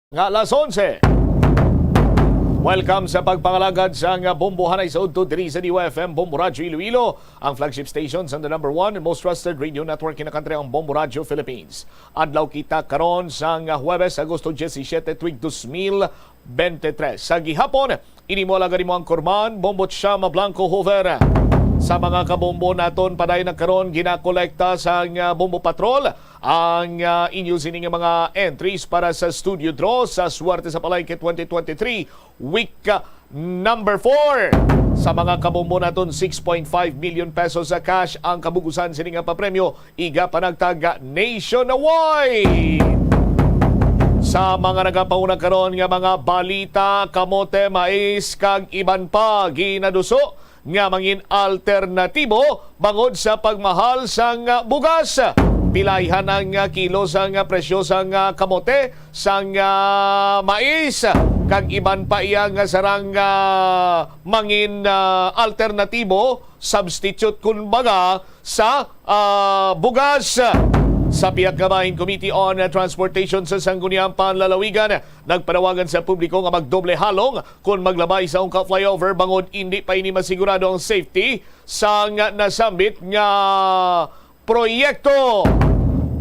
Nga alas 11. Welcome sa pagpangalagad sa bombohanay sa udto diri sa DYFM Bombo Radyo Iloilo, ang flagship station sa the number 1 and most trusted radio network in the country, ang Bombo Radyo Philippines. Adlaw kita karon sa Huwebes, Agosto 17, tuig 2023. Sa gihapon, inimola gani mo ang Korman, Bombo Chama Blanco Hover. Sa mga kabombo naton paday nagkaroon ginakolekta sa Bombo Patrol ang inyo sining mga entries para sa studio draw sa Suwerte sa Palayke 2023 week number 4. Sa mga kabombo naton 6.5 million pesos sa cash ang kabugusan sining papremyo iga panagtaga nationwide. Sa mga nagapauna karon nga mga balita, kamote, mais kag iban pa ginaduso nga mangin alternatibo bangod sa pagmahal sang bugas. Pilayhan ang kilo sang presyo sang kamote, sang mais kag iban pa iya nga sarang mangin alternatibo, substitute kumbaga sa bugas. Sa Piyagkamahin Committee on Transportation sa Sangguniang Panlalawigan, nagpanawagan sa publiko nga magdoble halong kung maglabay sa ungka flyover bangod hindi pa ini masigurado ang safety sa nasambit nga proyekto.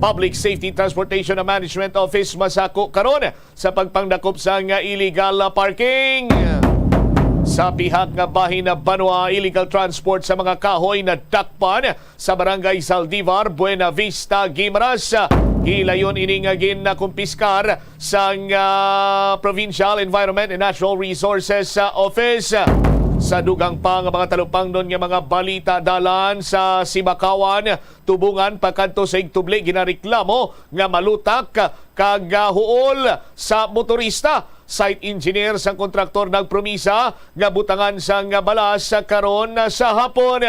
Public Safety Transportation and Management Office masako karon sa pagpangdakop sa illegal parking. Sa pihak nga bahin na Banwa, illegal transport sa mga kahoy na dakpan sa Barangay Saldivar, Buena Vista, Guimaras. Hilayon ini nga ginakumpiskar sa Provincial Environment and Natural Resources Office. Sa dugang pa nga mga talupang doon nga mga balita dalan sa Sibakawan, tubungan pagkanto sa igtubli ginareklamo nga malutak kag huol sa motorista. Site engineer sang kontraktor nagpromisa nga butangan sang balas sa karon sa hapon.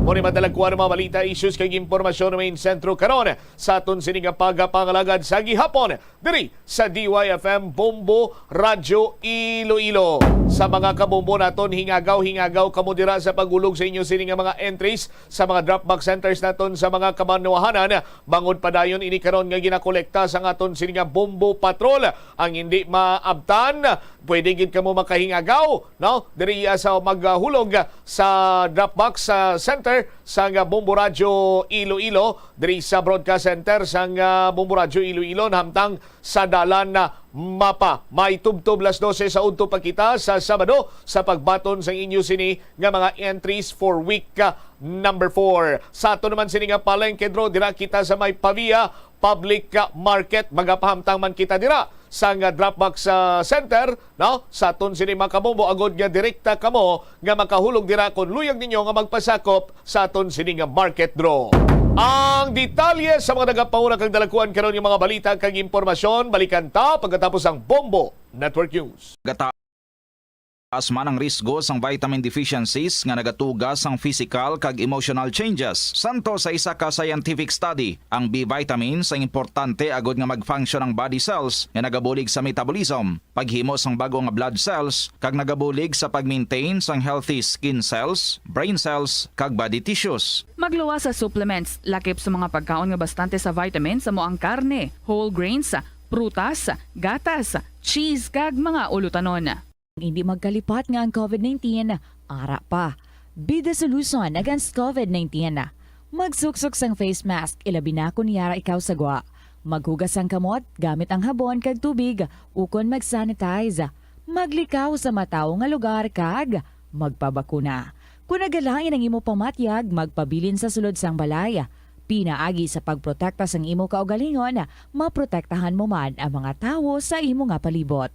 Muni madalagkuan mga balita, issues kag impormasyon main sentro karon sa aton sining pagapangalagad sa gihapon diri sa DYFM Bombo Radyo Iloilo. Sa mga kabombo naton hingagaw kamo dira sa pagulog sa inyo sining mga entries sa mga drop-box centers naton sa mga kamanuhanan. Bangod padayon ini karon nga ginakolekta sa aton sining Bombo Patrol. Ang hindi maabtan, pwede gid kamo makahingagaw, no? Diri sa maghulog sa drop-box center sa Bombo Radyo Iloilo, diri sa broadcast center sa Bombo Radyo Iloilo hamtang sa dalan na mapa. May tubtob las 12 sa udto pa kita sa Sabado sa pagbaton sa inyo sini nga mga entries for week number 4. Sa ato naman sini nga palengke draw dira kita sa may Pavia Public Market, magapahamtang man kita dira sa Dropbox Center, no? Sa aton sini mga kabombo agod nga direkta kamo nga makahulog dira kon luyag ninyo nga magpasakop sa aton sini nga market draw. Ang detalye sa mga nagapauna kang dalakuan karon yung mga balita kag impormasyon balikan ta pagkatapos ang Bombo Network News. Asman ang risgo sang vitamin deficiencies nga nagatugas ang physical kag emotional changes. Santo sa isa ka scientific study, ang B vitamins ang importante agod nga mag-function ang body cells nga nagabulig sa metabolism, paghimo sang bago nga blood cells kag nagabulig sa pag-maintain sang healthy skin cells, brain cells kag body tissues. Magluwa sa supplements, lakip sa mga pagkaon nga bastante sa vitamins sa moang karne, whole grains, prutas, gatas, cheese kag mga ulutanon. Hindi magkalipat nga ang COVID-19, ara pa. Be the solution against COVID-19. Magsuksok sang face mask, ilabi na kung yara ikaw sagwa. Maghugas ang kamot, gamit ang habon kag tubig, ukon mag-sanitize. Maglikaw sa mataw nga lugar kag magpabakuna. Kung nagalain ang imo pamatyag, magpabilin sa sulod sang balay. Pinaagi sa pagprotekta sang imo kaugalingon, maprotektahan mo man ang mga tawo sa imo nga palibot.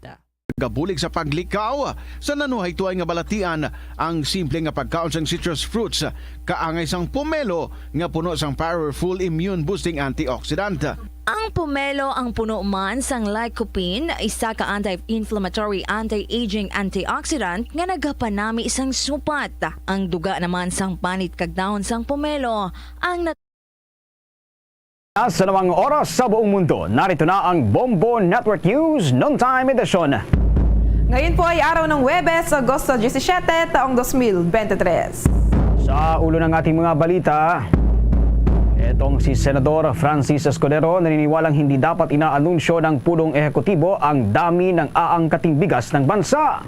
Gabulig sa paglikaw sa nanuhay tuay nga balatian ang simple nga pagkaon sang citrus fruits kaangay sang pomelo nga puno sang powerful immune boosting antioxidant. Ang pomelo ang puno man sang lycopene, isa ka anti-inflammatory, anti-aging antioxidant nga nagapanami sang supat. Ang duga naman sang panit kag dahon sang pomelo ang sa namang oras sa buong mundo, narito na ang Bombo Network News Noontime Edition. Ngayon po ay araw ng Huwebes, Agosto 17, taong 2023. Sa ulo ng ating mga balita, Etong si Senador Francis Escudero naniniwalang hindi dapat inaanunsyo ng punong ehekutibo ang dami ng aangkating bigas ng bansa.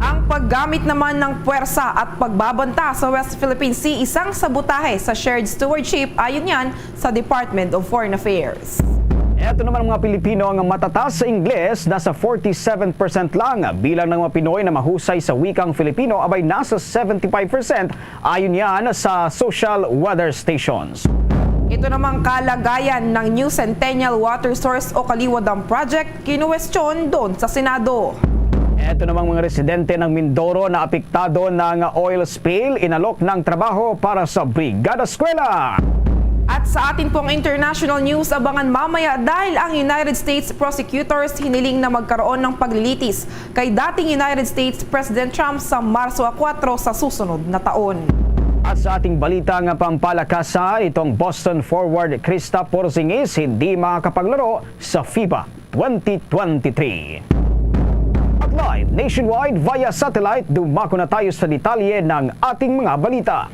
Ang paggamit naman ng puwersa at pagbabanta sa West Philippine Sea isang sabotahe sa shared stewardship ayon yan sa Department of Foreign Affairs. Ito naman ang mga Pilipino ang matatas sa Ingles, nasa 47% lang. Bilang ng mga Pinoy na mahusay sa wikang Filipino abay nasa 75% ayon yan sa social weather stations. Ito namang kalagayan ng New Centennial Water Source o Kaliwa Dam Project kinuwestiyon doon sa Senado. Ito namang mga residente ng Mindoro na apektado ng oil spill, inalok ng trabaho para sa Brigada Eskwela. At sa atin pong international news, abangan mamaya dahil ang United States prosecutors hiniling na magkaroon ng paglilitis kay dating United States President Trump sa Marso 4 sa susunod na taon. At sa ating balita nga pampalakasan, itong Boston forward Krista Porzingis hindi makakapaglaro sa FIBA 2023. At live nationwide via satellite, dumako na tayo sa detalye ng ating mga balita.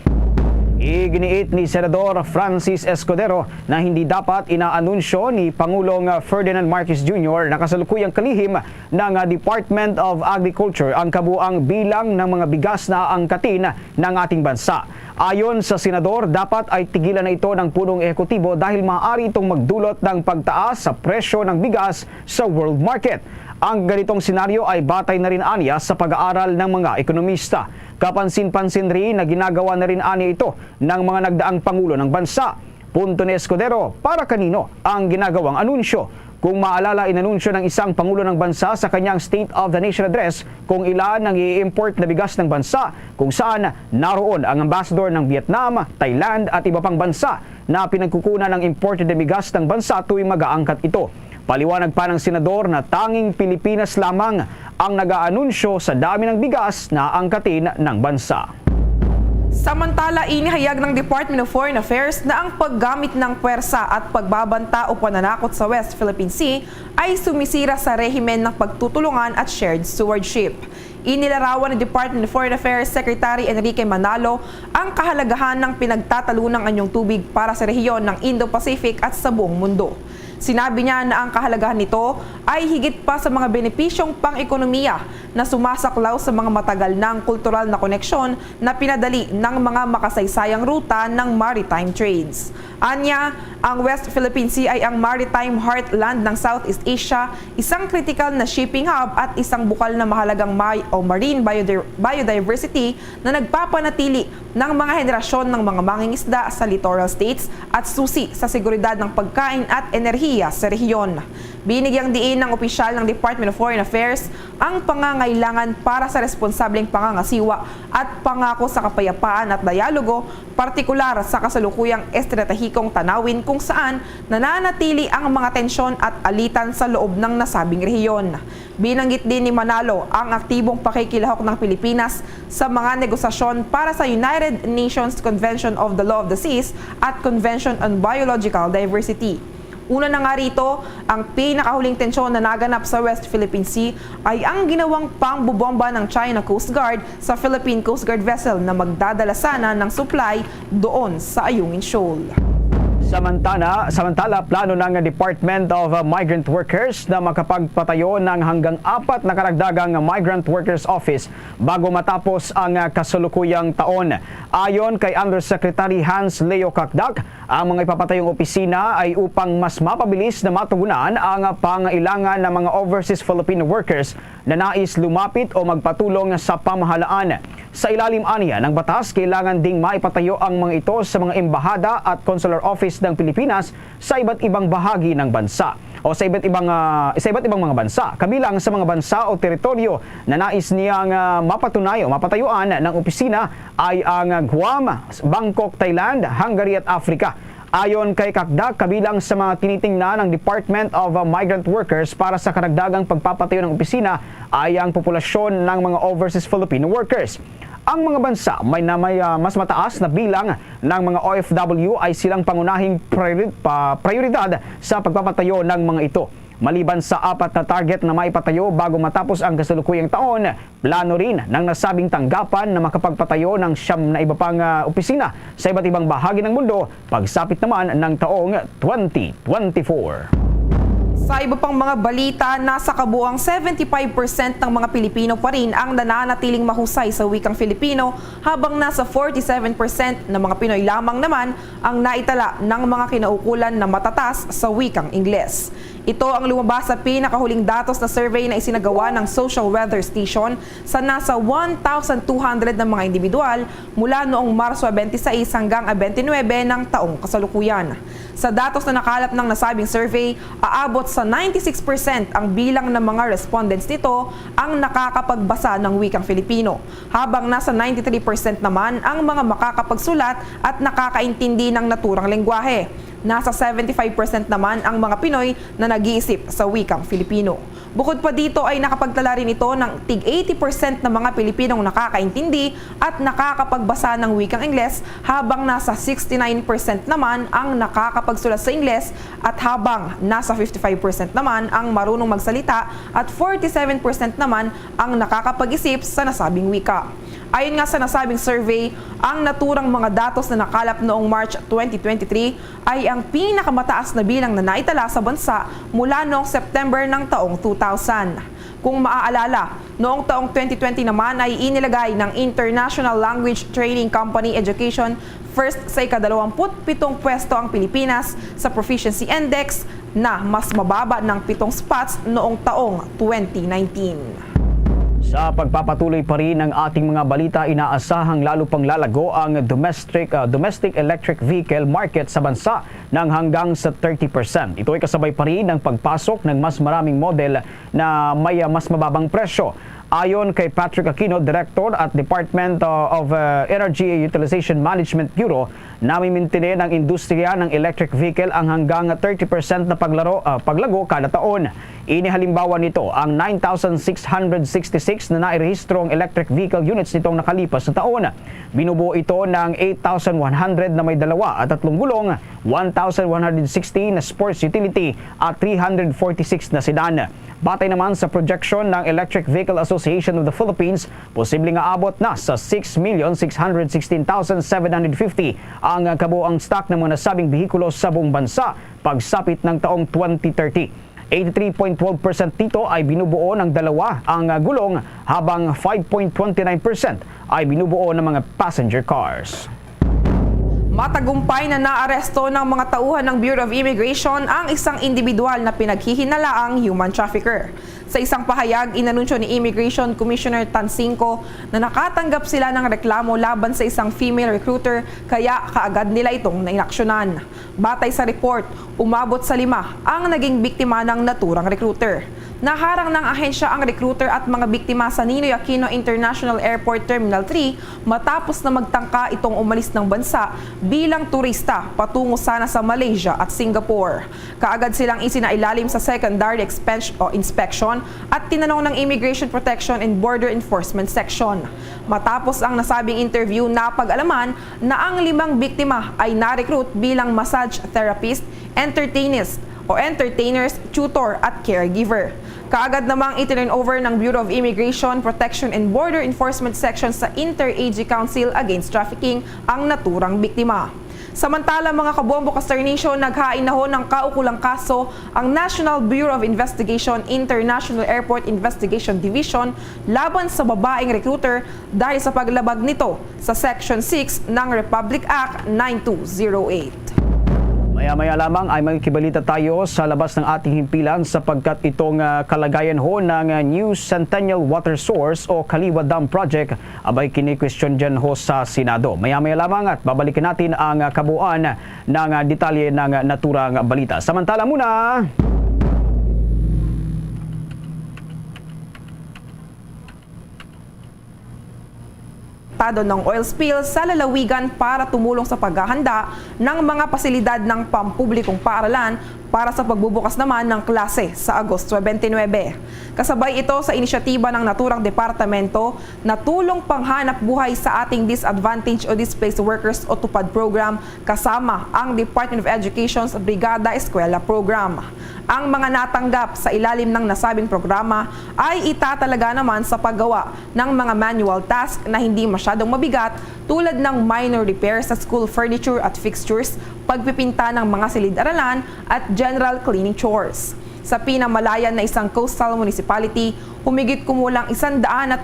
Iginiit ni Senador Francis Escudero na hindi dapat inaanunsyo ni Pangulong Ferdinand Marcos Jr. na kasalukuyang kalihim ng Department of Agriculture ang kabuang bilang ng mga bigas na aangkatin ng ating bansa. Ayon sa Senador, dapat ay tigilan na ito ng punong ehekutibo dahil maaari itong magdulot ng pagtaas sa presyo ng bigas sa world market. Ang ganitong senaryo ay batay na rin aniya sa pag-aaral ng mga ekonomista. Kapansin-pansin rin na ginagawa na rin aniya ito ng mga nagdaang pangulo ng bansa. Punto ni Escudero, para kanino ang ginagawang anunsyo? Kung maalala, inanunsyo ng isang pangulo ng bansa sa kanyang State of the Nation Address kung ilan ang i-import na bigas ng bansa, kung saan naroon ang ambassador ng Vietnam, Thailand at iba pang bansa na pinagkukunan ng imported na bigas ng bansa tuwing mag-aangkat ito. Paliwanag pa ng senador na tanging Pilipinas lamang ang nag-aanunsyo sa dami ng bigas na angkatin ng bansa. Samantala, inihayag ng Department of Foreign Affairs na ang paggamit ng puwersa at pagbabanta o pananakot sa West Philippine Sea ay sumisira sa rehimen ng pagtutulungan at shared stewardship. Inilarawan ni Department of Foreign Affairs Secretary Enrique Manalo ang kahalagahan ng pinagtatalunang anyong tubig para sa rehiyon ng Indo-Pacific at sa buong mundo. Sinabi niya na ang kahalagahan nito ay higit pa sa mga benepisyong pang-ekonomiya na sumasaklaw sa mga matagal ng kultural na koneksyon na pinadali ng mga makasaysayang ruta ng maritime trades. Anya, ang West Philippine Sea ay ang maritime heartland ng Southeast Asia, isang critical na shipping hub at isang bukal na mahalagang marine biodiversity na nagpapanatili ng mga henerasyon ng mga mangingisda sa littoral states at susi sa seguridad ng pagkain at enerhiya sa rehiyon. Binigyang diin ng opisyal ng Department of Foreign Affairs ang pangangailangan para sa responsableng pangangasiwa at pangako sa kapayapaan at dialogo, partikular sa kasalukuyang estratehikong tanawin kung saan nananatili ang mga tensyon at alitan sa loob ng nasabing rehiyon. Binanggit din ni Manalo ang aktibong pakikilahok ng Pilipinas sa mga negosasyon para sa United Nations Convention of the Law of the Seas at Convention on Biological Diversity. Una na nga rito, ang pinakahuling tensyon na naganap sa West Philippine Sea ay ang ginawang pangbobomba ng China Coast Guard sa Philippine Coast Guard vessel na magdadala sana ng supply doon sa Ayungin Shoal. Samantala, plano ng Department of Migrant Workers na makapagpatayo ng hanggang 4 na karagdagang Migrant Workers Office bago matapos ang kasalukuyang taon. Ayon kay Undersecretary Hans Leo Kakdak, ang mga ipapatayong opisina ay upang mas mapabilis na matugunan ang pangailangan ng mga overseas Filipino workers na nais lumapit o magpatulong sa pamahalaan. Sa ilalim aniya ng batas, kailangan ding maipatayo ang mga ito sa mga embahada at consular office ng Pilipinas sa iba't ibang bahagi ng bansa o sa iba't ibang mga bansa. Kabilang sa mga bansa o teritoryo na nais niyang mapatayuan ng opisina ay ang Guam, Bangkok, Thailand, Hungary at Africa. Ayon kay Kakdak, kabilang sa mga tinitingnan ng Department of Migrant Workers para sa karagdagang pagpapatayo ng opisina ay ang populasyon ng mga overseas Filipino workers. Ang mga bansa may mas mataas na bilang ng mga OFW ay silang pangunahing prioridad sa pagpapatayo ng mga ito. Maliban sa 4 na target na maipatayo bago matapos ang kasalukuyang taon, plano rin ng nasabing tanggapan na makapagpatayo ng 9 na iba pang opisina sa iba't ibang bahagi ng mundo pagsapit naman ng taong 2024. Sa iba pang mga balita, nasa kabuuang 75% ng mga Pilipino pa rin ang nananatiling mahusay sa wikang Filipino, habang nasa 47% ng mga Pinoy lamang naman ang naitala ng mga kinaukulan na matatas sa wikang Ingles. Ito ang lumabas sa pinakahuling datos na survey na isinagawa ng Social Weather Station sa nasa 1,200 na mga individual mula noong Marso 26 hanggang 29 ng taong kasalukuyan. Sa datos na nakalap ng nasabing survey, aabot sa 96% ang bilang ng mga respondents nito ang nakakapagbasa ng wikang Filipino, habang nasa 93% naman ang mga makakapagsulat at nakakaintindi ng naturang lengguwahe. Nasa 75% naman ang mga Pinoy na nag-iisip sa wikang Filipino. Bukod pa dito ay nakapagtala rin ito ng tig 80% ng mga Pilipinong nakakaintindi at nakakapagbasa ng wikang Ingles, habang nasa 69% naman ang nakakapagsulat sa Ingles, at habang nasa 55% naman ang marunong magsalita at 47% naman ang nakakapag-isip sa nasabing wika. Ayon nga sa nasabing survey, ang naturang mga datos na nakalap noong March 2023 ay ang pinakamataas na bilang na naitala sa bansa mula noong September ng taong 2000. Kung maaalala, noong taong 2020 naman ay inilagay ng International Language Training Company Education first sa ika-27 pwesto ang Pilipinas sa Proficiency Index, na mas mababa ng 7 spots noong taong 2019. Sa pagpapatuloy pa rin ng ating mga balita, inaasahang lalo pang lalago ang domestic electric vehicle market sa bansa ng hanggang sa 30%. Ito ay kasabay pa rin ng pagpasok ng mas maraming model na may mas mababang presyo. Ayon kay Patrick Aquino, Director at Department of Energy Utilization Management Bureau, namimintine ng industriya ng electric vehicle ang hanggang 30% na paglago kada taon. Inihalimbawa nito ang 9,666 na nairehistrong electric vehicle units nitong nakalipas na taon. Binubuo ito ng 8,100 na may 2 at 3 gulong, 1,160 na sports utility at 346 na sedan. Batay naman sa projection ng Electric Vehicle Association of the Philippines, posibleng aabot na sa 6,616,750 ang kabuuang stock ng mga nasabing behikulo sa buong bansa pagsapit ng taong 2030. 83.12% dito ay binubuo ng 2 ang gulong, habang 5.29% ay binubuo ng mga passenger cars. Matagumpay na naaresto ng mga tauhan ng Bureau of Immigration ang isang individual na pinaghihinalaang human trafficker. Sa isang pahayag, inanunsyo ni Immigration Commissioner Tansinco na nakatanggap sila ng reklamo laban sa isang female recruiter, kaya kaagad nila itong nainaksyonan. Batay sa report, umabot sa 5 ang naging biktima ng naturang recruiter. Naharang ng ahensya ang recruiter at mga biktima sa Ninoy Aquino International Airport Terminal 3 matapos na magtangka itong umalis ng bansa bilang turista patungo sana sa Malaysia at Singapore. Kaagad silang isinailalim sa secondary inspection at tinanong ng Immigration Protection and Border Enforcement Section. Matapos ang nasabing interview, napag-alaman na ang 5 biktima ay na-recruit bilang massage therapist, entertainers, tutor at caregiver. Kaagad namang itinurn over ng Bureau of Immigration, Protection and Border Enforcement Section sa Inter-Agency Council Against Trafficking ang naturang biktima. Samantala, mga kabombo ka Star Nation, naghain na ho ng kaukulang kaso ang National Bureau of Investigation International Airport Investigation Division laban sa babaeng recruiter dahil sa paglabag nito sa Section 6 ng Republic Act 9208. Maya-maya lamang ay magkibalita tayo sa labas ng ating himpilan, sapagkat itong kalagayan ho ng New Centennial Water Source o Kaliwa Dam Project abay kini-question dyan ho sa Senado. Maya-maya lamang at babalikin natin ang kabuuan ng detalye ng naturang balita. Samantala muna, ng oil spill sa lalawigan para tumulong sa paghahanda ng mga pasilidad ng pampublikong paaralan para sa pagbubukas naman ng klase sa Agosto 29. Kasabay ito sa inisyatiba ng naturang departamento na tulong panghanap buhay sa ating disadvantaged o displaced workers o TUPAD program kasama ang Department of Education's Brigada Eskwela program. Ang mga natanggap sa ilalim ng nasabing programa ay itatalaga naman sa paggawa ng mga manual task na hindi masyadong mabigat tulad ng minor repairs sa school furniture at fixtures, pagpipinta ng mga silid-aralan at general cleaning chores. Sa pinamalayan na isang coastal municipality, humigit kumulang 123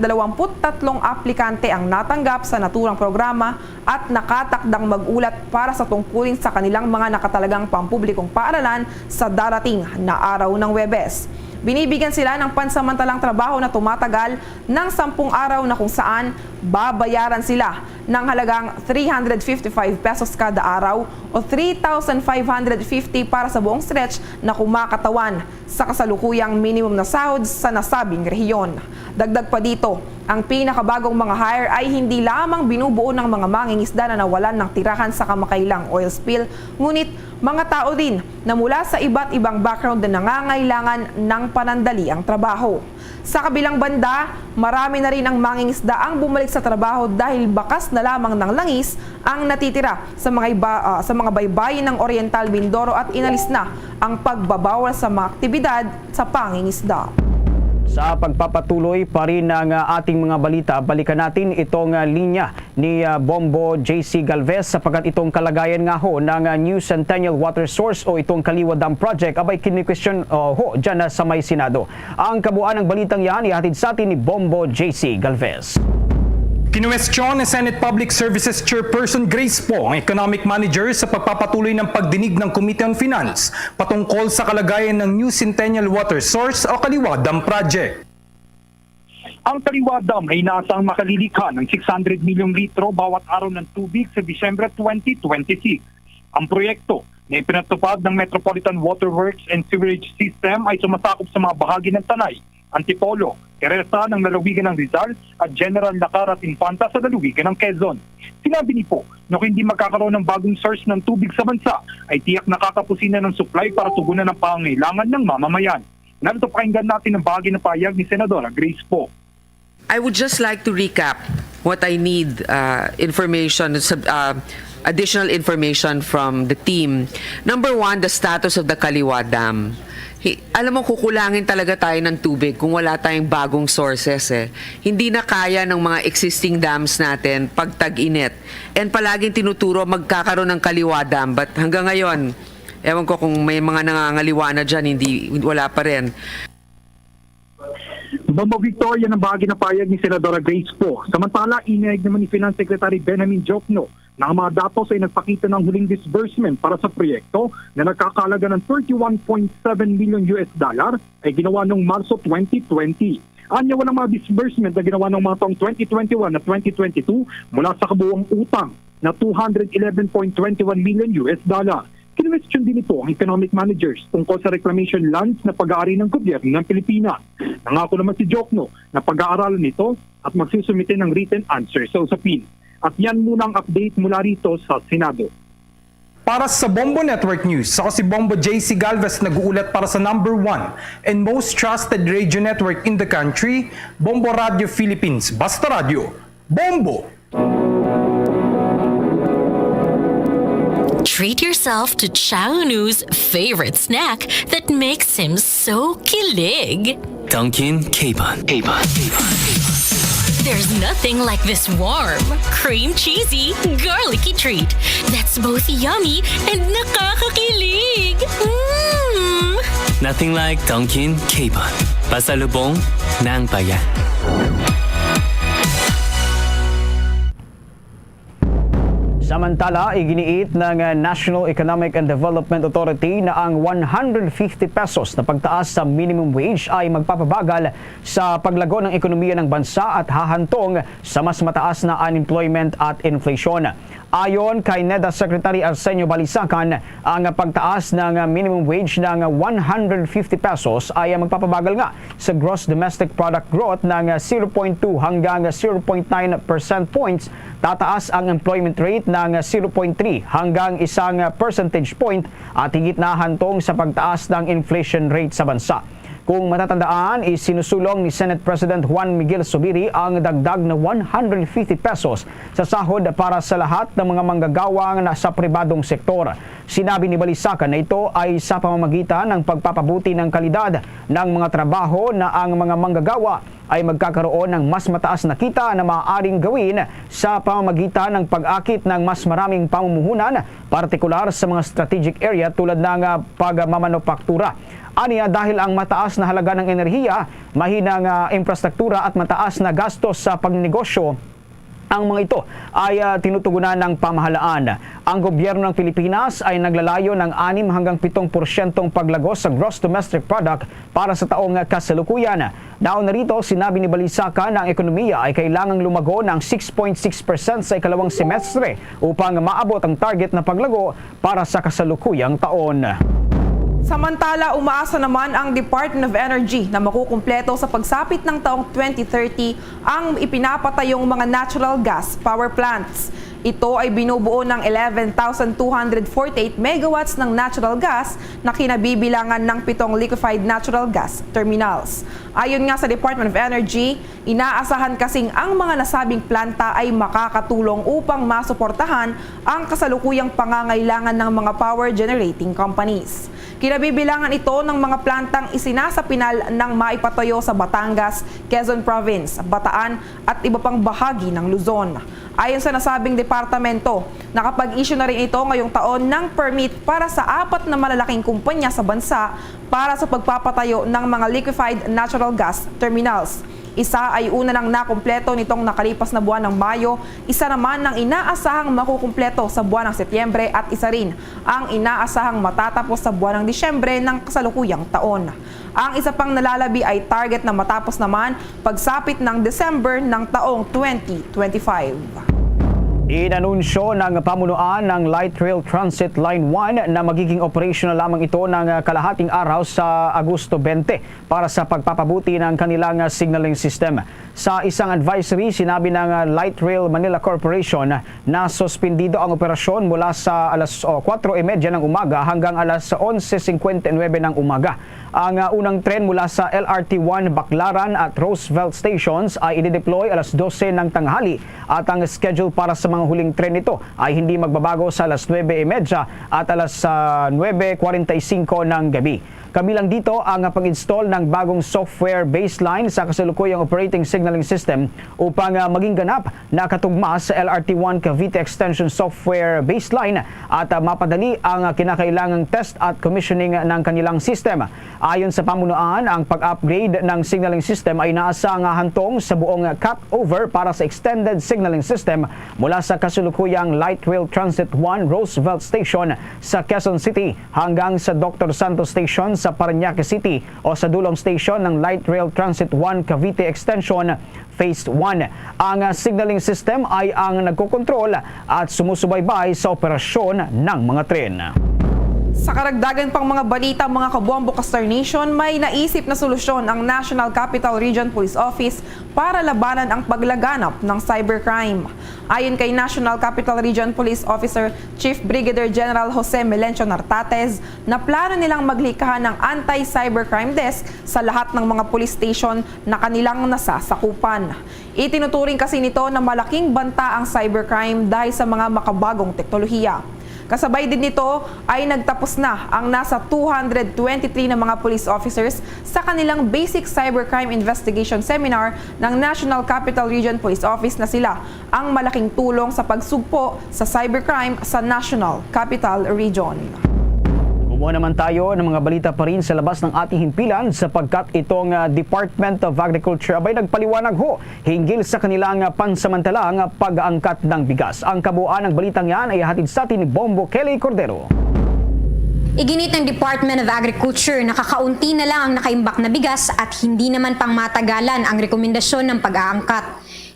aplikante ang natanggap sa naturang programa at nakatakdang mag-ulat para sa tungkulin sa kanilang mga nakatalagang pampublikong paaralan sa darating na araw ng Huwebes. Binibigyan sila ng pansamantalang trabaho na tumatagal ng 10 araw na kung saan babayaran sila ng halagang 355 pesos kada araw o 3,550 para sa buong stretch na kumakatawan sa kasalukuyang minimum na sahod sa nasabing rehiyon. Dagdag pa dito, ang pinakabagong mga hire ay hindi lamang binubuo ng mga mangingisda na nawalan ng tirahan sa kamakailang oil spill, ngunit mga tao din na mula sa iba't ibang background na nangangailangan ng panandaliang trabaho. Sa kabilang banda, marami na rin ang mangingisda ang bumalik sa trabaho dahil bakas na lamang ng langis ang natitira sa mga baybayin ng Oriental Mindoro at inalis na ang pagbabawal sa mga aktibidad sa pangingisda. Sa pagpapatuloy pa rin ng ating mga balita, balikan natin itong linya ni Bombo JC Galvez sapagkat itong kalagayan nga ho ng New Centennial Water Source o itong Kaliwa Dam Project abay kini-question ho dyan sa may Senado. Ang kabuuan ng balitang yan ihatid sa atin ni Bombo JC Galvez. Kinuwestiyon ni Senate Public Services Chairperson Grace Poe ang economic manager sa pagpapatuloy ng pagdinig ng Committee on Finance patungkol sa kalagayan ng New Centennial Water Source o Kaliwa Dam Project. Ang Kaliwa Dam ay inaasang makalilikha ng 600 milyong litro bawat araw ng tubig sa Disyembre 2026. Ang proyekto na ipinatupad ng Metropolitan Water Works and Sewerage System ay sumasakop sa mga bahagi ng Tanay, Antipolo, Teresa ng lalawigan ng Rizal at General Lacar at Infanta sa lalawigan ng Quezon. Sinabi ni Poe na kung hindi magkakaroon ng bagong source ng tubig sa bansa ay tiyak nakakapusin na ng supply para tugunan ng pangangailangan ng mamamayan. Narito pakinggan natin ang bahagi ng pahayag ni Senadora Grace Poe. I would just like to recap what I need additional information from the team. Number one, the status of the Kaliwa Dam. Alam mo, kukulangin talaga tayo ng tubig kung wala tayong bagong sources. Hindi na kaya ng mga existing dams natin pag tag-init. And palaging tinuturo magkakaroon ng Kaliwa Dam. But hanggang ngayon, ewan ko kung may mga nangangaliwa na dyan, wala pa rin. Bombo Victoria ng bahagi ng payag ni Senadora Grace Poe. Samantala, inihayag naman ni Finance Secretary Benjamin Jokno na ang mga datos ay nagpakita ng huling disbursement para sa proyekto na nagkakalaga ng $31.7 million ay ginawa noong Marso 2020. Anya walang mga disbursement na ginawa ng mga taong 2021 at 2022 mula sa kabuuang utang na $211.21 million. Kinwestiyon din ito ang economic managers tungkol sa reclamation lands na pag-aari ng gobyerno ng Pilipinas. Nangako naman si Jokno na pag-aaralan nito at magsusumite ng written answer sa usapin. At yan muna ang update mula rito sa Senado. Para sa Bombo Network News, ako si Bombo JC Galvez nag-uulat para sa number 1 and most trusted radio network in the country, Bombo Radio Philippines. Basta Radio, Bombo! Treat yourself to Chownu's favorite snack that makes him so kilig. Dunkin' K-Bun. There's nothing like this warm, cream cheesy, garlicky treat that's both yummy and nakakakilig. Mmm! Nothing like Dunkin' K-Bun. Pasalubong ng bayan. Samantala, iginiit ng National Economic and Development Authority na ang 150 pesos na pagtaas sa minimum wage ay magpapabagal sa paglago ng ekonomiya ng bansa at hahantong sa mas mataas na unemployment at inflation. Ayon kay NEDA Secretary Arsenio Balisacan, ang pagtaas ng minimum wage ng 150 pesos ay magpapabagal nga sa gross domestic product growth ng 0.2 hanggang 0.9 percent points. Tataas ang employment rate ng 0.3 hanggang 1 percentage point at higit na hantong sa pagtaas ng inflation rate sa bansa. Kung matatandaan, isinusulong ni Senate President Juan Miguel Zubiri ang dagdag na 150 pesos sa sahod para sa lahat ng mga manggagawang nasa pribadong sektor. Sinabi ni Balisacan na ito ay sa pamamagitan ng pagpapabuti ng kalidad ng mga trabaho na ang mga manggagawa ay magkakaroon ng mas mataas na kita na maaaring gawin sa pamamagitan ng pag-akit ng mas maraming pamumuhunan, partikular sa mga strategic area tulad ng pagmamanufaktura. Aniya, dahil ang mataas na halaga ng enerhiya, mahinang infrastruktura at mataas na gastos sa pagnegosyo, ang mga ito ay tinutugunan ng pamahalaan. Ang gobyerno ng Pilipinas ay naglalayo ng 6 hanggang 7% paglagos sa gross domestic product para sa taong kasalukuyan. Daon na rito, sinabi ni Balisacan na ang ekonomiya ay kailangang lumago ng 6.6% sa ikalawang semestre upang maabot ang target na paglago para sa kasalukuyang taon. Samantala, umaasa naman ang Department of Energy na makukumpleto sa pagsapit ng taong 2030 ang ipinapatayong mga natural gas power plants. Ito ay binubuo ng 11,248 megawatts ng natural gas na kinabibilangan ng 7 liquefied natural gas terminals. Ayon nga sa Department of Energy, inaasahan kasing ang mga nasabing planta ay makakatulong upang masuportahan ang kasalukuyang pangangailangan ng mga power generating companies. Kinabibilangan ito ng mga plantang isinasapinal ng maipatayo sa Batangas, Quezon Province, Bataan at iba pang bahagi ng Luzon. Ayon sa nasabing departamento, nakapag-issue na rin ito ngayong taon ng permit para sa 4 na malalaking kumpanya sa bansa para sa pagpapatayo ng mga liquefied natural gas terminals. Isa ay una nang nakumpleto nitong nakalipas na buwan ng Mayo, isa naman ang inaasahang makukumpleto sa buwan ng Setyembre at isa rin ang inaasahang matatapos sa buwan ng Disyembre ng kasalukuyang taon. Ang isa pang nalalabi ay target na matapos naman pagsapit ng December ng taong 2025. Inanunsyo ng pamunuan ng Light Rail Transit Line 1 na magiging operational lamang ito ng kalahating araw sa Agosto 20 para sa pagpapabuti ng kanilang signaling system. Sa isang advisory, sinabi ng Light Rail Manila Corporation na suspendido ang operasyon mula sa alas 4:30 ng umaga hanggang alas 11:59 ng umaga. Ang unang tren mula sa LRT1 Baclaran at Roosevelt stations ay i-deploy alas 12 ng tanghali at ang schedule para sa mga huling tren nito ay hindi magbabago sa alas 9:30 at alas 9:45 ng gabi. Kabilang dito ang pag-install ng bagong software baseline sa kasalukuyang operating signaling system upang maging ganap na katugma sa LRT1 Cavite Extension Software Baseline at mapadali ang kinakailangang test at commissioning ng kanilang system. Ayon sa pamunuan, ang pag-upgrade ng signaling system ay naasang hantong sa buong cut-over para sa extended signaling system mula sa kasalukuyang Light Rail Transit 1 Roosevelt Station sa Quezon City hanggang sa Dr. Santos Station sa Parañaque City o sa dulong station ng Light Rail Transit 1 Cavite Extension Phase 1. Ang signaling system ay ang nagkokontrol at sumusubaybay sa operasyon ng mga tren. Sa karagdagan pang mga balita, mga kabuambo Star Nation, may naisip na solusyon ang National Capital Region Police Office para labanan ang paglaganap ng cybercrime. Ayon kay National Capital Region Police Officer Chief Brigadier General Jose Melencio Nartates, na plano nilang maglikahan ng anti-cybercrime desk sa lahat ng mga police station na kanilang nasasakupan. Itinuturing kasi nito na malaking banta ang cybercrime dahil sa mga makabagong teknolohiya. Kasabay din nito ay nagtapos na ang nasa 223 na mga police officers sa kanilang Basic Cybercrime Investigation Seminar ng National Capital Region Police Office na sila ang malaking tulong sa pagsugpo sa cybercrime sa National Capital Region. Kumuha naman tayo ng mga balita pa rin sa labas ng ating himpilan sapagkat itong Department of Agriculture abay nagpaliwanag ho hinggil sa kanilang pansamantalang pag-aangkat ng bigas. Ang kabuuan ng balitang yan ay hatid sa atin ni Bombo Kelly Cordero. Iginit ng Department of Agriculture na kakaunti na lang ang nakaimbak na bigas at hindi naman pang matagalan ang rekomendasyon ng pag-aangkat.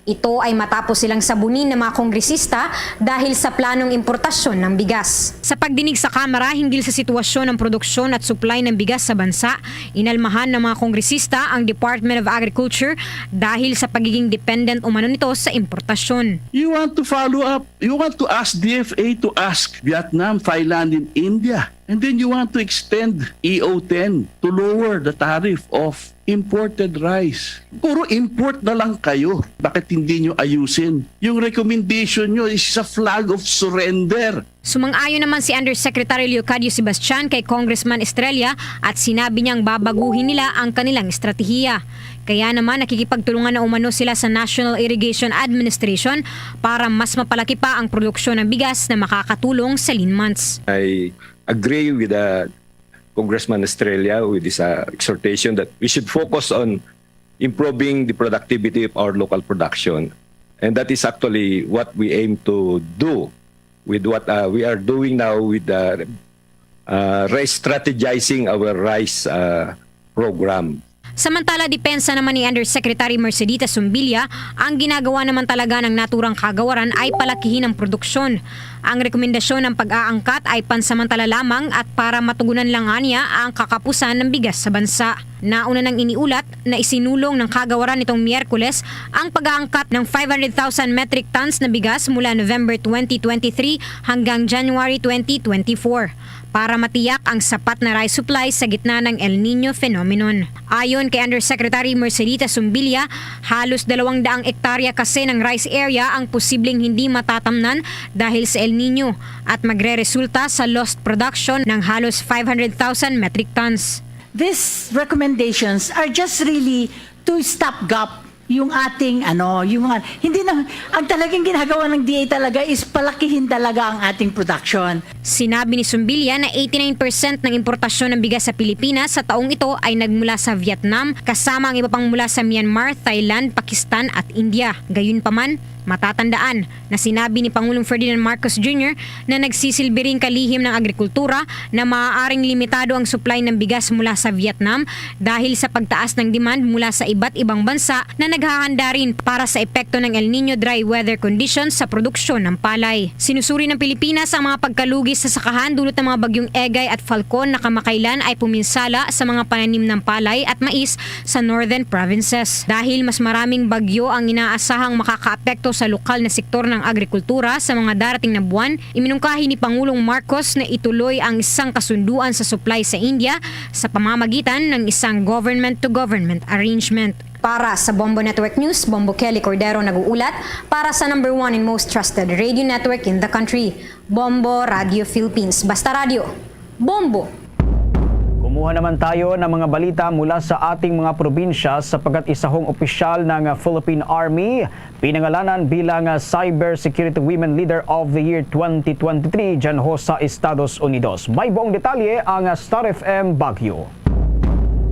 Ito ay matapos silang sabunin ng mga kongresista dahil sa planong importasyon ng bigas. Sa pagdinig sa Kamara hinggil sa sitwasyon ng produksyon at supply ng bigas sa bansa, inalmahan ng mga kongresista ang Department of Agriculture dahil sa pagiging dependent umano nito sa importasyon. You want to follow up. You want to ask DFA to ask Vietnam, Thailand, and India. And then you want to extend EO10 to lower the tariff of imported rice. Puro import na lang kayo. Bakit hindi nyo ayusin? Yung recommendation nyo is a flag of surrender. Sumang-ayon naman si Undersecretary Leocadio Sebastian kay Congressman Estrella at sinabi niyang babaguhin nila ang kanilang estratehiya. Kaya naman nakikipagtulungan na umano sila sa National Irrigation Administration para mas mapalaki pa ang produksyon ng bigas na makakatulong sa lean months. I agree with Congressman Estrella with this exhortation that we should focus on improving the productivity of our local production. And that is actually what we aim to do with what we are doing now with strategizing our rice program. Samantala, depensa naman ni Undersecretary Mercedita Zumbilya, ang ginagawa naman talaga ng naturang kagawaran ay palakihin ang produksyon. Ang rekomendasyon ng pag-aangkat ay pansamantala lamang at para matugunan lang niya ang kakapusan ng bigas sa bansa. Nauna nang iniulat na isinulong ng kagawaran nitong Miyerkules ang pag-aangkat ng 500,000 metric tons na bigas mula November 2023 hanggang January 2024 para matiyak ang sapat na rice supply sa gitna ng El Nino phenomenon. Ayon kay Undersecretary Mercedita Zumbilya, halos 200 ektarya kasi ng rice area ang posibleng hindi matatamnan dahil sa El Nino at magre-resulta sa lost production ng halos 500,000 metric tons. These recommendations are just really to stopgap yung ating hindi na ang talagang ginagawa ng DA talaga is palakihin talaga ang ating production. Sinabi ni Zumbilya na 89% ng importasyon ng bigas sa Pilipinas sa taong ito ay nagmula sa Vietnam kasama ang iba pang mula sa Myanmar, Thailand, Pakistan at India. Gayunpaman, matatandaan na sinabi ni Pangulong Ferdinand Marcos Jr. na nagsisilbi ring kalihim ng agrikultura na maaaring limitado ang supply ng bigas mula sa Vietnam dahil sa pagtaas ng demand mula sa iba't ibang bansa na naghahanda rin para sa epekto ng El Nino dry weather conditions sa produksyon ng palay. Sinusuri ng Pilipinas ang mga pagkalugi sa sakahan dulot ng mga bagyong Egay at Falcon na kamakailan ay puminsala sa mga pananim ng palay at mais sa northern provinces. Dahil mas maraming bagyo ang inaasahang makakaapekto sa lokal na sektor ng agrikultura sa mga darating na buwan, iminungkahi ni Pangulong Marcos na ituloy ang isang kasunduan sa supply sa India sa pamamagitan ng isang government-to-government arrangement. Para sa Bombo Network News, Bombo Kelly Cordero nag-uulat para sa number 1 and most trusted radio network in the country, Bombo Radio Philippines. Basta Radio, Bombo! Kumuha naman tayo ng mga balita mula sa ating mga probinsya sapagkat isahong opisyal ng Philippine Army pinangalanan bilang Cyber Security Women Leader of the Year 2023 dyan ho sa Estados Unidos. May buong detalye ang Star FM Baguio.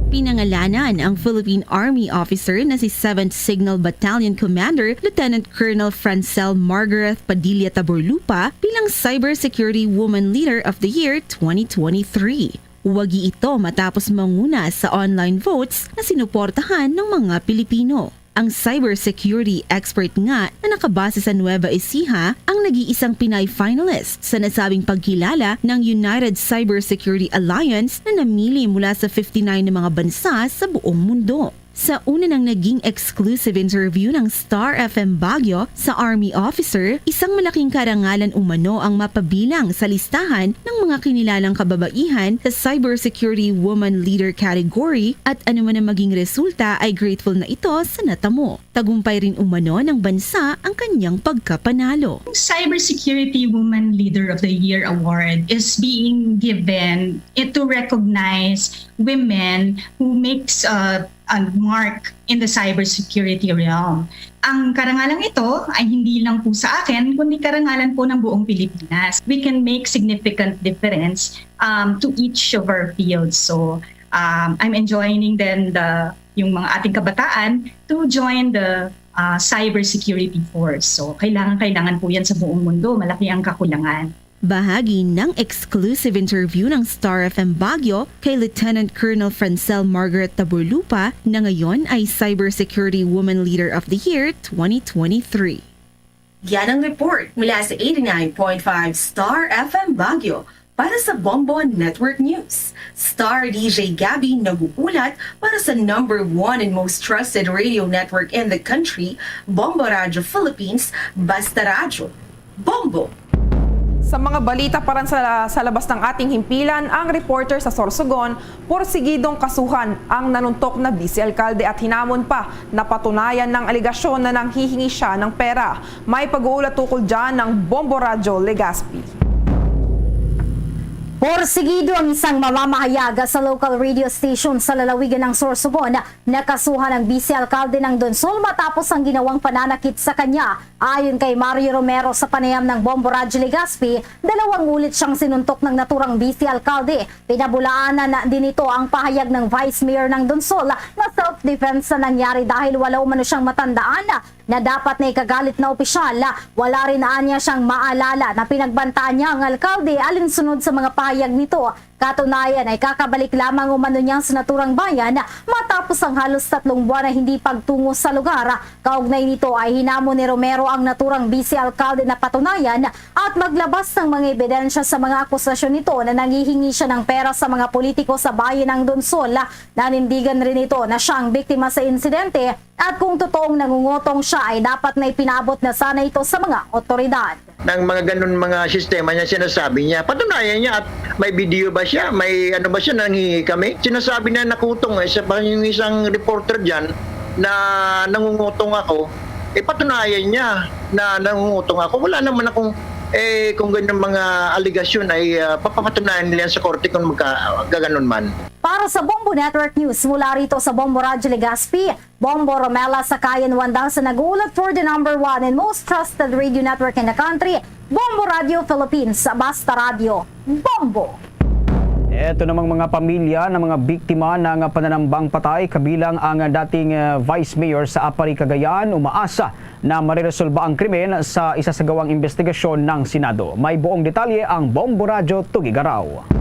Pinangalanan ang Philippine Army officer na si 7th Signal Battalion Commander Lieutenant Colonel Francel Margaret Padilla Taborlupa bilang Cyber Security Woman Leader of the Year 2023. Huwagi ito matapos manguna sa online votes na sinuportahan ng mga Pilipino. Ang cybersecurity expert nga na nakabase sa Nueva Ecija ang nag-iisang Pinay finalist sa nasabing pagkilala ng United Cybersecurity Alliance na namili mula sa 59 na mga bansa sa buong mundo. Sa una ng naging exclusive interview ng Star FM Baguio sa Army officer, isang malaking karangalan umano ang mapabilang sa listahan ng mga kinilalang kababaihan sa Cybersecurity Woman Leader category at anuman ang maging resulta ay grateful na ito sa natamo. Tagumpay rin umano ng bansa ang kanyang pagkapanalo. Cybersecurity Woman Leader of the Year Award is being given to recognize women who makes a mark in the cybersecurity realm. Ang karangalang ito ay hindi lang po sa akin, kundi karangalan po ng buong Pilipinas. We can make significant difference to each of our fields. So I'm enjoining then yung mga ating kabataan to join the cybersecurity force. So kailangan po yan sa buong mundo. Malaki ang kakulangan. Bahagi ng exclusive interview ng Star FM Baguio kay Lieutenant Colonel Francel Margaret Taburlupa na ngayon ay Cybersecurity Woman Leader of the Year 2023. Yan ang report mula sa 89.5 Star FM Baguio para sa Bombo Network News. Star DJ Gabby nag-uulat para sa #1 and most trusted radio network in the country, Bombo Radio Philippines, Basta Radio. Bombo! Sa mga balita para sa labas ng ating himpilan, ang reporter sa Sorsogon, porsigidong kasuhan ang nanuntok na vice-alkalde at hinamon pa na patunayan ng aligasyon na nanghihingi siya ng pera. May pag-uulat tukol dyan ng Bombo Radio Legazpi. Porsigido ang isang mamamahayag sa local radio station sa lalawigan ng Sorsogon na kasuhan ng vice-alkalde ng Donsol matapos ang ginawang pananakit sa kanya. Ayon kay Mario Romero sa panayam ng Bombo Radio Legazpi, 2 ulit siyang sinuntok ng naturang vice-alkalde. Pinabulaanan din ito ang pahayag ng Vice Mayor ng Donsol na self-defense na nangyari dahil wala umano siyang matandaan na dapat na ikagalit na opisyal. Wala rin niya siyang maalala na pinagbantaan niya ang alkalde alinsunod sa mga pahayag nito. Katunayan ay kakabalik lamang umano niyang sa naturang bayan matapos ang halos 3 buwan na hindi pagtungo sa lugar. Kaugnay nito ay hinamon ni Romero ang naturang vice-alkalde na patunayan at maglabas ng mga ebidensya sa mga akusasyon nito na nanghihingi siya ng pera sa mga politiko sa bayan ng Donsol. Nanindigan rin ito na siya ang biktima sa insidente at kung totoong nangungutong siya ay dapat na ipinabot na sana ito sa mga otoridad. Ng mga ganun mga sistema niya, sinasabi niya, patunayan niya at may video ba siya, may ano ba siya, nanghihingi kami. Sinasabi na nakutong sa yung isang reporter dyan na nangungutong ako, patunayan niya na nangungutong ako. Wala naman akong, kung ganun mga aligasyon ay papapatunayan nila sa korte kung magkaganon man. Para sa Bombo Network News, mula rito sa Bombo Radio Legazpi, Bombo Romela Sakayan Wanda sa nag-uulat for the #1 and most trusted radio network in the country, Bombo Radio Philippines, Basta Radio. Bombo! Ito namang mga pamilya ng mga biktima ng pananambang patay kabilang ang dating Vice Mayor sa Apari, Cagayan, umaasa na mariresolba ang krimen sa isasagawang investigasyon ng Senado. May buong detalye ang Bombo Radio Tugigaraw.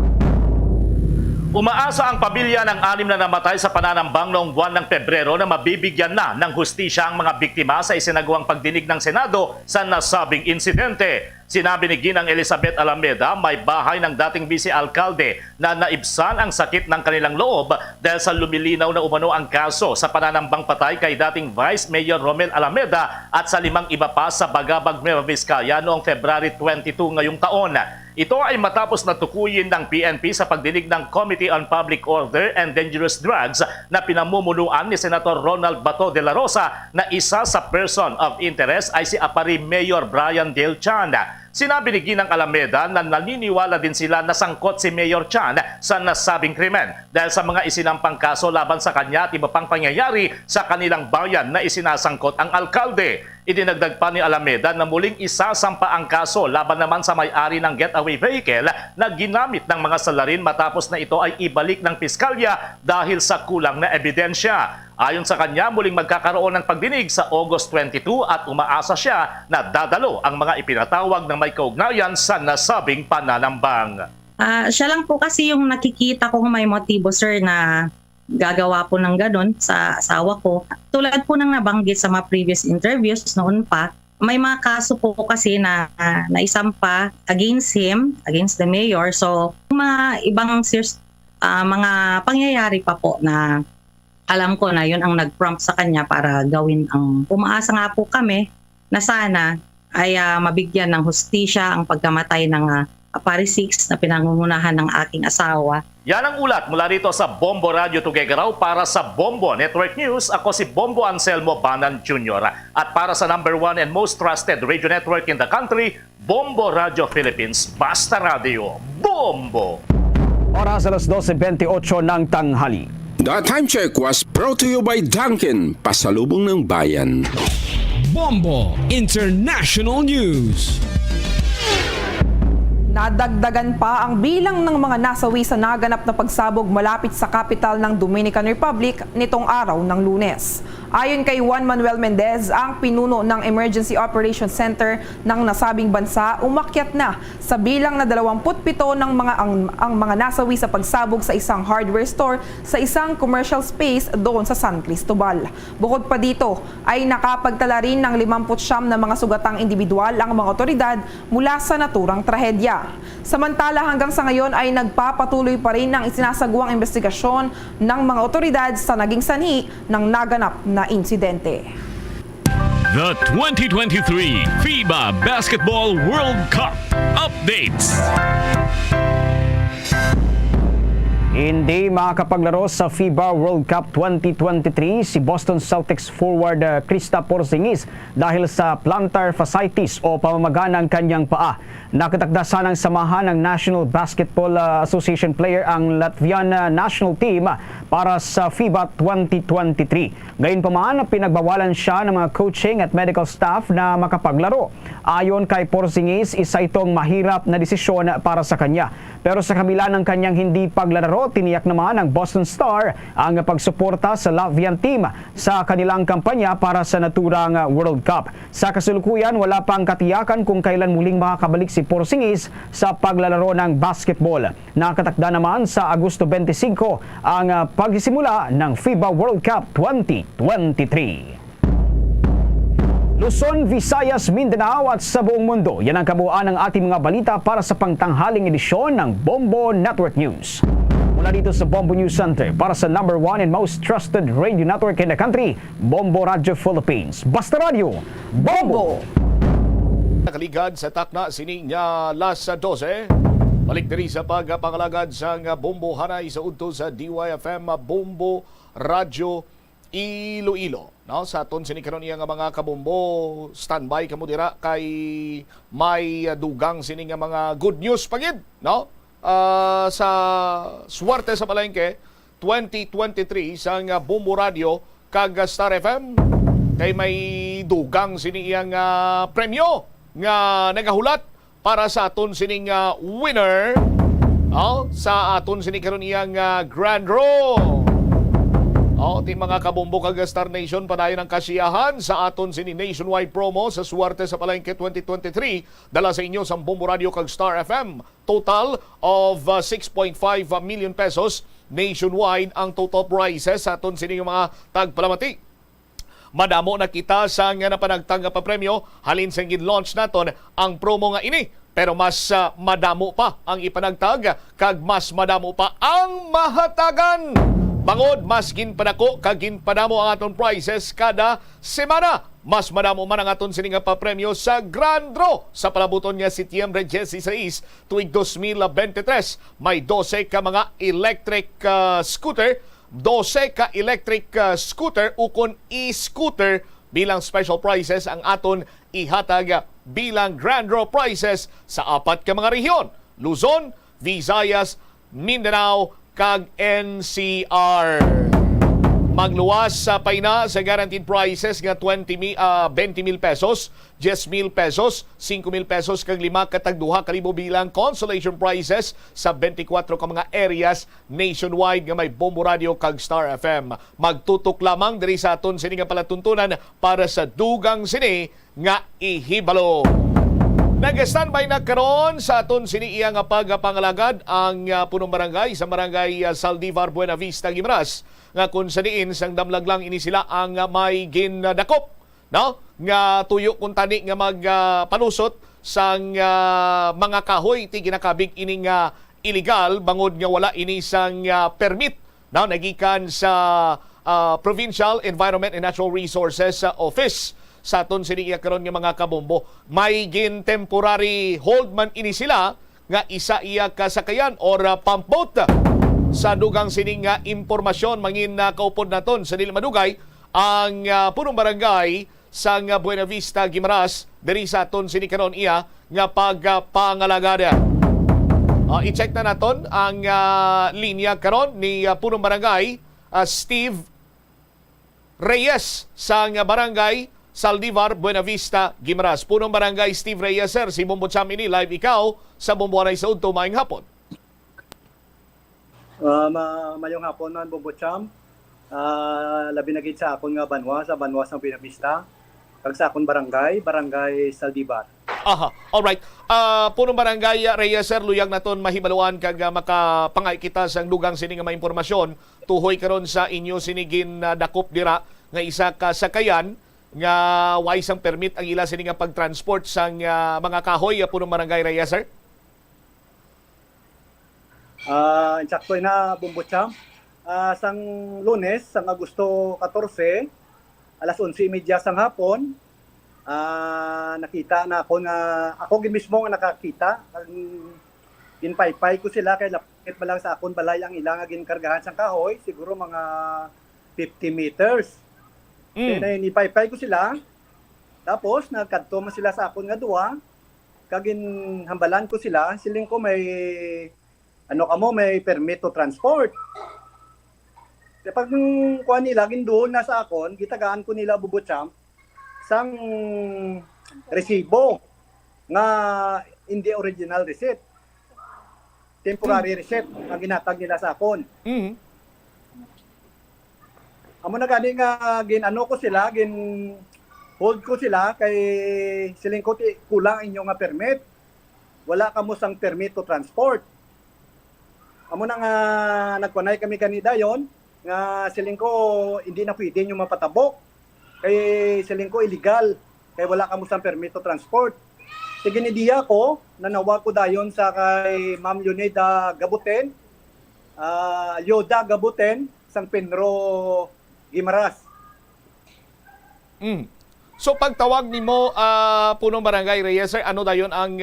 Umaasa ang pamilya ng 6 na namatay sa pananambang noong buwan ng Pebrero na mabibigyan na ng hustisya ang mga biktima sa isinagawang pagdinig ng Senado sa nasabing insidente. Sinabi ni Ginang Elizabeth Alameda, may bahay ng dating vice-alkalde na naibsan ang sakit ng kanilang loob dahil sa lumilinaw na umano ang kaso sa pananambang patay kay dating Vice Mayor Romel Alameda at sa 5 iba pa sa Bagabag, Nueva Vizcaya noong February 22 ngayong taon. Ito ay matapos na tukuyin ng PNP sa pagdinig ng Committee on Public Order and Dangerous Drugs na pinamumunuan ni Senator Ronald Bato de la Rosa na isa sa person of interest ay si Apari Mayor Brian Dale Chan. Sinabi ni Ginang Alameda na naniniwala din sila na sangkot si Mayor Chan sa nasabing krimen dahil sa mga isinampang kaso laban sa kanya at iba pang pangyayari sa kanilang bayan na isinasangkot ang alkalde. Idinagdag pa ni Alameda na muling isasampa ang kaso laban naman sa may-ari ng getaway vehicle na ginamit ng mga salarin matapos na ito ay ibalik ng piskalya dahil sa kulang na ebidensya. Ayon sa kanya, muling magkakaroon ng pagdinig sa August 22 at umaasa siya na dadalo ang mga ipinatawag na may kaugnayan sa nasabing pananambang. Siya lang po kasi yung nakikita kong may motibo, sir, na gagawa po ng ganun sa asawa ko. Tulad po ng nabanggit sa mga previous interviews noon pa, may mga kaso po kasi na naisampa against him, against the mayor. So, mga ibang mga pangyayari pa po na alam ko na yun ang nag-prompt sa kanya para gawin ang umaasa nga po kami na sana ay mabigyan ng hustisya ang pagkamatay ng Apari 6 na pinangungunahan ng aking asawa. Yan ang ulat mula rito sa Bombo Radio Tugigaraw para sa Bombo Network News. Ako si Bombo Anselmo Banan Jr. At para sa #1 and most trusted radio network in the country, Bombo Radio Philippines, Basta Radio. Bombo! Oras alas 12:28 ng tanghali. The time check was brought to you by Dunkin, pasalubong ng bayan. Bombo International News. Nadagdagan pa ang bilang ng mga nasawi sa naganap na pagsabog malapit sa kapital ng Dominican Republic nitong araw ng Lunes. Ayon kay Juan Manuel Mendez, ang pinuno ng Emergency Operations Center ng nasabing bansa, umakyat na sa bilang na 27 ng ang mga nasawi sa pagsabog sa isang hardware store sa isang commercial space doon sa San Cristobal. Bukod pa dito, ay nakapagtala rin ng 59 na mga sugatang individual ang mga otoridad mula sa naturang trahedya. Samantala hanggang sa ngayon ay nagpapatuloy pa rin ang isinasagawang investigasyon ng mga otoridad sa naging sanhi ng naganap na insidente. The 2023 FIBA Basketball World Cup Updates. Hindi makakapaglaro sa FIBA World Cup 2023 si Boston Celtics forward Kristaps Porzingis dahil sa plantar fasciitis o pamamaga ng kanyang paa. Nakatakdasan ng samahan ng National Basketball Association player ang Latvian national team para sa FIBA 2023. Gayunpaman, pinagbawalan siya ng mga coaching at medical staff na makapaglaro. Ayon kay Porzingis, isa itong mahirap na desisyon para sa kanya. Pero sa kabila ng kanyang hindi paglalaro, tiniyak naman ng Boston Star ang pagsuporta sa Latvian team sa kanilang kampanya para sa naturang World Cup. Sa kasulukuyan, wala pang katiyakan kung kailan muling makakabalik si Porzingis sa paglalaro ng basketball. Nakatakda naman sa Agosto 25 ang pagsisimula ng FIBA World Cup 2023. Luzon, Visayas, Mindanao at sa buong mundo. Yan ang kabuuan ng ating mga balita para sa pangtanghaling edisyon ng Bombo Network News. Mula dito sa Bombo News Center para sa number 1 and most trusted radio network in the country, Bombo Radio Philippines. Basta Radio, Bombo! Nakaligad sa takna sining nga las 12. Balik diri sa pagpangalagad sa Bombo Hanay sa udto sa DYFM Bombo Radio Iloilo. No, sa aton sini karon iya nga mga kabombo, standby kamo dira kay may dugang sini nga mga good news pagid, no? Sa swerte sa palengke 2023 sa Bombo Radio kag Star FM kay may dugang sini iyang premyo nga nagahulat para sa aton sini nga winner, no? Sa aton sini karon iyang grand draw. Ti mga kabombo kag Star Nation, padayon ang kasiyahan sa aton sini nationwide promo sa Suwerte sa Palengke 2023. Dala sa inyo sa Bombo Radio kag Star FM. Total of 6.5 million pesos nationwide ang total prizes sa aton sini mga tagpalamati. Madamo na kita sa nga napanagtang pa premyo halin sa gin-launch naton ang promo nga ini. Pero mas madamo pa ang ipanagtag kag mas madamo pa ang mahatagan. Bangod, mas ginpadako kag ginpadamo ang aton prizes kada semana. Mas madamo man ang aton sininga papremyo sa Grand Draw sa palabuton nga Setyembre 16 tuig 2023. May 12 ka mga electric scooter, 12 ka electric scooter ukon e-scooter bilang special prizes ang aton ihatag bilang Grand Draw prizes sa 4 ka mga rehiyon: Luzon, Visayas, Mindanao, kag NCR. Magluwas sa paina sa guaranteed prizes nga 20,000 pesos, 10,000 pesos, 5,000 pesos kag 5 katag 2,000 bilang consolation prizes sa 24 ka mga areas nationwide nga may Bombo Radio kag Star FM. Magtutok lamang diri sa aton sini nga palatuntunan para sa dugang sini nga ihibalo. Nag-standby na karon sa aton sini iya nga pagpangalagad ang punong barangay sa barangay Saldivar, Buena Vista, Guimaras nga kun sa diin sang damlag lang ini sila ang may ginadakop, no? Nga tuyo kun tani nga magpanusot sang mga kahoy ti ginakabig ini nga illegal bangod nga wala ini sang permit, no? Nagikan sa Provincial Environment and Natural Resources Office. Sa aton siniya karon nga mga kabombo, may gin temporary hold man ini sila nga isa iya kasakayan or pump boat. Sa dugang sining nga impormasyon mangin kaupod naton sa dili madugay ang punong barangay sa Buena Vista, Guimaras diri sa aton sini karon iya nga pagpangalagada. I-check na naton ang linya karon ni punong barangay Steve Reyes sa barangay Saldivar, Buena Vista, Guimaras. Punong Barangay Steve Reyes, sir. Si Bombo Cham ini live ikaw sa Bomboanay sa Udto, maayong hapon. Mayong hapon man, Bombo Cham. Labi na gid sa akon nga banwa, sa banwa sa Buena Vista. Kag sa akon barangay Saldivar. Aha, alright. Punong Barangay Reyes, sir, luyag naton mahibaluan kag makapangay kita sa dugang sini nga mga impormasyon tuhoy karon sa inyo sinigin dakop dira nga isa ka sakayan nga way sang permit ang ila sini nga pagtransport sang mga kahoy punong Barangay Reyes, sir. Insakto na, Bombo Cham. Sang Lunes, sang Agosto 14, alas 11:30 sang hapon, nakita na ako nga ako mismo nga nakakita. Ginpaypay ko sila kay lapit ba lang sa akon balay ang ilang nga ginkargahan sang kahoy, siguro mga 50 meters. Kaya nipaypay ko sila. Tapos nagkadto man sila sa akon nga duwa. Kagin hambalan ko sila, siling ko may may permit to transport. Pag kuha nila, gindoon na sa akon, gitagaan ko nila, Bombo Cham, sang resibo nga hindi original receipt. Temporary receipt ang ginatag nila sa akon. Amo na gani nga hold ko sila kay siling ko kulang inyo nga permit. Wala kamo sang permit to transport. Amo na nga nagkunay kami kanida yon nga siling ko hindi na pwede nyo mapatabok. Kay siling ko illegal. Kay wala kamo sang permit to transport. Sige ni diya ko, nanawa ko dayon sa kay Ma'am Yuneda Gabuten, Yoda Gabuten, sang Penro Guimaras. So pagtawag nimo punong Barangay Reyes, sir, ano dayon ang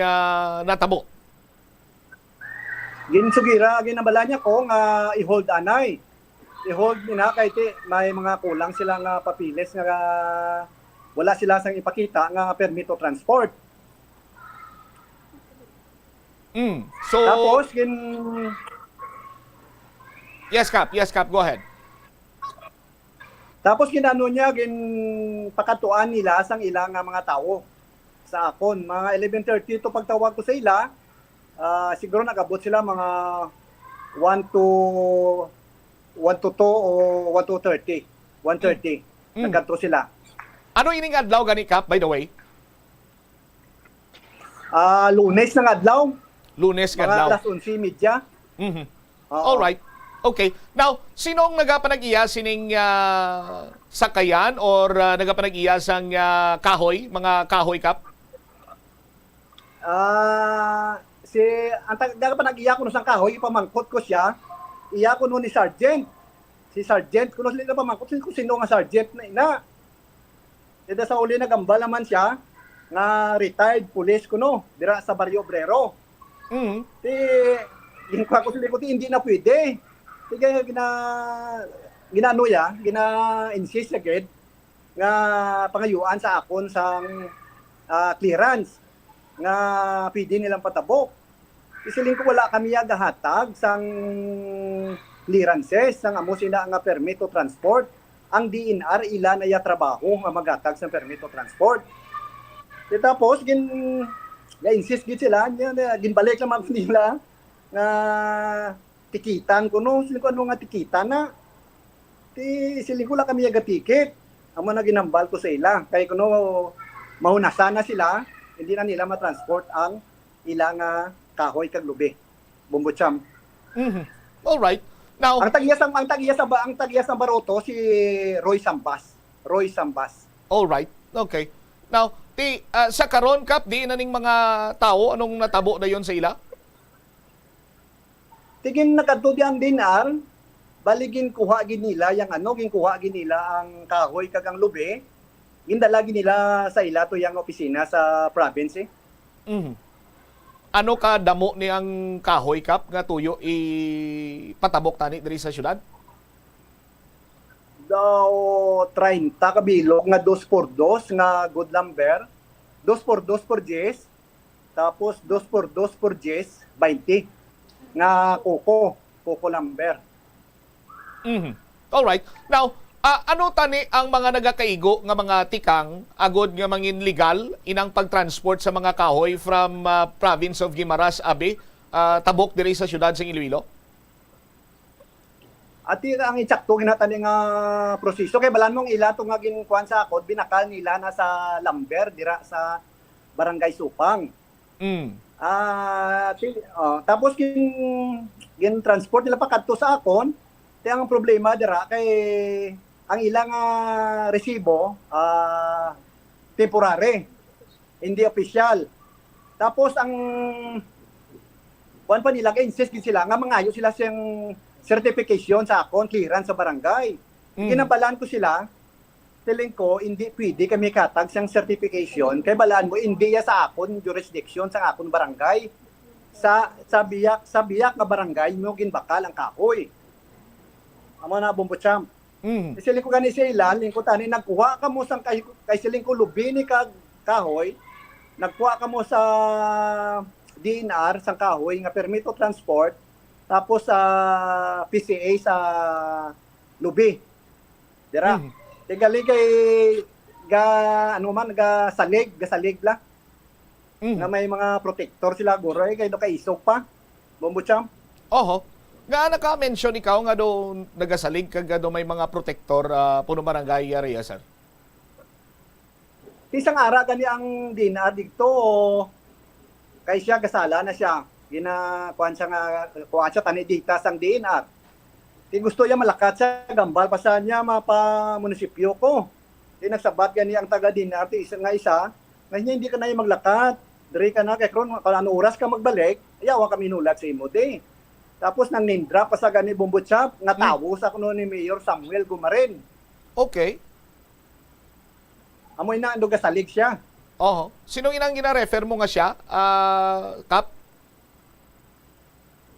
natabo? Ginsugira, ginabala niya ko nga i-hold anay. I-hold nila kay may mga kulang silang papilis nga wala sila sang ipakita nga permit to transport. So tapos Yes, Kap, go ahead. Tapos ginano niya pakatuan nila sang ilang mga tao sa akon. Mga 11:30 to pagtawag ko sa ila, siguro nagabot sila mga 1 to 2 o 1 to 30. 1:30. Nagkanto sila. Ano ining adlaw gani, Kap, by the way? Lunes ng adlaw. Lunes ng adlaw. Mga alas 11:30. All right. Okay. Now, sinong nagapanag-iya sining sakayan or nagapanag-iya sang kahoy, mga kahoy, Kap? Ang nagapanag-iya ko no sang kahoy, ipamangkot ko siya. Iya ko no ni Sergeant. Si Sergeant, kuno sila pamangkot ko sino nga Sergeant na ina. Dito sa uli nagambal naman siya nga retired police kuno dira sa Barrio Obrero. Ginkwa ko sila ko hindi na pwede. Kaya gina-insist agad nga pangayuan sa akon sang clearance nga pwede nilang patabok. Isiling ko wala kami gahatag sang clearances sang amo sila nga permit to transport. Ang DNR ila na trabaho nga maghatag sang permit to transport. Tapos insist gid sila ginbalik lang man nila nga tikitan ko no, siling ko ano nga tikitan na. Siling ko lang kami ticket. Amo na ginambal ko sa ila. Kaya ko no, mahunasan na sila, hindi na nila matransport ang ilang kahoy kag lubi. Bombo Cham. All right. Now, ang tagiyas ng Baroto si Roy Sambas. All right. Okay. Now, sa karon, Kap, di na ning mga tao anong natabo na yon sa ila? Tigin nakadto diyan dinar, baligin kuha gid nila ginkuha gid nila ang kahoy kag ang lubi. Gindala gid nila sa ila to yang opisina sa province. Ano ka damo ni ang kahoy, Kap, nga tuyo patabok tani diri sa syudad? Daw 30 kabilog nga 2x2 nga good lumber, 2x2 por Jess, tapos 2x2 por Jess, 20 nga coco lumber. All right. Now, Ano tani ang mga nagakaigo nga mga tikang agod nga mangin legal inang pagtransport sa mga kahoy from province of Guimaras, Abe, tabok diri sa syudad sa Iloilo? At ang itsakto ginatani nga proseso kay balan mong ila to nga ginkuan sa akod binakal nila na sa Lamber dira sa Barangay Supang. Tapos gin transport nila pa kadto sa akon. Kaya ang problema dira kay ang ilang resibo temporary, hindi official. Tapos ang kuan pa nila kay insist sila nga mangayo sila siyang certification sa akon, clearance sa barangay. Ginabalaan ko sila, telling ko, hindi pwede kami katag siyang certification, kay balaan mo, hindi ya sa akon jurisdiction sa akon barangay. Sa biyak nga barangay, mo ginbakal ang kahoy. Amo na, Bumbutsyam. Siling ko gani sa ilan, lingko tani, nagkuha ka mo sang kay siling ko lubini kag kahoy, nagkuha ka mo sa DNR sang kahoy nga permito transport, tapos sa PCA sa Lubi. Dira. Tigali kay salig la. Na may mga protector sila guro kay do kay isok pa. Bumbutsyam. Oho. Nga naka-mention ikaw nga do nagasalig kag do may mga protector puno barangay area, sir. Isang ara gani ang DNR dito kay siya gasala na siya. Ginakuan siya nga kuan siya tani dita sang DNR. Di gusto niya malakat sa gambal pa niya mapa munisipyo ko. Di nagsabat gani ang taga DNR ti isa nga hindi ka na maglakat. Diri ka na kay kron kung ano oras ka magbalik, ayaw kami nulat sa imo di. Tapos nang name drop pa sa gani Bumbutsyam nga tawo sa kuno ni Mayor Samuel Gumarin. Okay. Amoy na ando gasalig siya. Oho. Sinong inang gina-refer mo nga siya? Kap?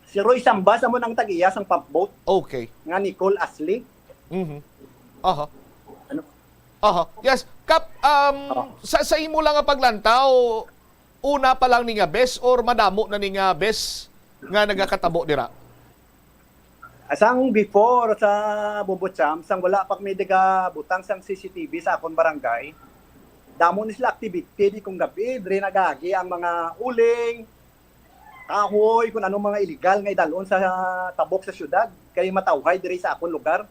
Si Roy Sambas amo nang tag-iya sang pump boat. Okay. Nga Nicole Ashley. Oho. Oho. Yes, Kap, sa imo lang nga paglantaw, una pa lang ni nga bes or madamo na ni nga bes nga nagakatabo dira? Asang before sa Bumbutsyam, sang wala pa may diga butang sang CCTV sa akon barangay, damo ni sila activity di kung gabi, diri nagagi ang mga uling, kahoy, kung anong mga illegal nga idalon sa tabok sa syudad, kay matawhay diri sa akon lugar.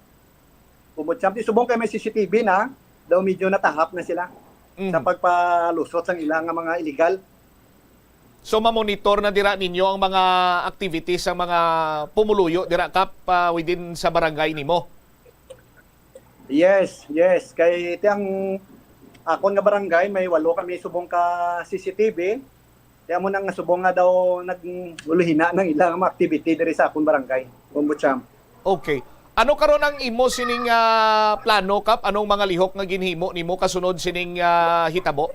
Bumbutsyam, subong kay may CCTV na, daw medyo natahap na sila sa pagpalusot sang ilang mga illegal. So mamonitor na dira ninyo ang mga activities sa mga pumuluyo dira Kap within sa barangay nimo? Yes. Kay tiyang akon nga barangay may 8 kami subong ka CCTV. Kaya mo nang subong nga daw naguluhina ng ilang mga activity diri sa akon barangay, Bumbutsyam. Okay. Ano karon ang imo sining plano Kap? Anong mga lihok nga ginhimo nimo kasunod sining hitabo?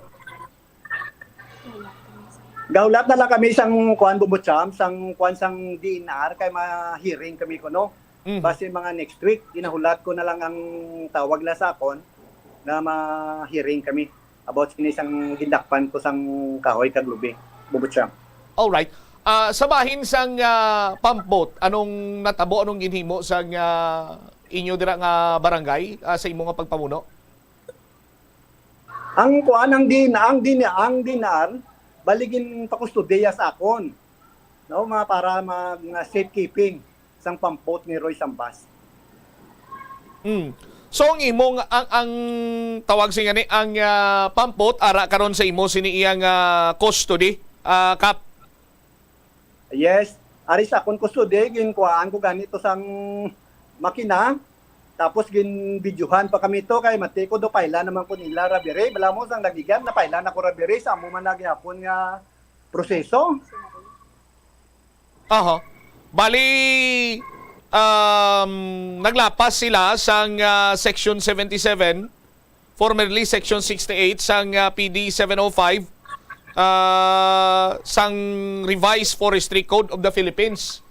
Gaulat na lang kami sang kuan Bumbutsyam, sang kuan sang DNR kay ma-hearing kami kuno. Base mga next week, ginahulat ko na lang ang tawag na sa akon na ma-hearing kami about sinisang hindakpan ko sang kahoy kag lubi, Bumbutsyam. All right. Sa bahin sang pump boat, anong natabo, anong ginhimo sang inyo dira nga barangay sa imo nga pagpamuno? Ang kuan ang DNR baligin pakustudiya sa akon. No, para safekeeping sang pump boat ni Roy Sambas. So ang imong ang tawag sa ngani ang pump boat ara karon sa imo sini iyang custody, Kap? Yes, ari sa akon custody ginkuhaan ko ganito sang makina. Tapos ginbidyuhan pa kami to kay matiko do paila naman ko nila rabire. Bala mo sang nagigan na paila na ko rabire sa amo man nagyapon nga proseso. Bali naglapas sila sang Section 77, formerly Section 68 sang PD 705 sang Revised Forestry Code of the Philippines.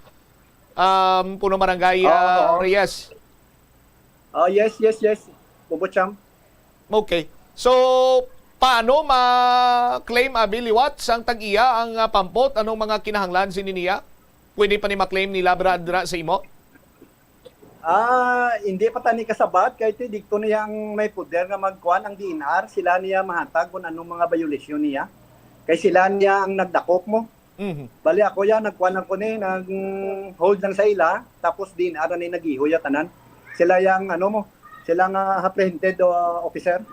Puno Barangay Reyes. Yes. Bumbutsyam. Okay. So, paano ma-claim abiliwat sang tag-iya ang pampot? Anong mga kinahanglan sininiya? Pwede pa ni ma-claim nila bradra sa imo? Hindi pa tani kasabat kahit dikto niyang may puder nga magkuan ang DNR, sila niya mahatag kung anong mga violation niya. Kay sila niya ang nagdakop mo. Bali ako yan, nagkuan ako ni, nag-hold lang sa ila, tapos DNR na nag-ihuya tanan. Sila yang sila nga apprehended officer.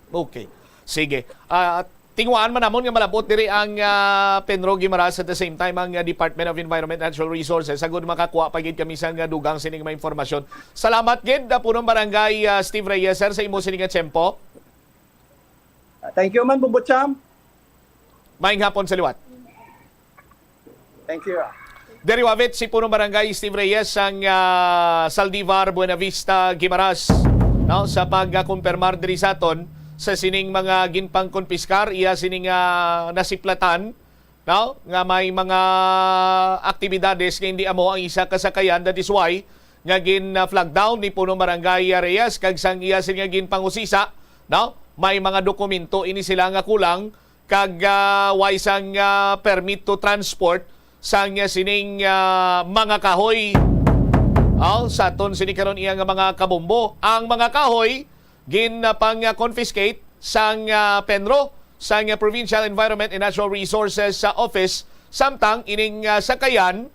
Okay. Sige. Tingwaan man namon nga malabot diri ang Penro Guimaras at the same time ang Department of Environment and Natural Resources. Sagud makakuha pa gid kami sang dugang sining mga impormasyon. Salamat gid punong barangay Steve Reyes sir sa imo sining nga tiyempo. Thank you man Bumbucham. Maayong hapon sa liwat. Thank you. Deri wavit si punong barangay Steve Reyes ang Saldivar, Buena Vista, Guimaras sa pagkumpirmar diri sa aton sa sining mga ginpang konpiskar iya sining nasiplatan nga may mga aktibidades nga hindi amo ang isa kasakayan, that is why nga gin flag down ni punong barangay Reyes kag sang iya sining ginpangusisa may mga dokumento ini sila nga kulang kag way sang permit to transport sang sining mga kahoy sa aton sini karon iya nga mga kabombo. Ang mga kahoy pang-confiscate sang Penro, sang Provincial Environment and Natural Resources Office, samtang ining sakayan,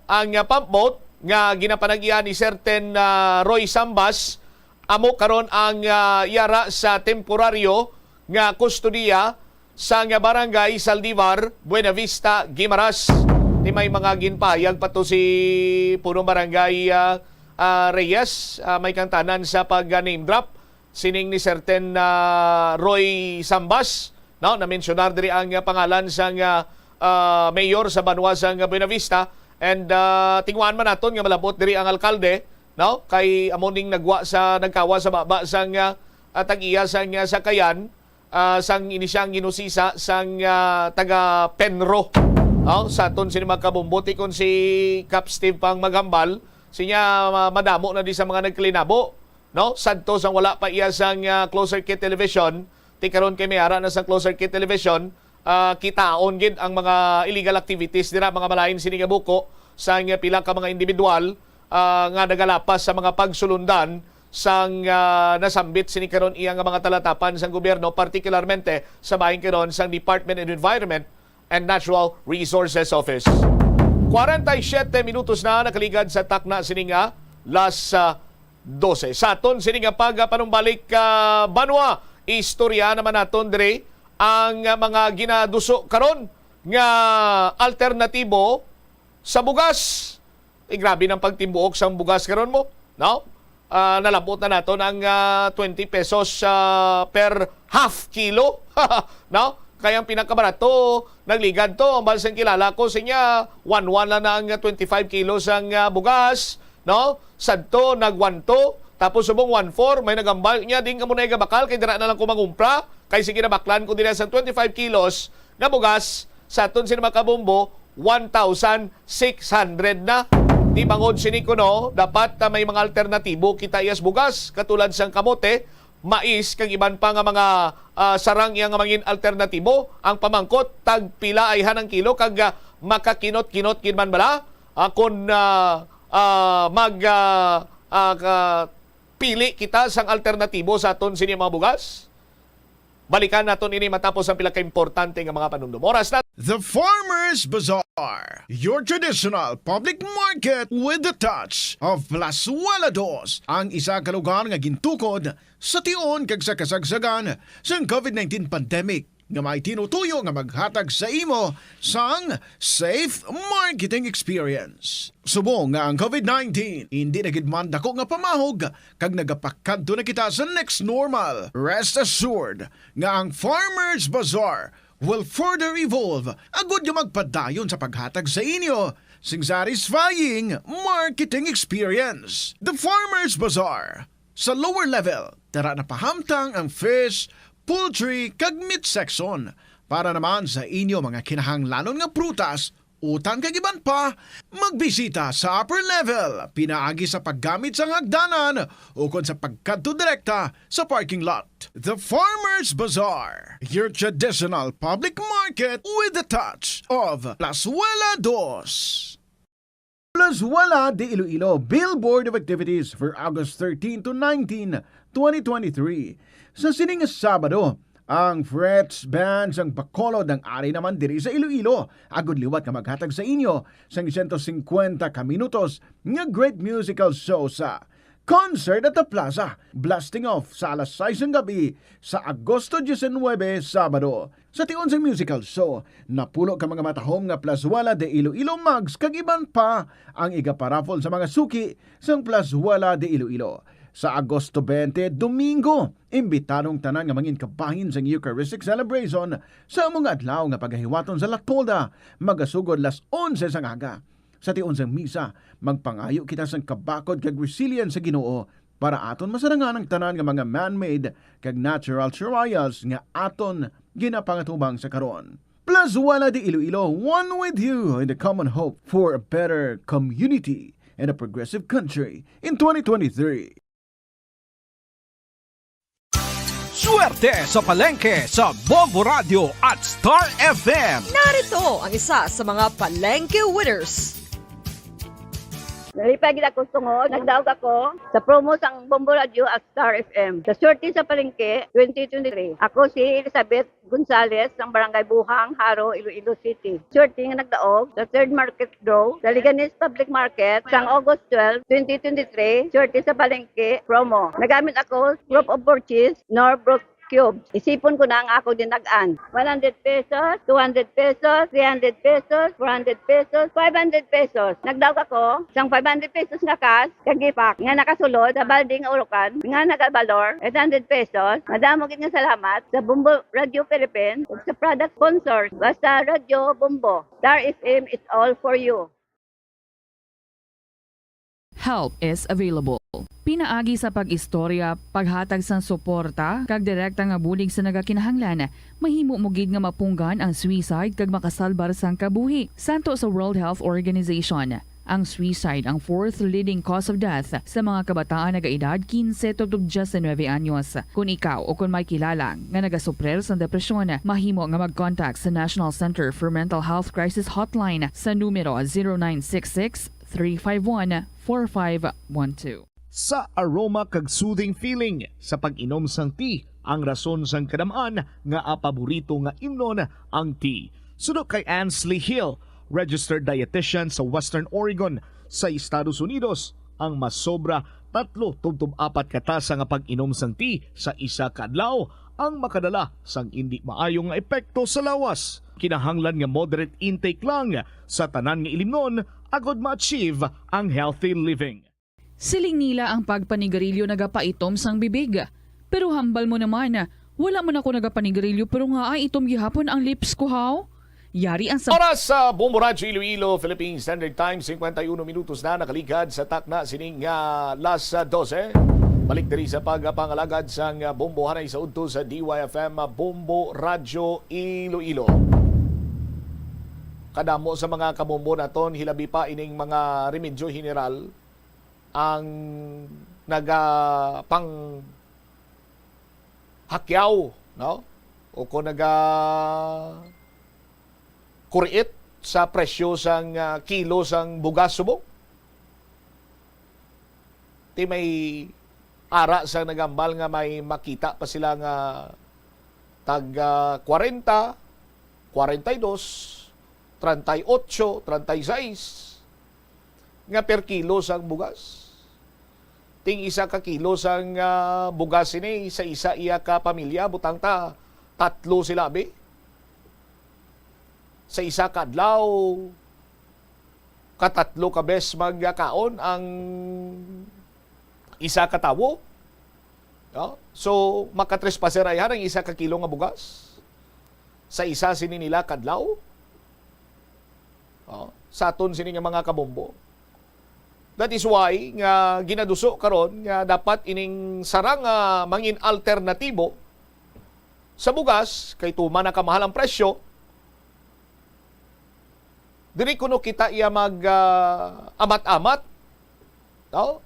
ang pump boat nga ginapanag-iya ni certain Roy Sambas, amo karon ang yara sa temporaryo nga kustodiya sang barangay Saldivar, Buena Vista, Guimaras. Ni may mga ginpahayag pato si punong barangay Reyes, may kantanan sa pag-name drop sining ni certain Roy Sambas na mentionar diri ang pangalan sang mayor sa Banwa sang Buena Vista, and tingwan man naton nga malabot diri ang alkalde kay amoning nagkawa sa baba sang tag-iya sang sakayan sang inisyang ginusisa sang taga Penro sa aton sini magkabumbuti kon si Cap Steve pang magambal sinya madamo na di sa mga nagklinabo sadto sang wala pa iya sang closed circuit television, ti karon kay may ara na sang closed circuit television, kitaon gid ang mga illegal activities dira, mga malain sini nga buko sang pila ka mga individual nga nagalapas sa mga pagsulundan sang nasambit sini karon iya nga mga talatapan sang gobyerno, partikularmente sa bahin karon sang Department of Environment and Natural Resources Office. 47 minutos na nakaligad sa takna sini nga las 12. Sa aton sini nga panumbalik Banwa, istorya naman naton dire ang mga ginaduso karon nga alternatibo sa bugas. Grabe ng pagtimbuok sa bugas karon mo, nalabot na naton ang 20 pesos per half kilo. Kaya ang pinakabarato, nagligad to, ang balasang kilala ko sa niya, 1-1 na ang 25 kilos ang bugas, sadto, nag-1-2, tapos subong 1-4, may nagambal niya, din ka muna bakal, kaya dira na lang kumangumpra, kaya sige na baklan ko din sa 25 kilos na bugas, sa aton sila makabumbo, 1,600 na. Di bangod siniko dapat may mga alternatibo kita iyas bugas, katulad sang kamote, mais, kag iban pa nga mga sarang iya nga mangin alternatibo. Ang pamangkot, tagpila ay hanang kilo, kag makakinot-kinot kinman bala, kung pili kita sang alternatibo sa aton sini mga bugas. Balikan naton ini matapos ang pila ka importante nga mga panundom. Oras na. The Farmers Bazaar, your traditional public market with the touch of Plazuela Dos, ang isa ka lugar nga gintukod sa tion kag sa kasagsagan sa COVID-19 pandemic nga may tinutuyo nga maghatag sa imo sang safe marketing experience. Subong nga ang COVID-19 hindi na gid man dako nga pamahog kag nagapakadto na kita sa next normal. Rest assured nga ang Farmers Bazaar will further evolve agud nga magpadayon sa paghatag sa inyo sing satisfying marketing experience. The Farmers Bazaar sa lower level, tara na pahamtang ang fish, poultry kag meat section para naman sa inyo mga kinahanglanon nga prutas, utang kag iban pa, magbisita sa upper level pinaagi sa paggamit sa hagdanan o kon sa pagkadto direkta sa parking lot. The Farmers Bazaar, your traditional public market with the touch of Plazuela Dos. Plus Wala de Iloilo Billboard of Activities for August 13 to 19, 2023. Sa sining Sabado, ang Frets Bands ang Bacolod ng ari naman diri sa Iloilo. Agud liwat nga maghatag sa inyo sa 150 ka minutos nga great musical show sa Concert at the Plaza, blasting off sa alas 6 ng gabi sa Agosto 19, Sabado. Sa tiyon sa musical show, napulo ka mga matahom nga Plus Wala de Iloilo Mugs, kagiban pa ang igaparafol sa mga suki sang Plus Wala de Iloilo. Sa Agosto 20, Domingo, imbitadong tanan nga mangin kabahin sa Eucharistic Celebration sa mga adlaw nga paghahiwaton sa Latolda, magasugod las 11 sa ngaga. Sa tiyon sa misa, magpangayo kita sa kabakod kag resilience sa Ginoo para aton masarangan ang tanan nga mga man-made kag natural trials nga aton ginapangatubang sa karon. Plus Wala de Iloilo, one with you in the common hope for a better community and a progressive country in 2023. Swerte sa palengke sa Bombo Radio at Star FM. Narito ang isa sa mga palengke winners. Nalipay gid ako tungod, nagdaog ako sa promo sang Bombo Radio at Star FM. Sa sorti sa palengke 2023. Ako si Elizabeth Gonzales ng Barangay Buhang, Haro, Iloilo City. Sorti nga nagdaog sa third market draw sa Liganes Public Market sang August 12, 2023. Sorti sa palengke promo. Nagamit ako group of purchase Norbrook Cubes. Isipon ko na ang ako dinagaan. 100 pesos, 200 pesos, 300 pesos, 400 pesos, 500 pesos. Nagdawag ako sang 500 pesos nga cash, kagipak, nga nakasulod sa balding urukan, nga nagabalor, 800 pesos. Madamo gid nga salamat sa Bombo Radio Philippines ug sa product sponsors. Basta Radio Bombo. Star FM is all for you. Help is available. Pinaagi sa pag-istorya, paghatag sang suporta, kag direkta nga bulig sa nagakinahanglan, mahimo mo gid nga mapunggan ang suicide kag makasalbar sang kabuhi. Santo sa World Health Organization, ang suicide ang fourth leading cause of death sa mga kabataan nagaedad 15 to 19 anyos. Kung ikaw o kung may kilala nga nagasuprer sa depresyon, mahimo nga mag-contact sa National Center for Mental Health Crisis Hotline sa numero 0966-351-4512. Sa aroma kag soothing feeling sa pag-inom sang tea, ang rason sang kadamaan nga paborito nga imnon ang tea. Suno kay Ansley Hill, registered dietitian sa Western Oregon sa Estados Unidos, ang masobra 3-4 katasa nga pag-inom sang tea sa isa ka adlaw ang makadala sang hindi maayong nga epekto sa lawas. Kinahanglan nga moderate intake lang sa tanan nga ilimnon agod ma-achieve ang healthy living. Siling nila ang pagpanigarilyo nagapaitom sang bibig. Pero hambal mo naman, wala man ako nagapanigarilyo pero nga ay itom gihapon ang lips ko haw. Yari ang Oras sa Bombo Radio Iloilo, Philippine Standard Time, 51 minutos na nakaligad sa takna sining las 12. Balik diri sa pagpangalagad sang Bombo Hanay sa udto sa DYFM Bombo Radio Iloilo. Kadamo sa mga kabombo naton, hilabi pa ining mga remedyo general ang nagapang hakyaw, no? O kung kuriit sa presyo sang kilo sang bugas subok. Ti may ara sa nagambal nga may makita pa sila nga tag 40, 42, 38, 36 nga per kilo sang bugas. Ting isa ka kilo sang bugas ini sa isa iya ka pamilya butang ta 3 sila be. Sa isa ka adlaw katatlo ka bes magkaon ang isa ka tawo. No? So makatrespaser ayan ang isa ka kilo nga bugas sa isa sini nila kadlaw. Sa aton sini nga mga kabombo. That is why nga ginaduso karon nga dapat ining sarang mangin alternatibo sa bugas kay tuman na kamahal ang presyo. Diri kuno kita iya mag amat-amat. No?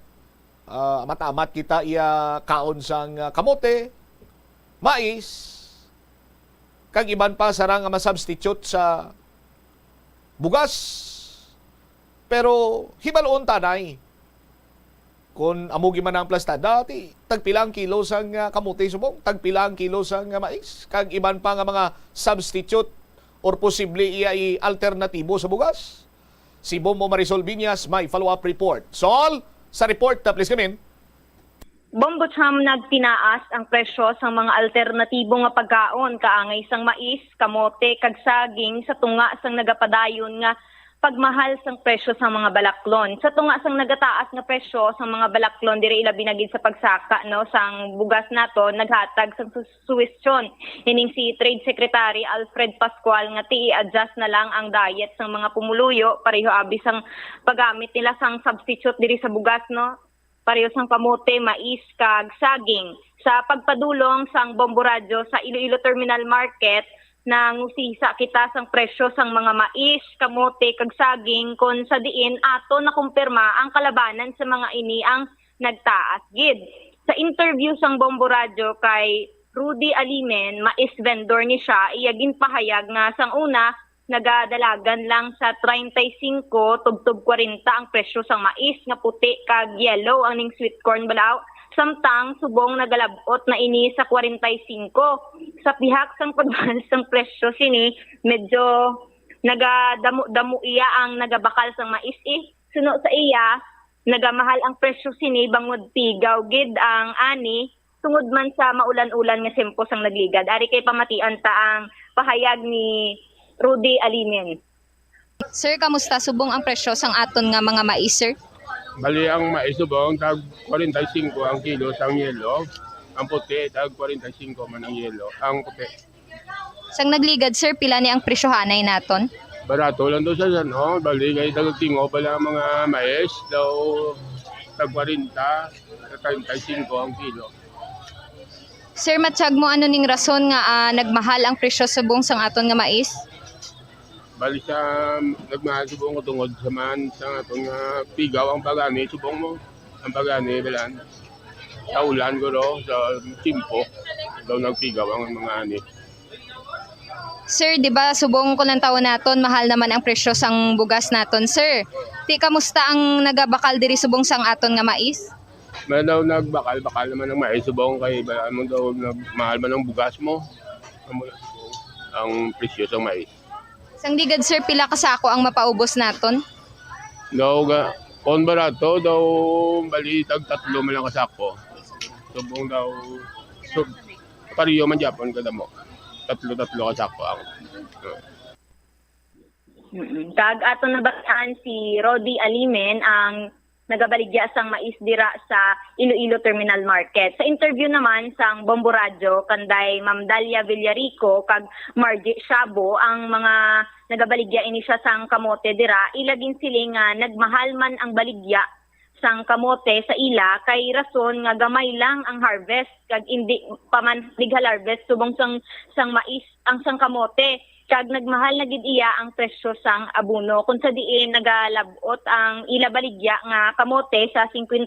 Amat-amat kita iya kaon sang kamote, mais, kag iban pa sarang nga masubstitute sa bugas. Pero hibaloon tanay. Kung amugi man ang plasta, dati tagpilang kilo sang kamote subong, tagpilang kilo sang mais, kag iban pa nga mga substitute or posible iya alternatibo sa bugas. Si Bombo Marisol Viñas may follow-up report. Sol, sa report na please come in. Bombocham nagtinaas ang presyo sa mga alternatibo nga pagkaon kaangay sang mais, kamote, kag saging sa tunga sang nagapadayon nga pagmahal sang presyo sa mga balaklon. Sa tunga sang nagataas nga presyo sa mga balaklon diri ila binagid sa pagsaka no sang bugas nato naghatag sang suwestyon. Hining si Trade Secretary Alfred Pascual nga i-adjust na lang ang diet sang mga pumuluyo pareho abi sang paggamit nila sang substitute diri sa bugas no. Pareho sang kamote, mais, kag saging. Sa pagpadulong sang Bombo Radio sa Iloilo Terminal Market, nangusisa kita sang presyo sang mga mais, kamote, kag saging kon sa diin ato na kumpirma ang kalabanan sa mga ini ang nagtaas gid. Sa interview sang Bombo Radio kay Rudy Alimen, mais vendor ni siya, iyagin pahayag nga sang una nagadalagan lang sa 35 tubtob 40 ang presyo sang mais nga puti kag yellow ang ning sweet corn balaw. Samtang subong nagalabot na ini sa 45. Sa pihak sang pagmahal sang presyo sini medyo nagadamo-damo iya ang nagabakal sang mais Suno sa iya nagamahal ang presyo sini bangod pigaw gid ang ani tungod man sa maulan-ulan nga sempo sang nagligad. Ari kay pamatian ta ang pahayag ni Rudy Alimen. Sir, kamusta subong ang presyo sang aton nga mga mais, sir? Bali ang mais subong tag 45 ang kilo sang yelo. Ang puti tag 45 man ang yelo. Ang puti. Sang nagligad, sir, pila ni ang presyohanay naton? Barato lang daw sa no, bali kay tag tingo pala ang mga mais daw tag 40 35 ang kilo. Sir, matsyag mo ano ning rason nga nagmahal ang presyo subong sang aton nga mais? Bali sa nagmahal subong ko tungod sa man sa atong pigaw ang pagani subong mo ang pagani bilan sa ulan guro sa timpo daw nagpigaw ang mga ani. Sir, di ba subong ko ng taon naton mahal naman ang presyo sang bugas naton, sir? Ti kamusta ang nagabakal diri subong sang aton nga mais? May daw nagbakal naman ng mais subong kay mo daw mahal man ang bugas mo ang presyo sa mais. Sang ligad, sir, pila ka sako ang mapaubos naton? Daw ga kon barato daw bali tag 3 man lang kasako. Subong daw pariyo man Japon kada mo. 3 kasako ang. Kag ato nabataan si Rudy Alimen ang nagabaligya sang mais dira sa Iloilo Terminal Market. Sa interview naman sang Bombo Radio kanday Ma'am Dalia Villarico kag Margie Shabo ang mga nagabaligya ini siya sang kamote dira ilagin sila nga nagmahal man ang baligya sang kamote sa ila kay rason nga gamay lang ang harvest kag indi pa man legal harvest subong sang mais ang sang kamote. Kag nagmahal na gid iya ang presyo sang abono kung sa diin nagalabot ang ila baligya nga kamote sa 55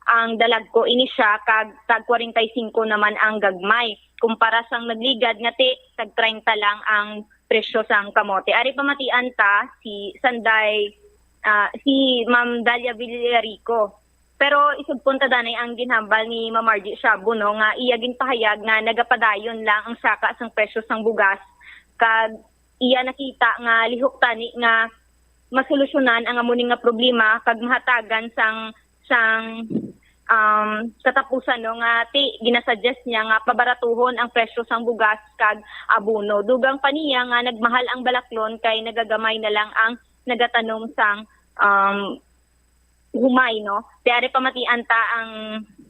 ang dalagko ini siya kag tag 45 naman ang gagmay kumpara sang nagligad nga tag 30 lang ang presyo sang kamote. Ari pamatian ta si Ma'am Dalia Villarico. Pero isug punta danay ang ginhambal ni Ma'am Margie Shabo no nga iya ginpahayag nga nagapadayon lang ang saka sang presyo sang bugas kag iya nakita nga lihok tani nga masolusyonan ang amuning nga problema kag mahatagan sang katapusan no nga ginasuggest niya nga pabaratuhon ang presyo sang bugas kag abono. Dugang pa niya nga nagmahal ang balaklon kay nagagamay na lang ang nagatanom sang humay no. Tiare pamatian ta ang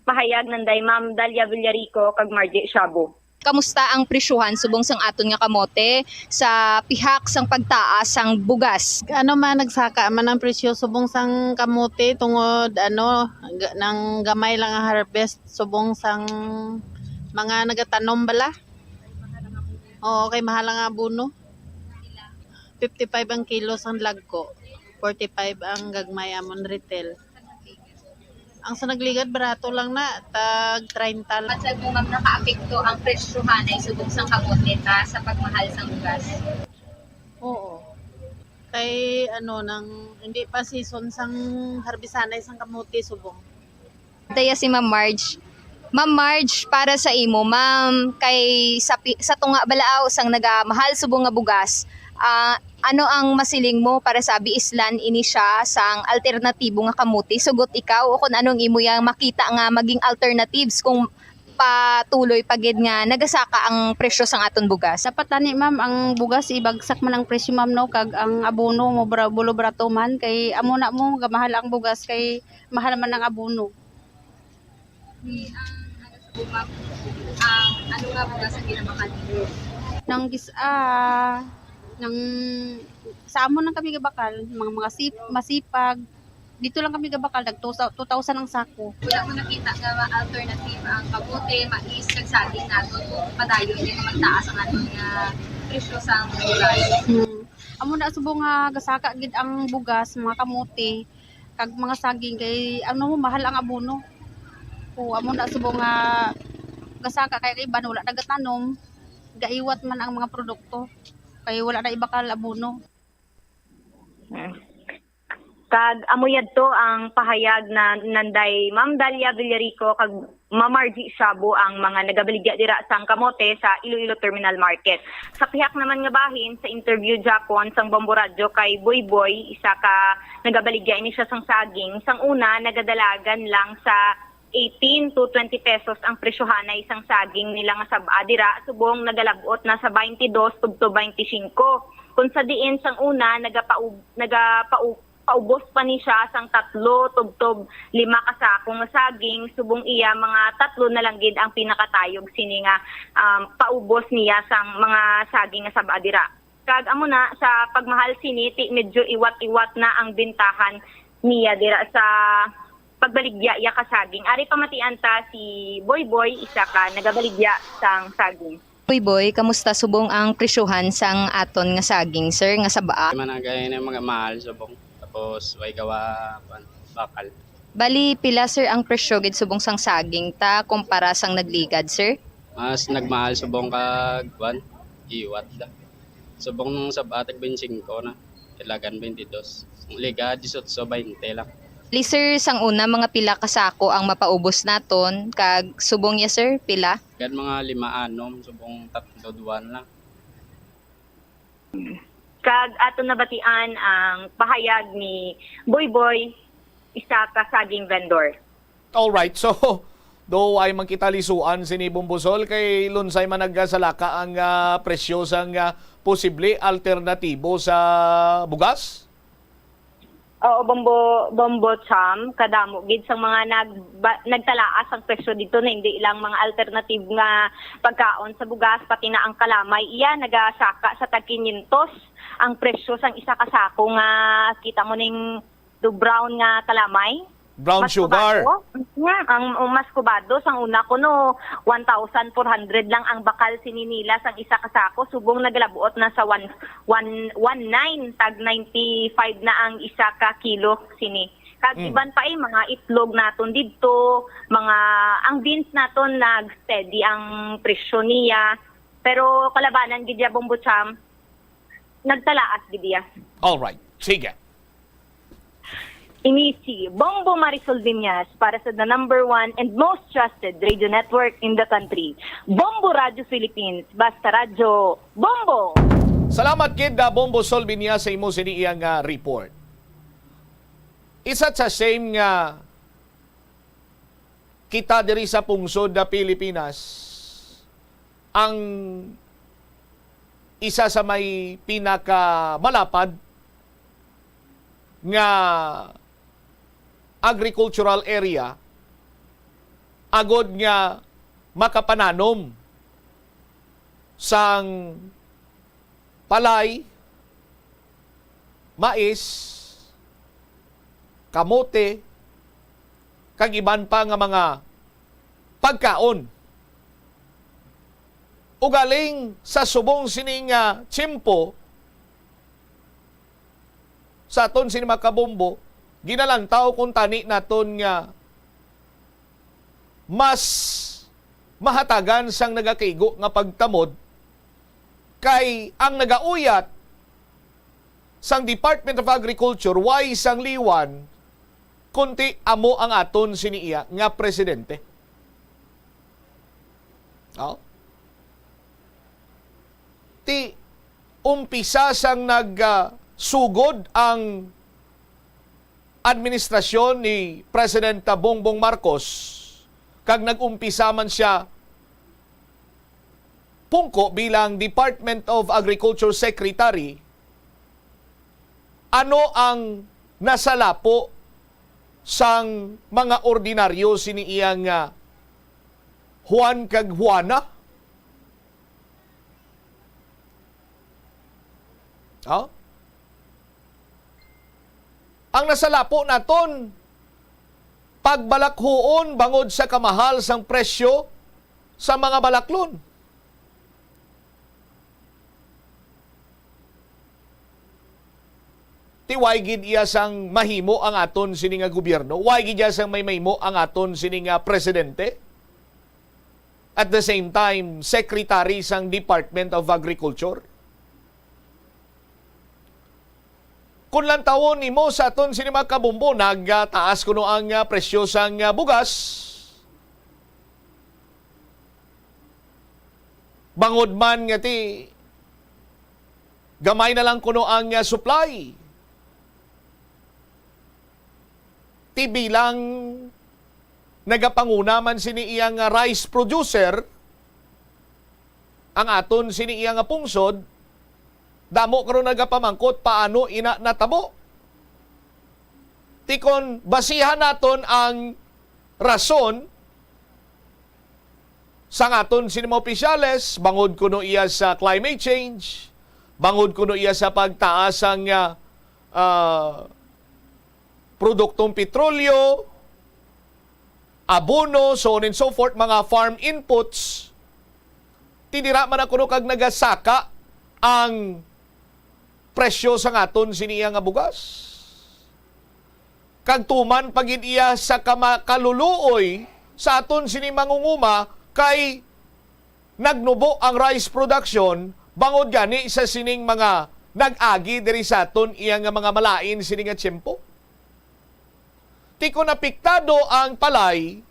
pahayag nanday Ma'am Dalia Villarico kag Margie Shabo. Kamusta ang presyuhan subong sang aton nga kamote sa pihak sang pagtaas sang bugas? Ano man nagsaka man ang presyo subong sang kamote tungod nang gamay lang ang harvest subong sang mga nagatanom bala. Oo, kay mahal ang abono. 55 ang kilo sang lagko, 45 ang gagmay amon retail. Ang sa nagligad, barato lang na, tag 30 lang. Matsag mo ma'am naka-apekto ang presyohan ay subong sang kamote ta sa pagmahal sang bugas? Oo. Kay nang hindi pa season sang harbisanay sang kamote subong. Daya si Ma'am Marge. Ma'am Marge, para sa imo, ma'am, kay sa tunga balaaw sang nagamahal subong nga bugas, ano ang masiling mo para sa biislan ini siya sang alternatibo nga kamuti? Sugot ikaw o kung anong imo yang makita nga maging alternatives kung patuloy pagid nga nagasaka ang presyo sang aton bugas. Dapat tani ma'am ang bugas ibagsak man ang presyo ma'am no kag ang abono mo bulo brato man kay amo na mo gamahal ang bugas kay mahal man ang abono. Ano nga bugas ang ginabakal niyo? Nang nang sa amo nang kami gabakal mga masipag dito lang kami gabakal nag 2,000 ang sako. Wala mo nakita nga alternative ang kamote, mais, kag saging nato padayon di nga magtaas ang aton nga presyo sang bugas. Amo na subong nga gasaka gid ang bugas, mga kamote, kag mga saging kay mo mahal ang abono. O amo na subong nga gasaka kay iban wala nagatanom, gaiwat man ang mga produkto. Kay wala na ibakal abono. Kag amuyad to ang pahayag na nanday Ma'am Dalia Villarico kag Ma'am Margie Sabo ang mga nagabaligya dira sang kamote sa Iloilo Terminal Market. Sa pihak naman nga bahin sa interview Japon sang Bombo Radio kay Boy Boy, isa ka nagabaligya ini siya sang saging. Sang una nagadalagan lang sa 18 to 20 pesos ang presyohan na isang saging nila nga sab dira subong nagalabot na sa 22 to 25. Kung sa diin sang una paubos pa ni siya sang 3 tubtob 5 kasakong nga saging subong iya mga 3 na lang gid ang pinakatayog sini nga paubos niya sang mga saging nga sab dira. Kag amo na sa pagmahal siniti medyo iwat-iwat na ang bintahan niya dira sa pagbaligya ya ka saging. Ari pamatian ta si Boy Boy, isa ka nagabaligya sang saging. Boy Boy, kamusta subong ang presyohan sang aton nga saging, sir, nga sabaa? Managay na mga mahal subong. Tapos way gawa bakal. Bali pila sir ang presyo gid subong sang saging ta kumpara sang nagligad, sir? Mas nagmahal subong kag iwat da. Subong nung sabatag 25 na. Ilagan 22. Ligad 18-20 lang. Sir, sang una mga pila kasako ang mapaubos naton kag subong ya sir pila? Gan mga 5-6 subong 3-2 lang. Kag ato nabatian ang pahayag ni Boy Boy, isa ka saging vendor. Alright, so do ay magkitalisuan sini Bumbusol kay lunsay man nagsalaka ang presyo sang posible alternatibo sa bugas? Oo, Bombo Cham, kadamo gid sang mga nagtalaas ang presyo dito na hindi ilang mga alternative nga pagkaon sa bugas pati na ang kalamay. Iya nagasaka sa tag 500 ang presyo sang isa ka sako nga kita mo ning do brown nga kalamay. Brown mas sugar. Ang mas kubado sang una ko no 1,400 lang ang bakal sininila sang isa ka sako subong naglabuot na sa 119 tag 95 na ang isa ka kilo sini. Kag iban pa mga itlog naton didto, mga ang beans naton nag-steady ang presyo niya. Pero kalabanan gid ya Bombo Cham nagtalaas gid ya. All right. Sige. Inisi, Bombo Marisol Viñas para sa the #1 and most trusted radio network in the country. Bombo Radio Philippines, basta radyo, Bombo! Salamat kid Bombo Solvinia sa imo siniyang report. Isa sa same nga kita diri sa pungsod na Pilipinas ang isa sa may pinaka malapad nga agricultural area agod nga makapananom sang palay, mais, kamote, kag iban pa nga mga pagkaon. Ugaling sa subong sining tsimpo sa aton sini makabombo, ginalantaw kung tani naton nga mas mahatagan sang nagakaigo nga pagtamod kay ang nagauyat sang Department of Agriculture why sang liwan kunti amo ang aton siniya nga presidente. Oh. Ti umpisa sang nagsugod ang administrasyon ni President Bongbong Marcos kag nagumpisa man siya pungko bilang Department of Agriculture Secretary, ano ang nasalapo sang mga ordinaryo siniiyang Juan kag Juana? Oh? Ang nasalapo naton pagbalakhuon bangod sa kamahal sang presyo sa mga balaklon. Ti why gid iya sang mahimo ang aton sini nga gobyerno? Why gid iya sang may mahimo ang aton sini nga presidente? At the same time, secretary sang Department of Agriculture. Kung lang tawon nimo sa aton sini mga kabumbo, nagtaas kuno ang presyo sang bugas. Bangod man nga ti gamay na lang kuno ang supply. Ti bilang nagapanguna man sini iyang rice producer, ang aton sini iyang pungsod, damo karon nagapamangkot paano ina natabo. Tikon basihan naton ang rason sa aton sini mga opisyales, bangod kuno iya sa climate change, bangod kuno iya sa pagtaas ang produktong petrolyo, abono, so on and so forth, mga farm inputs, tinira man ako kag nagasaka ang presyo sa aton siniya nga bugas. Kag tuman pagid iya sa kaluluoy sa aton sini mangunguma kay nagnubo ang rice production bangod gani sa sining mga nag-agi diri sa aton iya nga mga malain sini nga tiyempo. Tiko apektado ang palay,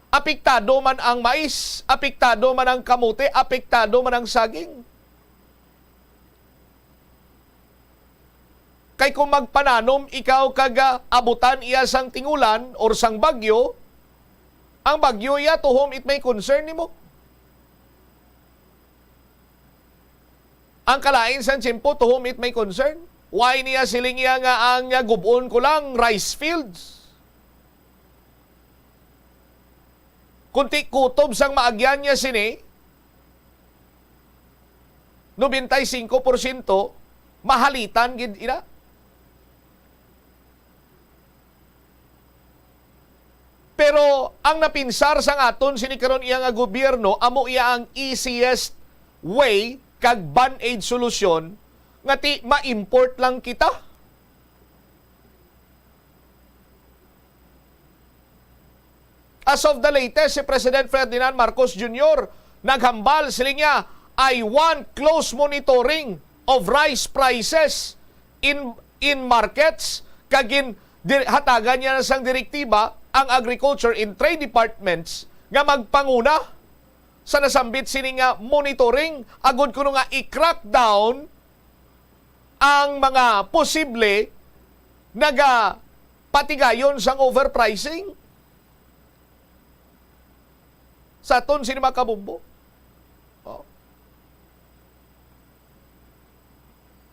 apektado man ang mais, apektado man ang kamote, apektado man ang saging. Kay kung magpananom, ikaw kaga abutan iya sang tingulan or sang bagyo, ang bagyo iya to whom it may concern nimo. Ang kalain sang tiyempo to whom it may concern. Why niya siling iya nga ang gubon ko lang rice fields? Kunti kutob sang maagyan niya sini, 95% mahalitan gid ina. Pero ang napinsar sang aton sini karon iya nga gobyerno amo iya ang easiest way kag band-aid solusyon nga ti ma-import lang kita. As of the latest, si President Ferdinand Marcos Jr. naghambal sila niya, I want close monitoring of rice prices in markets. Kagin hatagan niya na sang direktiba ang Agriculture and Trade Departments nga magpanguna sa nasambit sini nga monitoring agud kuno nga i-crack down ang mga posible patigayon sang overpricing. Sa aton sini mga kabumbo. Oh.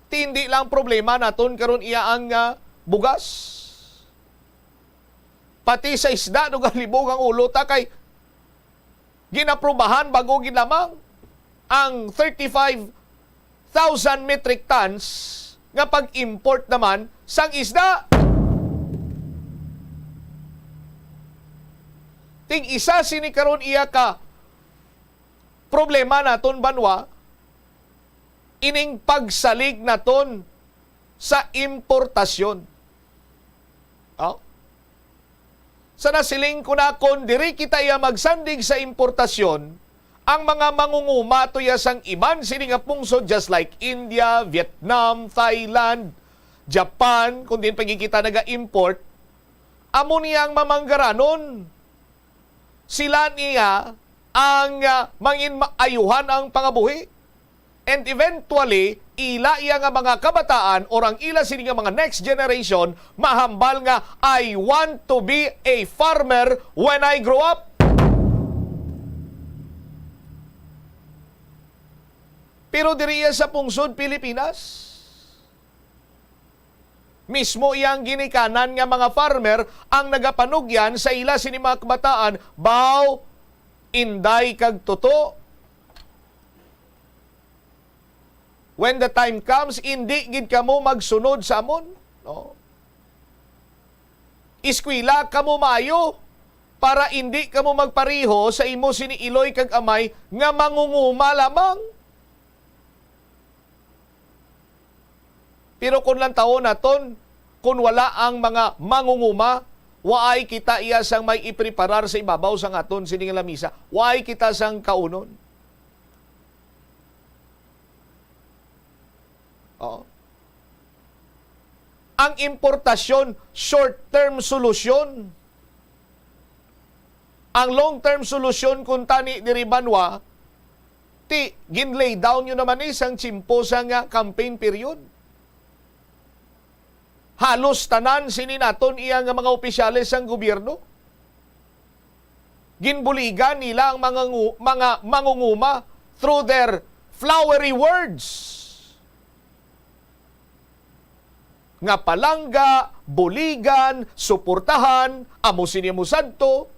Hindi lang problema naton karon iya ang bugas. Pati sa isda no galibog ang ulo ta kay ginaprubahan bago ginlamang ang 35,000 metric tons nga pag-import naman sang isda. Ting isa sini karon iya ka problema naton banwa ining pagsalig naton sa importasyon. Oh? Sa nasiling ko na kung diri kita iya magsandig sa importasyon, ang mga mangunguma to ya sang iban sini nga pungsod just like India, Vietnam, Thailand, Japan, kung din pagkikita naga-import, amo niyang mamanggaranon. Sila niya ang mangin maayuhan ang pangabuhi. And eventually, ila iya nga mga kabataan or ang ila sini nga mga next generation mahambal nga, I want to be a farmer when I grow up. Pero diriya sa pungsod Pilipinas, mismo iyang ginikanan nga mga farmer ang nagapanugyan sa ila sini mga kabataan, baw, inday kag toto. When the time comes, hindi gid kamo magsunod sa amon. No? Iskwila kamo maayo para hindi kamo magpariho sa imo sini Iloy kag amay nga mangunguma lamang. Pero kung lang taon naton, kung wala ang mga mangunguma, waay kita iya sang may ipreparar sa ibabaw sang aton sining lamisa. Waay kita sang kaunon. Oo. Ang importasyon, short-term solusyon. Ang long-term solusyon kung tani diri banwa, ti ginlay down yun naman isang tsimpo sa nga campaign period. Halos tanan sininaton iya nga mga opisyales sang gobyerno. Ginbuligan nila ang mga mangunguma through their flowery words. Nga palangga, buligan, suportahan, amo sinimo sadto.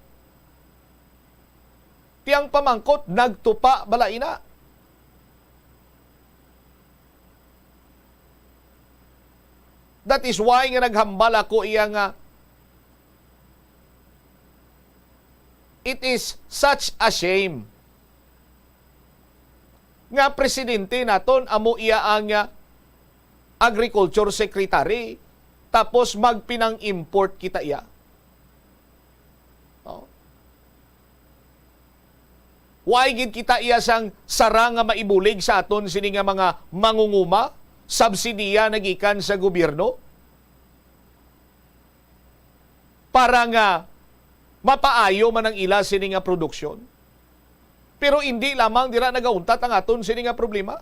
Tiyang pamangkot, nagtupa balaina. That is why nga naghambal ako iya nga it is such a shame nga presidente naton amo iya ang Agriculture Secretary tapos magpinang-import kita iya. Oh. Why gid kita iya sang sarang nga maibulig sa aton sini nga mga mangunguma, subsidiya nagikan sa gobyerno? Para nga mapaayo man ang ila sini nga produksyon. Pero hindi lamang dira nagauntat ang aton sini nga problema.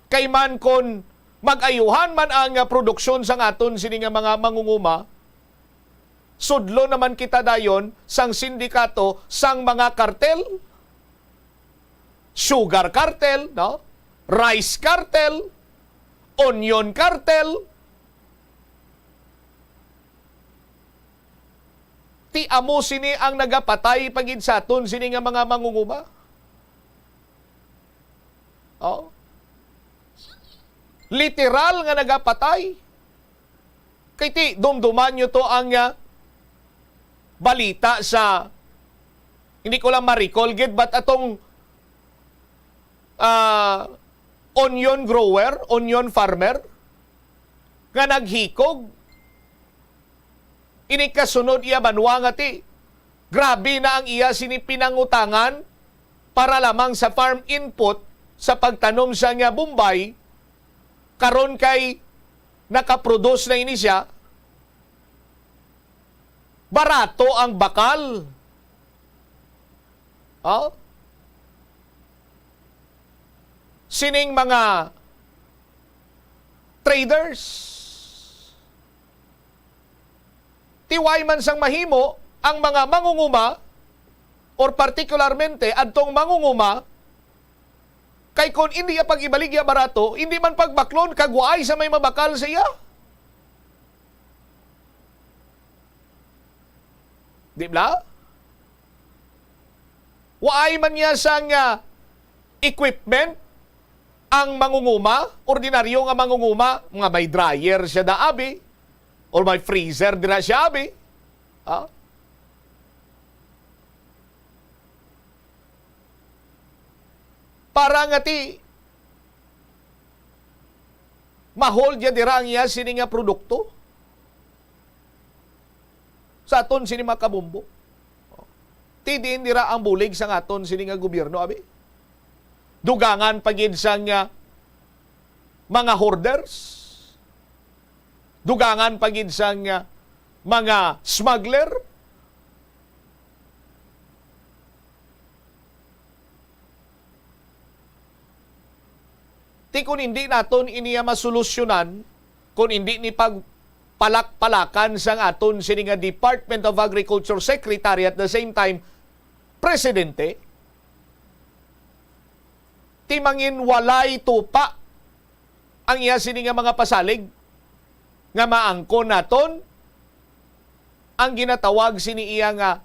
Kay man kon mag-ayuhan man ang produksyon sang aton sini nga mga mangunguma, sudlo naman kita dayon sang sindikato sang mga kartel, sugar cartel, no? Rice cartel, onion cartel. Ti amo sini ang nagapatay pagid sa aton sini nga mga mangunguma. Oh. Literal nga nagapatay. Kay ti dumduman nyo to ang balita sa hindi ko lang ma-recall gid but atong onion grower, onion farmer nga naghikog. Ini kasunod iya banwa nga ti grabe na ang iya sini pinangutangan para lamang sa farm input sa pagtanom sa nga Bombay. Karon kay nakaproduce na ini siya, barato ang bakal. Oh? Sining mga traders, tiway man sang mahimo ang mga mangunguma or particularmente adtong mangunguma. Kay kung hindi pag-ibaligya barato, hindi man pagbaklon, kagwaay sa may mabakal sa iya. Di ba? Waay man niya sang equipment ang mangunguma, ordinaryo nga mangunguma, mga may dryer siya da abi, or may freezer dira siya abi. Ah? Para nga ti ma-hold ya dira ang iya sini nga produkto sa aton sini makabumbo. Ti diin dira ang bulig sa aton sini nga gobyerno abi. Dugangan pagid sang mga hoarders, dugangan pagid sang mga smuggler. Ti kung hindi naton iniya masolusyonan, kung hindi ni pagpalak-palakan sang aton sini nga Department of Agriculture Secretary at the same time Presidente, ti mangin walay tupa ang iya sini nga mga pasalig nga maangkon naton ang ginatawag sini iya nga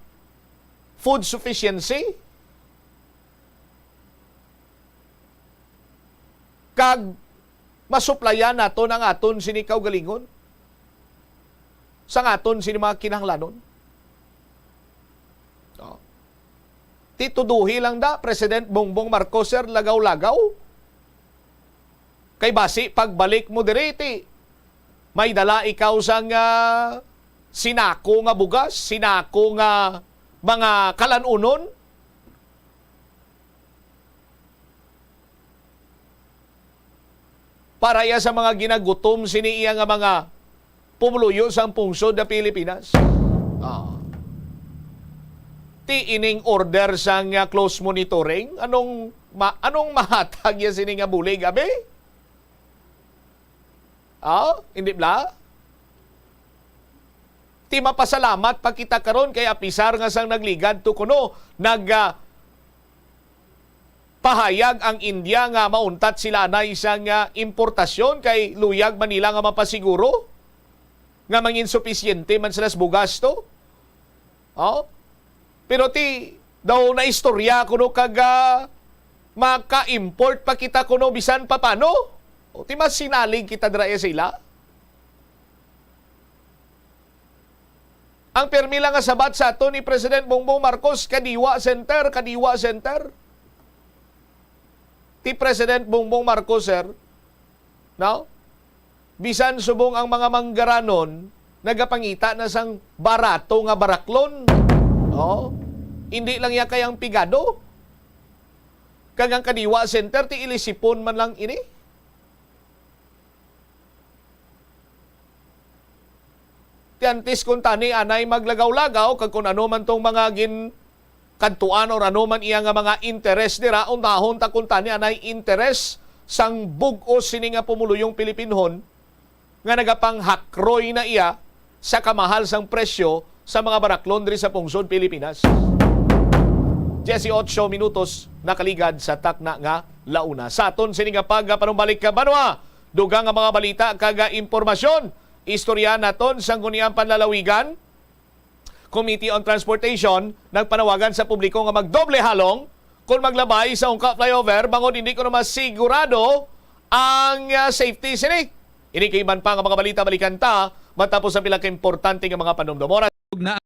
food sufficiency, kag masuplayan naton ang aton sini kaugalingon sang aton sini mga kinahanglanon. Tituduhi lang da President Bongbong Marcos sir lagaw-lagaw kay basi pagbalik mo direti may dala ikaw sang sinako nga bugas, sinako nga mga kalanunon. Para iya sa mga ginagutom sini iya nga mga pumuluyo sang pungsod na Pilipinas. Ti ining order sang close monitoring, anong mahatag ya sini nga bulig abe? Hindi bla? Ti mapasalamat pa kita karon kay apisar nga sang nagligad to kuno pahayag ang India nga mauntat sila na isang importasyon kay luyag Manila nga mapasiguro nga mangin supisyente man sila bugas to. Pero ti daw na istorya kuno kag maka-import pa kita kuno bisan pa paano? O ti mas sinalig kita dra sila. Ang permila nga sabat sa ato ni President Bongbong Marcos kadiwa center. Ti President Bongbong Marcos sir, bisan subong ang mga manggaranon nagapangita na sang barato nga baraklon. Hindi lang ya kayang pigado. Kagang kadiwa center ti ilisipon man lang ini. Ti antis kung tani anay maglagaw-lagaw kag kung ano man tong mga kantuan o ano man iya nga mga interes dira untahon ta kung tani anay interes sang bug-os sini nga pumuluyong Pilipinhon nga nagapanghakroy na iya sa kamahal sang presyo sa mga baraklon diri sa pungsod Pilipinas. 18 minutos nakaligad sa takna nga launa. Sa aton sini nga panumbalik ka banwa, dugang nga mga balita kaga impormasyon. Istorya naton sang guniang panlalawigan. Committee on Transportation nagpanawagan sa publiko nga magdoble halong kung maglabay sa Ungka Flyover bangod hindi ko na masigurado ang safety sini. Inikiman pa nga mga balita balikan ta matapos ang pila ka importante nga mga panumdum. Na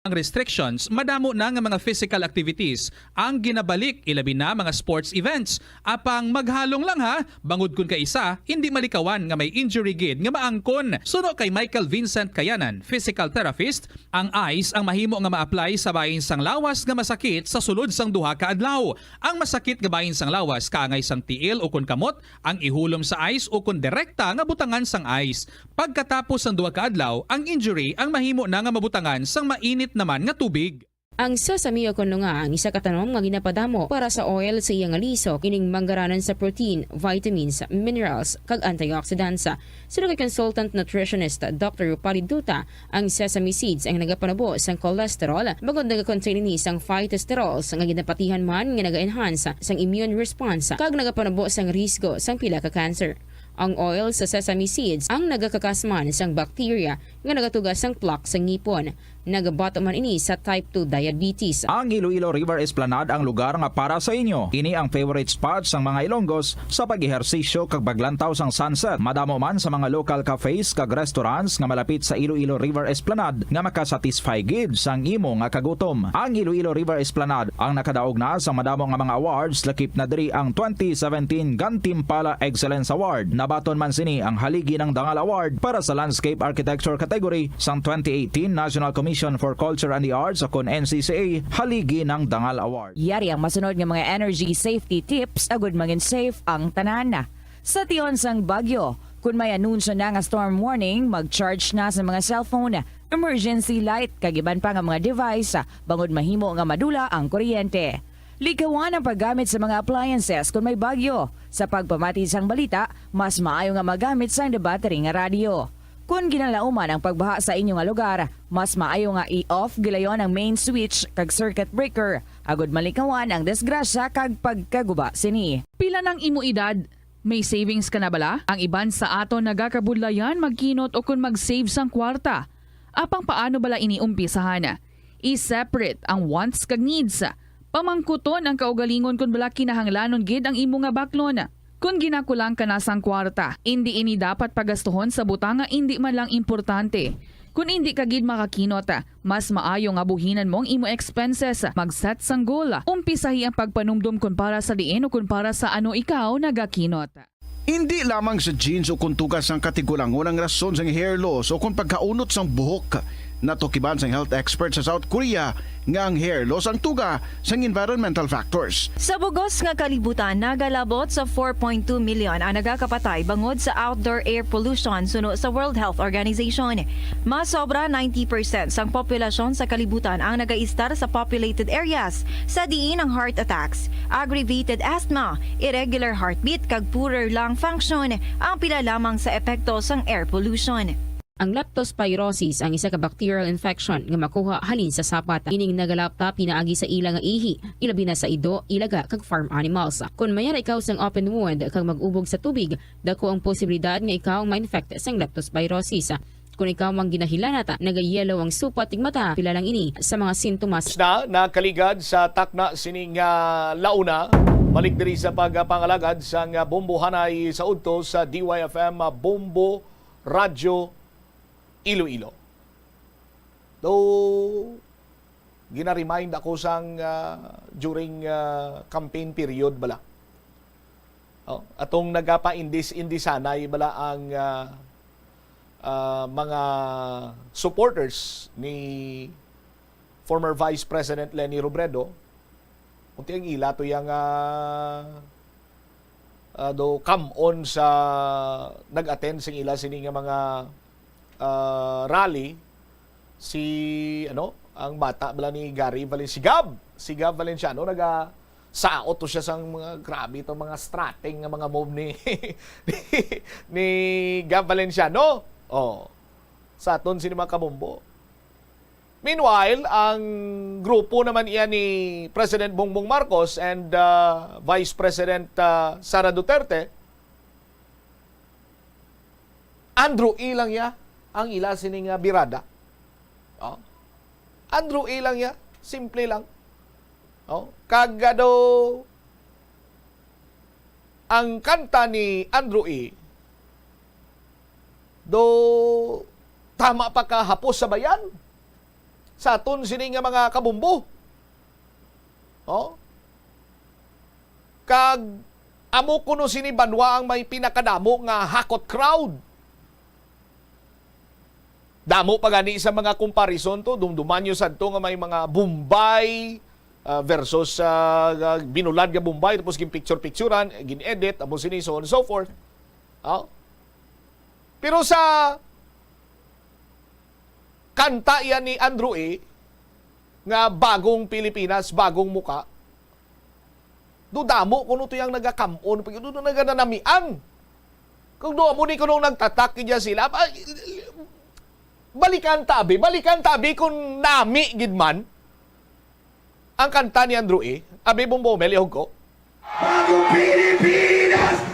ang restrictions, madamo na nga mga physical activities ang ginabalik ilabi na mga sports events. Apang maghalong lang ha, bangod kun ka isa, hindi malikawan nga may injury gid nga maangkon. Suno kay Michael Vincent Kayanan, physical therapist, ang ice ang mahimo nga ma-apply sa bahin sang lawas nga masakit sa sulod sang duha ka adlaw. Ang masakit nga bahin sang lawas kaangay sang tiil o kun kamot, ang ihulom sa ice o kun direkta nga butangan sang ice. Pagkatapos sang duha ka adlaw, ang injury ang mahimo na nga mabutangan sang mainit naman nga tubig. Ang sesame o kuno nga ang isa ka tanom nga ginapadamo para sa oil sa iyang alisok ining manggaranan sa protein, vitamins, minerals kag antioxidants. Sino kay consultant nutritionist Dr. Rupali Duta, ang sesame seeds ang nagapanabo sang cholesterol bagod nagakontain ni sang phytosterols nga ginapatihan man nga naga-enhance sang immune response kag nagapanabo sang risgo sang pila ka cancer. Ang oil sa sesame seeds ang nagakakasman sang bacteria nga nagatugas sang plaque sa ngipon. Nagabato man ini sa type 2 diabetes. Ang Iloilo River Esplanade ang lugar nga para sa inyo. Ini ang favorite spot sang mga Ilonggos sa pag-ehersisyo kag paglantaw sang sunset. Madamo man sa mga local cafes kag restaurants nga malapit sa Iloilo River Esplanade nga makasatisfy gid sang imo nga kagutom. Ang Iloilo River Esplanade ang nakadaog na sa madamo nga mga awards lakip na diri ang 2017 Gantimpala Excellence Award. Nabaton man sini ang haligi ng Dangal Award para sa Landscape Architecture category sang 2018 National Commission for Culture and the Arts o kon NCCA haligi ng Dangal Award. Yari ang masunod nga mga energy safety tips agud mangin safe ang tanan. Sa tion sang bagyo, kung may anunsyo na nga storm warning, mag-charge na sa mga cellphone, emergency light, kagiban pa nga mga device, bangod mahimo nga madula ang kuryente. Likawan ang paggamit sa mga appliances kung may bagyo. Sa pagpamati sang balita, mas maayo nga magamit sang battery nga radio. Kung ginalauman ang pagbaha sa inyong lugar, mas maayo nga i-off gilayon ang main switch kag circuit breaker. Agod malikawan ang disgrasya kag pagkaguba sini. Pila ng imo edad? May savings ka na bala? Ang iban sa ato nagakabudlayan magkinot o kung mag-save sang kwarta. Apang paano bala iniumpisahan? I-separate ang wants kag needs. Pamangkuton ang kaugalingon kung bala kinahanglanon gid ang imo nga baklon. Kung ginakulang ka na sang kwarta, hindi ini dapat pagastuhon sa butang nga hindi man lang importante. Kung hindi ka gid makakinot, mas maayo nga buhinan mong imo expenses. Mag-set sang goal. Umpisahi ang pagpanumdum kung para sa diin o kung para sa ano ikaw nagakinot. Hindi lamang sa jeans o kung tugas ang katigulangon ang rason sa hair loss o kung pagkaunot sang buhok. Natukiban sang health expert sa South Korea nga ang hair loss ang tuga sang environmental factors. Sa bugos nga kalibutan, nagalabot sa 4.2 million ang nagakapatay bangod sa outdoor air pollution suno sa World Health Organization. Mas sobra 90% sang populasyon sa kalibutan ang nagaistar sa populated areas, sa diin ang heart attacks, aggravated asthma, irregular heartbeat kag poorer lung function ang pila lamang sa epekto sang air pollution. Ang leptospirosis ang isa ka bacterial infection nga makuha halin sa sapat. Ining nagalapta pinaagi sa ila nga ihi, ilabi na sa ido, ilaga kag farm animals. Kung mayara ikaw sang open wound kag mag-ubog sa tubig, dako ang posibilidad nga ikaw ma-infect sang leptospirosis. Kung ikaw mang ginahilanata, nagayelo ang supat tig mata, pila lang ini sa mga sintomas. Nakaligad sa takna sining launa, balik diri sa pagpangalagad sang bombohanay sa udto sa DYFM Bombo Radio Iloilo. Though, gina-remind ako sang during campaign period bala. Atong nagapa-indisanay bala ang mga supporters ni former Vice President Leni Robredo. Unti ang ila to yung do come on sa nag-attend sing ila sini nga mga rally si ang bata bala ni Gary Valenciano, si Gab Valenciano saot to siya sang mga grabe to mga strating nga mga move ni ni Gab Valenciano. Sa aton sini mga kabombo. Meanwhile, ang grupo naman iyan ni President Bongbong Marcos and Vice President Sara Duterte, Andrew E. lang ya ang ila sining birada. Andrew E. lang ya, simple lang. Kagado ang kanta ni Andrew E. Do tama pa ka hapos sa bayan. Sa aton sining mga kabumbo. Kag amo kuno sini banwa ang may pinakadamo nga hakot crowd. Damo pa gani sa mga comparison to, dumdumanyo sad to nga may mga Bombay versus binulad nga Bombay, tapos gin-picture-picturean, gin-edit, amo sini, so on and so forth. Pero sa kanta yan ni Andrew E. nga bagong Pilipinas, bagong muka, damo kuno to yung nagakamon, doon nagananamian. Kung doon mo ni kuno nagtatak kaya sila, balikan tabi kung nami gidman ang kanta ni Andrew E. Abi Bombo Melihog ko. Bagong Pilipinas!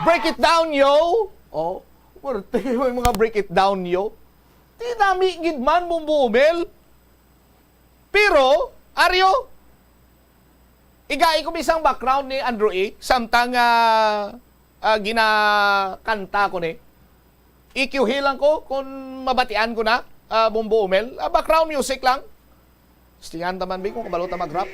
Break it down, yo! Warte yung mga break it down, yo. Di nami gidman mong bumel. Pero, Aryo, Igai ko bisang background ni Andrew E. Samtang ginakanta ko ni. Ikiuhilan ko kung mabatian ko na Bumbo Umel. Background music lang. Stingan taman ba kung kabalota mag-rap?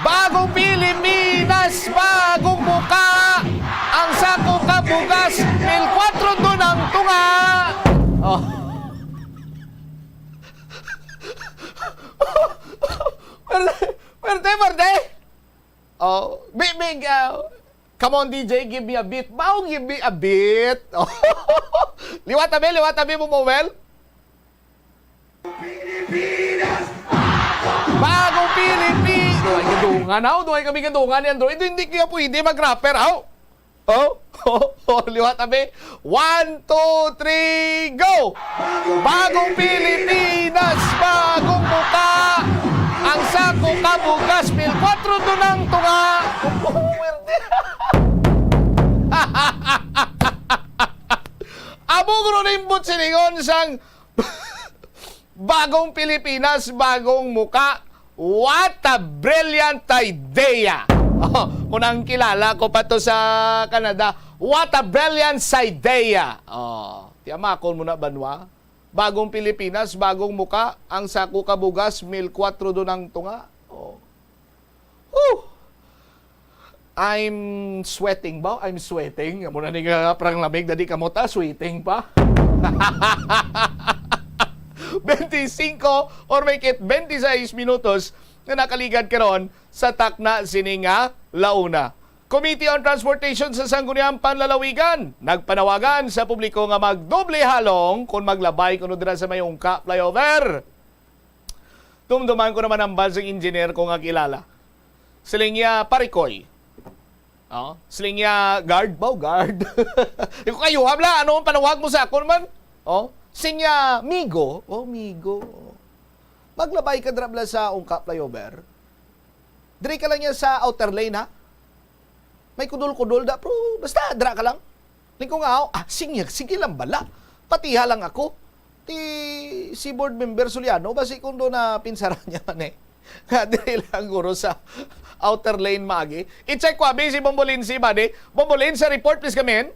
Bagong Pilipinas, bagong muka, ang sako kabugas, 1,400 doon ang tunga. Oh. Pwerte. Oh, big, come on DJ, give me a beat. Bao, give me a beat. Oh. liwat tabi mo, Mowel. Bagong Pilipinas. Duhay gadungan, duhay kami gadungan ni Andrew. Ito hindi kaya pwede mag-rapper, liwat tabi. 1, 2, 3, go! Bagong Pilipinas, bagong muka, ang sako kabugas, 1,400 doon ang tunga. Abugro na imbot siningon sang bagong Pilipinas, bagong muka. What a brilliant idea! Unang kilala ko pa to sa Canada. What a brilliant idea! Tiyamakon mo na banwa. Bagong Pilipinas, bagong muka. Ang sako kabugas, 1,400 doon ang tunga. I'm sweating ba? I'm sweating. Muna ni prang lamig, dadi kamota, sweating pa. 25 or may kit 26 minutos na nakaligad karon sa takna sininga launa. Committee on Transportation sa Sangguniang Panlalawigan nagpanawagan sa publiko nga magdoble halong kung maglabay kuno dira sa Mayungka flyover. Tumduman ko naman ang basing engineer ko nga kilala. Silingya Parikoy. Silingya guard. Ikaw kayo habla, ano ang panawag mo sa akon man? Sinya Migo. Migo. Maglabay ka drabla sa Ungka flyover. Diri ka lang niya sa outer lane, ha? May kudul-kudul da, pero basta dra ka lang. Lingko nga ako, sige lang bala. Patiha lang ako. Si board member Suliano, basi kung doon na pinsaran niya man Diri lang guro sa outer lane magi. I-check ko abi si Bombolinsi, bade. Bombolinsi, report please come in.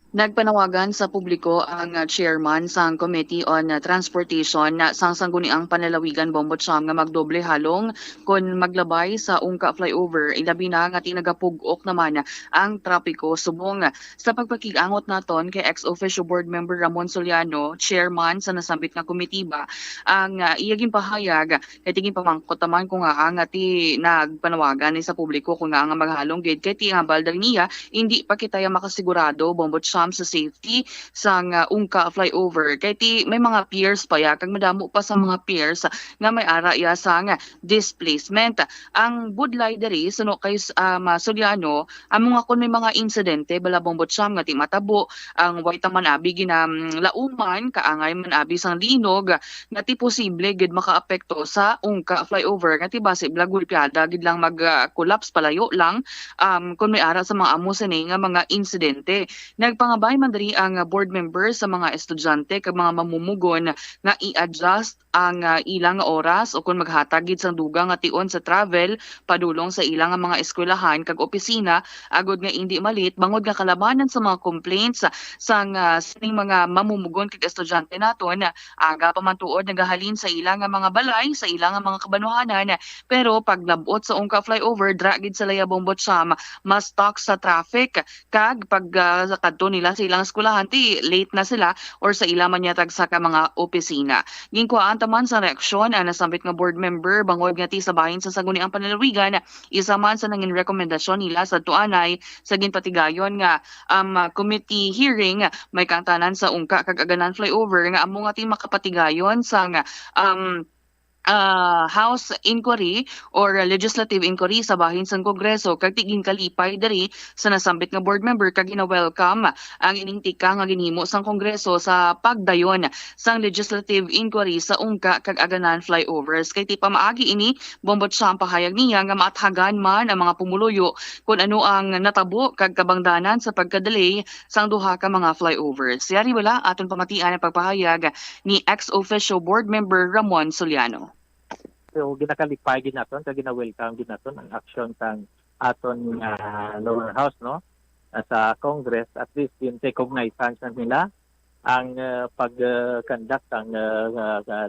Nagpanawagan sa publiko ang chairman sa Committee on Transportation na sang Sangguniang Panlalawigan Bombotsam nga magdoble halong kon maglabay sa Ungka flyover. Ilabi na nga tinagapugok naman ang trapiko subong sa pagpakigangot naton kay ex-officio board member Ramon Soliano, chairman sa nasambit nga komitiba. Ang iyaging pahayag kay tingin pamangkot naman kung nga ang ti nagpanawagan ni sa publiko kung nga maghalong gid kay ti nga baldal niya hindi pa kitaya makasigurado Bombotsam sa safety sa Ungka flyover. Kaya may mga piers pa ya, kag madamo pa sa mga piers nga may ara ya sa displacement. Ang budlay diri suno kay Soliano, among ako may mga insidente bala Bombotsam nga ti matabo, ang wayta man abi ginalauman kaangay man abi sang linog nga ti posible gid makaapekto sa Ungka flyover nga ti base blagulpiada gid lang mag-collapse palayo lang kung may ara sa mga amo sini nga mga insidente. Nagpangabay man diri ang board members sa mga estudyante kag mga mamumugon nga i-adjust ang ilang oras o kung maghatag gid sang dugang nga tion sa travel padulong sa ilang mga eskwelahan kag opisina agod nga hindi malit bangod nga kalabanan sa mga complaints sang sining mga mamumugon kag estudyante naton aga pa man tuod nagahalin sa ilang mga balay sa ilang mga kabanuhanan pero pag labot sa Ungka flyover dra gid sa laya Bombotsam mas stuck sa traffic kag pag kadto nila sa ilang eskwelahan ti late na sila or sa ilang manyatag sa mga opisina. Ginkuhaan taman sa reaksyon ang nasambit nga board member bangod nga ti sa bahin sa Sangguniang Panlalawigan isa man sa nangin rekomendasyon nila sa tuanay sa ginpatigayon nga committee hearing may kantanan sa Ungka kag Aganan flyover nga amo nga ti makapatigayon sa House inquiry or legislative inquiry sa bahin sa Kongreso kag tiging kalipay diri sa nasambit nga board member kag gina-welcome ang ining tika nga ginhimo sang Kongreso sa pagdayon sang legislative inquiry sa Ungka kag Aganan flyovers. Kay ti pamaagi ini Bombotsam pahayag niya nga maathagan man ang mga pumuluyo kung ano ang natabo kag kabangdanan sa pagkadelay sang duha ka mga flyovers. Yari wala aton pamatian ang pagpahayag ni ex-officio board member Ramon Soliano. So ginakalipay ginaton kag gina-welcome ginaton ang action sang aton lower house no sa Congress. At least yung recognize nila ang pag-conduct ang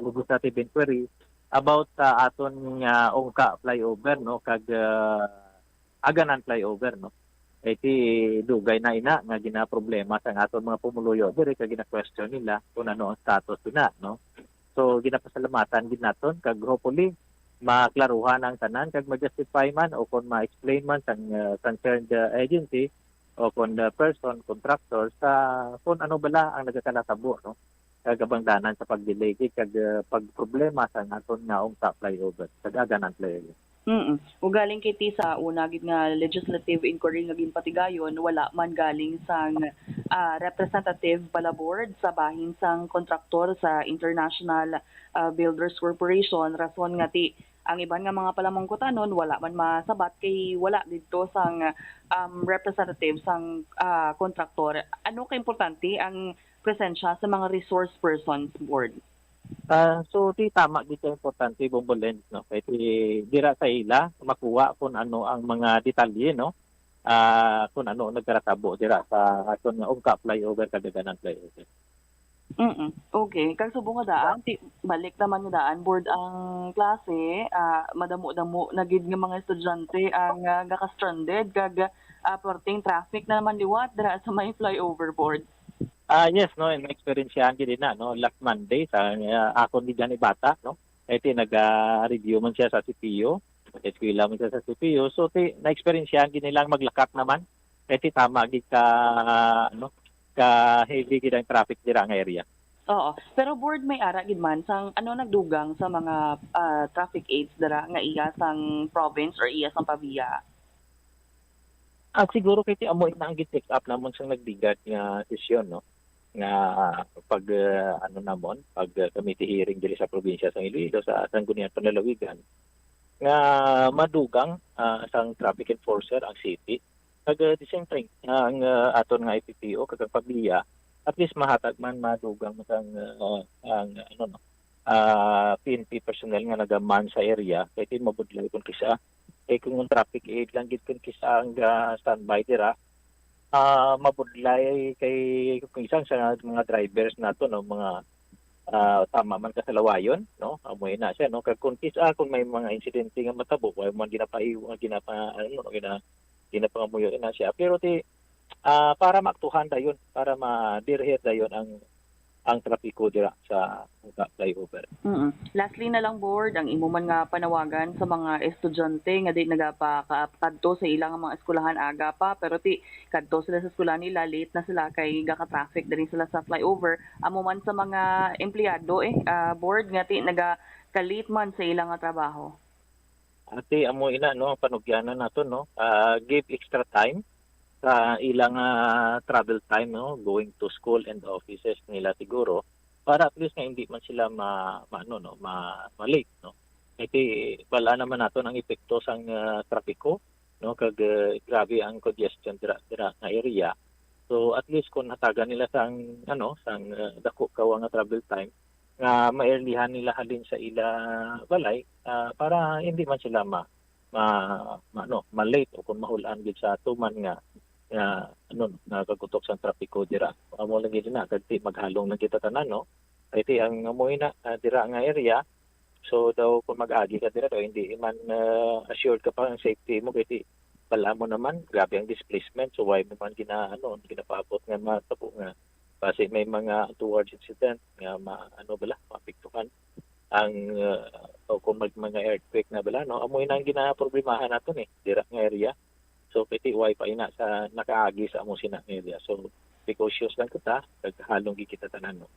legislative inquiry about aton ungka flyover no kag aganan flyover no. Iti dugay na ina nga gina-problema sa aton mga pumuluyo diri kag gina-question nila kung ano ang status na no. So ginapasalamatan gid naton kag hopefully maklaruhan ang tanan kag ma-justify man o kung ma-explain man sang concerned agency o kung the person contractor sa kung ano bala ang nagakalatabo no kag abangdanan sa pagdelay kag pagproblema sa aton nga ungka flyover kag aganan flyover. O galing kiti sa una gid nga legislative inquiry nga ginpatigayon, wala man galing sang representative pala board sa bahin sang kontraktor sa International Builders Corporation. Rason nga ti ang iban nga mga palamangkutanon wala man masabat kay wala dito sang representative sang kontraktor. Ano ka importante ang presensya sa mga resource persons board? So di tama dito importante bombolens no kay dira sa ila makuha kung ano ang mga detalye no kung ano nagkaratabo dira sa aton nga ungka flyover kag aganan flyover. Okay, kag subong nga daan balik naman nga daan board ang klase madamo-damo na gid nga mga estudyante ang gaka-stranded kag perting traffic na naman liwat dira sa may flyover board. Yes, no, in experience yan gid na no last Monday sa akon ni Johnny Bata no. Iti nag-review man siya sa CPU. Eskwela man siya sa CPU. So na-experience yan gid nilang maglakat naman. Iti tama gid ka ano ka heavy gid ang traffic dira nga area. Oo, pero board may ara gid man sang ano nagdugang sa mga traffic aids dira nga iya sang province or iya sang Pavia. Siguro kay ti amo na ang git-take up namon sang nagbigat nga desisyon no nga pag ano namon pag committee hearing diri sa probinsya sa Iloilo sa Sangguniang Panlalawigan nga madugang sang traffic enforcer ang city kag the same thing ang aton nga IPPO kag Paglia at least mahatag man madugang sang ang ano no PNP personnel nga nagaman sa area kay ti mabudlay kun kisa kung traffic aid lang gid kun kisa ang standby dira mabudlay kay kung isang sa mga drivers nato no mga tama man kasalawayon no amoy na siya no kag kun kisa kung may mga insidente nga matabo way man ginapangamuyo na siya pero ti para maaktuhan dayon para ma-direct dayon ang trapiko dira sa flyover. Lastly na lang board, ang imo man nga panawagan sa mga estudyante nga di nagapakadto sa ilang mga eskwelahan aga pa pero ti kadto sila sa eskwelahan nila late na sila kay gaka-traffic diri sila sa flyover. Amo man sa mga empleyado board nga ti naga-late man sa ilang nga trabaho. Ati amo ina no ang panugyanan nato no give extra time sa ilang travel time no going to school and offices nila siguro para at least nga hindi man sila ma-late no. Iti wala naman nato ang epekto sang trapiko no kag grabe ang congestion dira nga area. So at least kung hatagan nila sang dako kawa nga travel time nga maerlihan nila halin sa ila balay para hindi man sila ma-late o kung mahulaan gid sa tuman nga nakagutok sa trapiko dira. Amo lang gid na kag maghalong na kita tanan no. Iti ang amoy na dira nga area. So daw kung mag-agi ka dira daw hindi man assured ka pa ang safety mo kay pala mo naman grabe ang displacement so why mo man ginapaabot nga matabo nga kasi may mga towards incident nga mapiktukan ang o kung mga earthquake na bala no amoy na ang ginaproblemahan naton dira nga area. So piti wifi na sa nakaagi sa among sina area. So precautions lang kita kag halong gikita tanan no.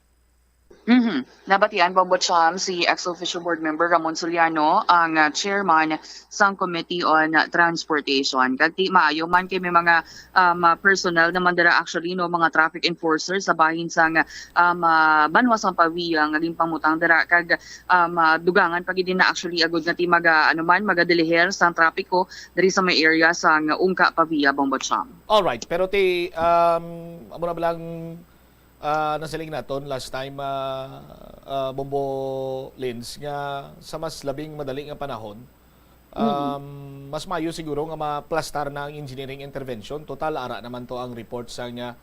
Nabatian Bombotcham si ex-official board member Ramon Soliano ang chairman sang Committee on Transportation. Kagti maayo man kay may mga personnel naman dira actually no mga traffic enforcers sa bahin sang banwa sang Pavia nga limpamutang dira kag dugangan pag na actually agud nga ti magadeliher sang trapiko diri sa may area sang Ungka Pavia Bombotcham. All right, pero amo na balang nasaling naton last time Bombo Lins nga sa mas labing madali nga panahon mas mayo siguro nga maplastar na ang engineering intervention. Total ara naman to ang report sa nga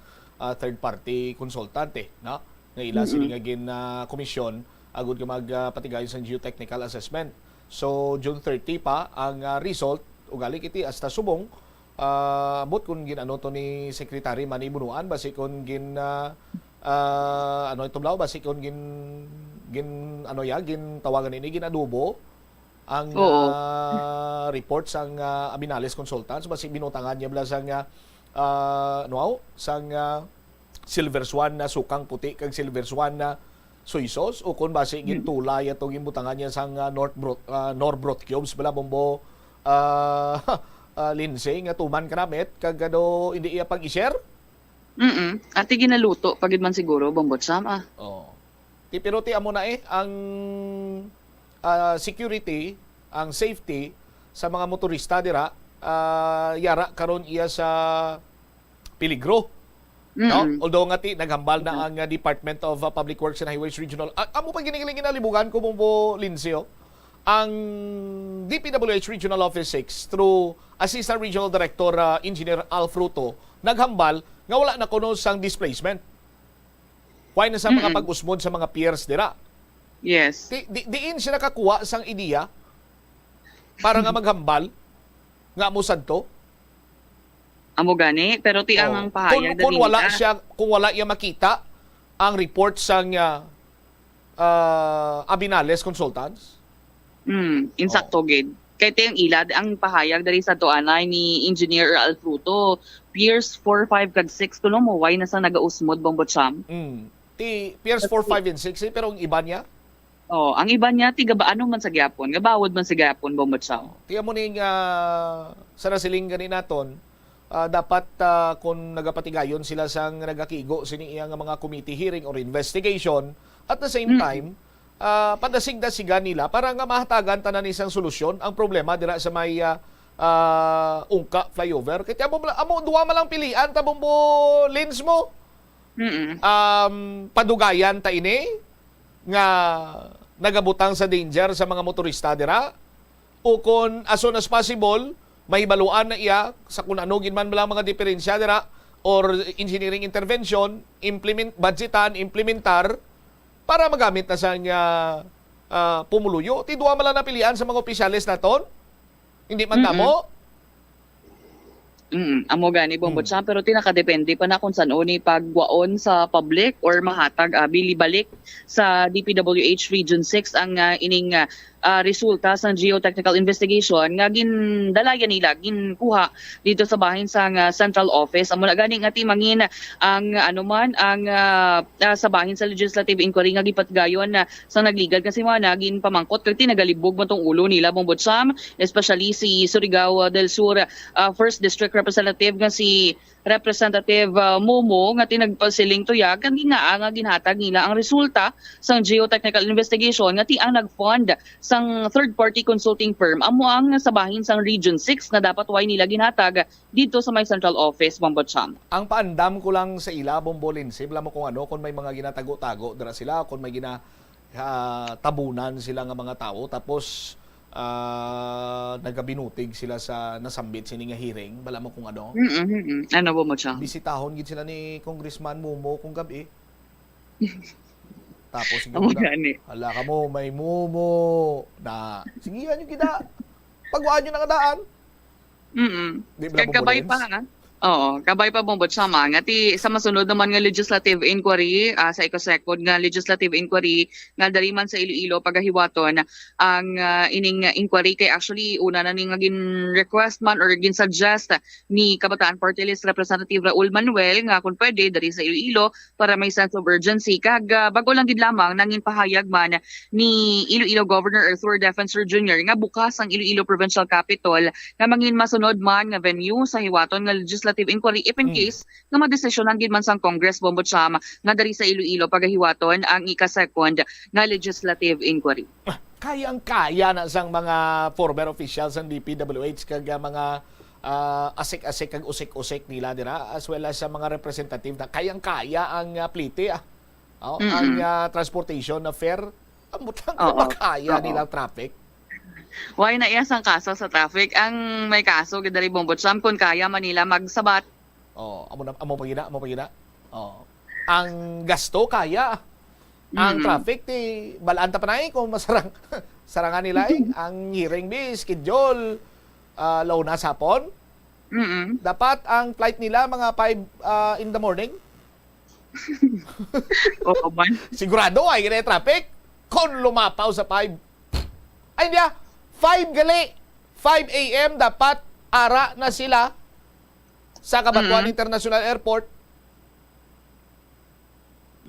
third party consultante na nga ila sini nga gin komisyon agud nga magpatigayon sa geotechnical assessment. So June 30 pa ang result ugali kiti hasta subong bot kun gin ano to ni Secretary Manny Bunuan basi kun gin ano itong lao basi kun gin tawagan ini gin adobo ang report sang Abinales Consultants basi binutangan niya bala sang sang Silver Swan na sukang puti kag Silver Swan na soy sauce o kun basi gin tulay atong gibutangan niya sang Norbroth cubes bala Bombo Lindsay nga tuman kanamit kag hindi iya pag-i-share. Ati ginaluto pagid man siguro Bombot Sam Pero ti amo na ang security, ang safety sa mga motorista dira yara karon iya sa peligro. No? Although nga ti naghambal na ang Department of Public Works and Highways Regional. Amo pa ginigiling kinalibugan ko Bombo Lindsay ang DPWH Regional Office 6 through Assistant Regional Director Engineer Al Fruto naghambal nga wala na kuno sang displacement. Why na sa mga pag-usmod sa mga piers dira. Yes. Diin siya nakakuha sang ideya para nga maghambal nga mo sadto. Amo gani pero ti ang pahayag kung wala siya kung wala iya makita ang report sang Abinales Consultants. Insakto gid. Kay tayong ilad ang pahayag dali sa tuanay ni Engineer Alfruto, Piers 4, 5 kag 6 kuno mo why na sa nagausmod Bombot Sam. Ti Piers 4, 5 and 6 pero ang iba niya ang iba niya ti gabaano man sa gyapon, gabawod man sa gyapon Bombot Sam. Ti amo ning sa nasiling gani naton dapat kung nagapatigayon sila sang nagakigo sini iya nga mga committee hearing or investigation at the same time padasig-dasigan nila para nga mahatagan tanan isang solusyon ang problema dira sa may Ungka flyover. Kaya amo duwa malang pilian ta Bombo Lins mo. Padugayan ta ini nga nagabutang sa danger sa mga motorista dira o kung as soon as possible mahibaluan na iya sa kung ano ginman lang mga diferensya dira or engineering intervention implementar para magamit na sa pumuluyo. Ti duwa man lang napilian sa mga opisyalis naton. Hindi man damo. Amo gani Bombot Sam pero tinakadepende pa na kung saan ni pagwaon sa public or mahatag bili-balik sa DPWH Region 6 ang ining resulta sa geotechnical investigation nga gindalayan nila ginkuha dito sa bahin sa central office. Amo na gani nga timangin ang sa bahin sa legislative inquiry nga gipatgayon sa nagligad kasi mga nagin pamangkot kag tinagalibog man tong ulo nila Bombot Sam, especially si Surigao del Sur 1st District Representative nga si Representative Momo nga tinagpasiling tuyag kan nga ginhatag nila ang resulta sang geotechnical investigation nga ti ang nagfund sang third party consulting firm amo ang nasabahin sang Region 6 na dapat way nila ginhatag dito sa may central office Bombot Sam. Ang paandam ko lang sa ila Bombo Lindsay bala mo kung kung may mga ginatago-tago dira sila kung may tabunan sila nga mga tao tapos nagabinutig sila sa nasambit sini nga hearing bala mo kung ano. Ano ba mo siya? Bisitahon gid sila ni Congressman Momo kung gabi. Tapos hala ka mo may Momo na sige yan yung kita. Pagwaan nyo na kadaan. Kagkabay pa ha? Oo, kabay pa Bombot Sam nga ti sa masunod naman nga legislative inquiry sa ikasekod nga legislative inquiry nga dali man sa Iloilo pagahiwaton ang ining inquiry kay actually una na ning gin request man or gin suggest ni Kabataan Party List Representative Raul Manuel nga kung pwede dali sa Iloilo para may sense of urgency kag bago lang gid lamang nangin pahayag man ni Iloilo Governor Arthur Defensor Jr. nga bukas ang Iloilo Provincial Capital nga mangin masunod man nga venue sa hiwaton nga legislative inquiry if in case nga madesisyonan gid man sang Congress Bombot Sam nga dali sa Iloilo pagahiwaton ang ika-second nga legislative inquiry. Kaya na sang mga former officials ng DPWH kag mga asik-asik kag usik-usik nila dira as well as sa mga representative na kayang-kaya ang plite ang transportation na fare amutang makaya nilang traffic. Why na iyas ang kaso sa traffic? Ang may kaso gidari Bombotsam kung kaya Manila magsabat. Amo pagina. Ang gasto kaya. Ang traffic ti balanta pa na kung masarang sarangan nila ang hearing be schedule law na sapon. Dapat ang flight nila mga 5 in the morning. Sigurado ay gina traffic kung lumapaw sa 5. Ay hindi 5 gali. 5 a.m. dapat ara na sila sa Cabanatuan International Airport.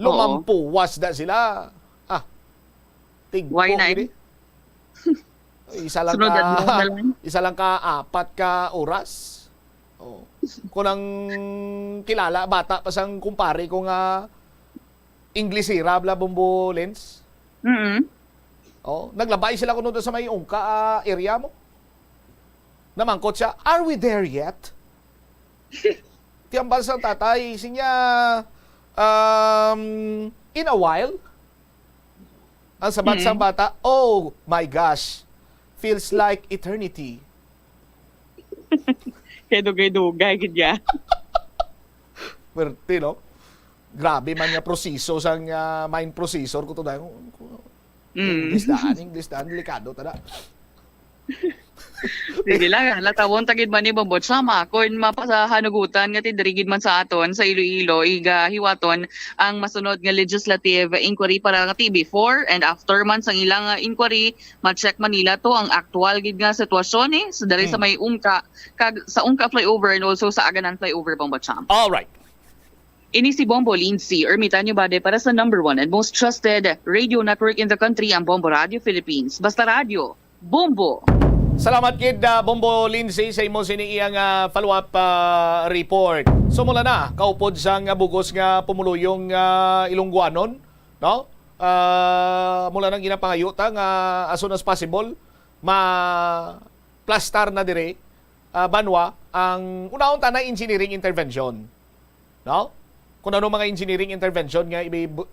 Lumampuwas na sila. Tigpo. Why na Isa lang ka 4 ka oras. Kung ang kilala, bata pa sang kumpare ko nga Inglesira, bla Bombo Lens. Naglabay sila kuno sa may ungka area mo. Namangkot siya, are we there yet? Tiyambal sa tatay, sinya, in a while, ang sabat sa bata, oh my gosh, feels like eternity. Kedugay-dugay, gidya. Pwerte, no? Grabe man nga proseso sang mind processor ko to dahil. English daan, delikado tada. Sige lang, latawon tagid man ni Bombotsam kung mapasahanugutan nga tidirigid man sa aton sa Iloilo iga hiwaton ang masunod nga legislative inquiry para nga before and after man sang ilang inquiry ma-check Manila to ang actual gid nga sitwasyon sa diri sa may ungka kag sa ungka flyover and also sa Aganan flyover Bombotsam. All right. Ini si Bombo Lindsay, ermitanyo bade para sa number 1 and most trusted radio network in the country ang Bombo Radio Philippines. Basta radio, Bombo! Salamat kid Bombo Lindsay sa imo siniiyang follow-up report. So mula na kaupod sang bugos nga pumuluyong Ilongguanon, no? Mula nang ginapangayuta nga as soon as possible ma-plastar na dire banwa ang unahon tanay engineering intervention. No? Kung ano mga engineering intervention nga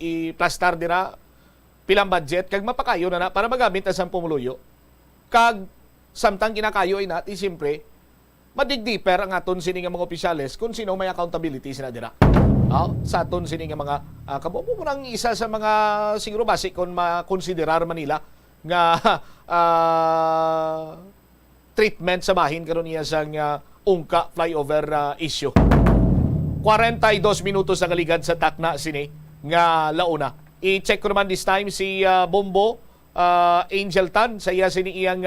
i-plastar dira pilang budget kag mapakayo na para magamit as ang pumuluyo. Kag samtang kinakayo ay natin, siyempre, madigdiper ang aton sini nga mga opisyales kung sino may accountability sila dira. Sa aton sini nga mga kabubo mo nang isa sa mga siguro basic kung makonsiderar Manila nga treatment sa bahin karon niya sang ungka flyover issue. 42 minutos ang kaligad sa takna sini nga launa. I-check ko naman this time si Bombo Angel Tan sa iya siniyang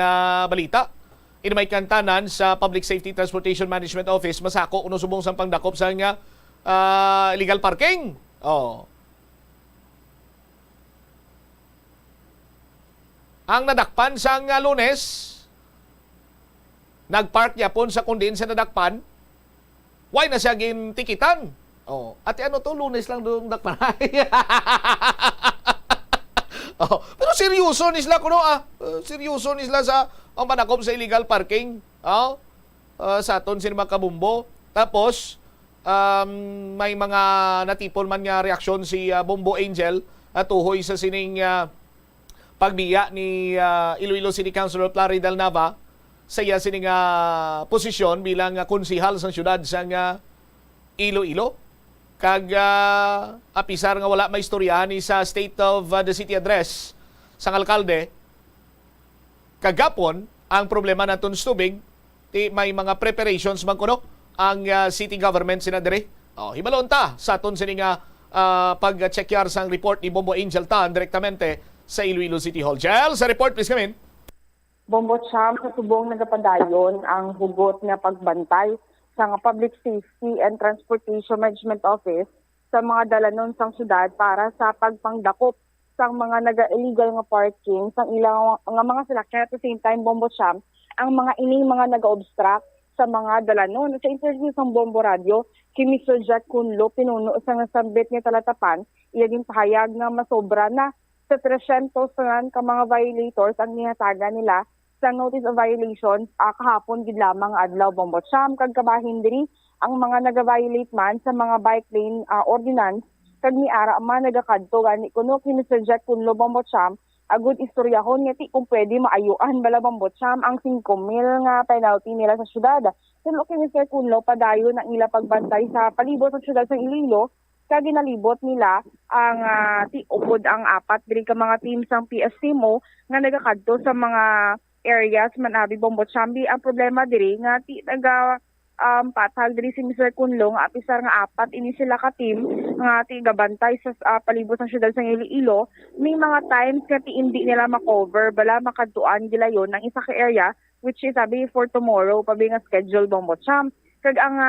balita. May kantanan sa Public Safety Transportation Management Office masako kuno subong sang pangdakop sa nga illegal parking. Ang nadakpan sa Lunes, nagpark yapon sa kundin sa nadakpan. Why na siya gintikitan? Ate ano to, Lunes lang doon dakpan. Pero seryoso nisla kuno seryoso nisla sa ang panakop sa illegal parking sa aton sin mga kabumbo. Tapos may mga natipon man nga reaksyon si Bombo Angel at tuhoy sa sining pagbiya ni Iloilo City Councilor Plari Del Nava sa iya sining posisyon bilang konsihal sa syudad sa Iloilo. Kag apisar nga wala may istoryahan ni sa State of the City Address sang alkalde, kagapon ang problema naton sa tubig, may mga preparations man kuno ang city government sinadiri. Hibalon ta sa aton sini nga pag-check sang report ni Bombo Angel Tan direktamente sa Iloilo City Hall. Jel, sa report please come in. Bombotsam sa subong nagapadayon ang hugot nga pagbantay sa Public Safety and Transportation Management Office sa mga dalanon sang syudad para sa pagpangdakop sa mga naga-illegal nga parking sang ilang nga mga salakyan at the same time Bombotsam ang mga ining mga naga-obstruct sa mga dalanon. Sa interview sang Bombo Radio, kay Mr. Jack Kunlo, pinuno sa nasambit nga talatapan, iya din pahayag nga masobra na sa 300 ka mga violators ang ninataga nila sa notice of violations kahapon gid lamang adlaw Bombot Siam kag kabahin diri ang mga naga-violate man sa mga bike lane ordinance kag niara man nagakadto gani kuno kini Mr. Jack Kunlo Bombot Siam agud istoryahon nga ti kung pwede maayuan bala Bombot Siam ang 5,000 nga penalty nila sa syudad. Tulo kini Mr. Kunlo padayon ang ila pagbantay sa palibot sa syudad sa Iloilo kag ginalibot nila ang tiupod ang 4 diri ka mga team sang PSCMO nga nagakadto sa mga areas man abi Bombot Siam. Ang problema diri nga ti taga patag diri si Mr. Kunlo nga apisar nga 4 ini sila ka team nga ti gabantay sa palibot sa syudad sa Iloilo. May mga times nga ti hindi nila makover bala makadtuan gila yon ng isa ka area which is sabi for tomorrow pabi nga schedule Bombot Siam. Kag ang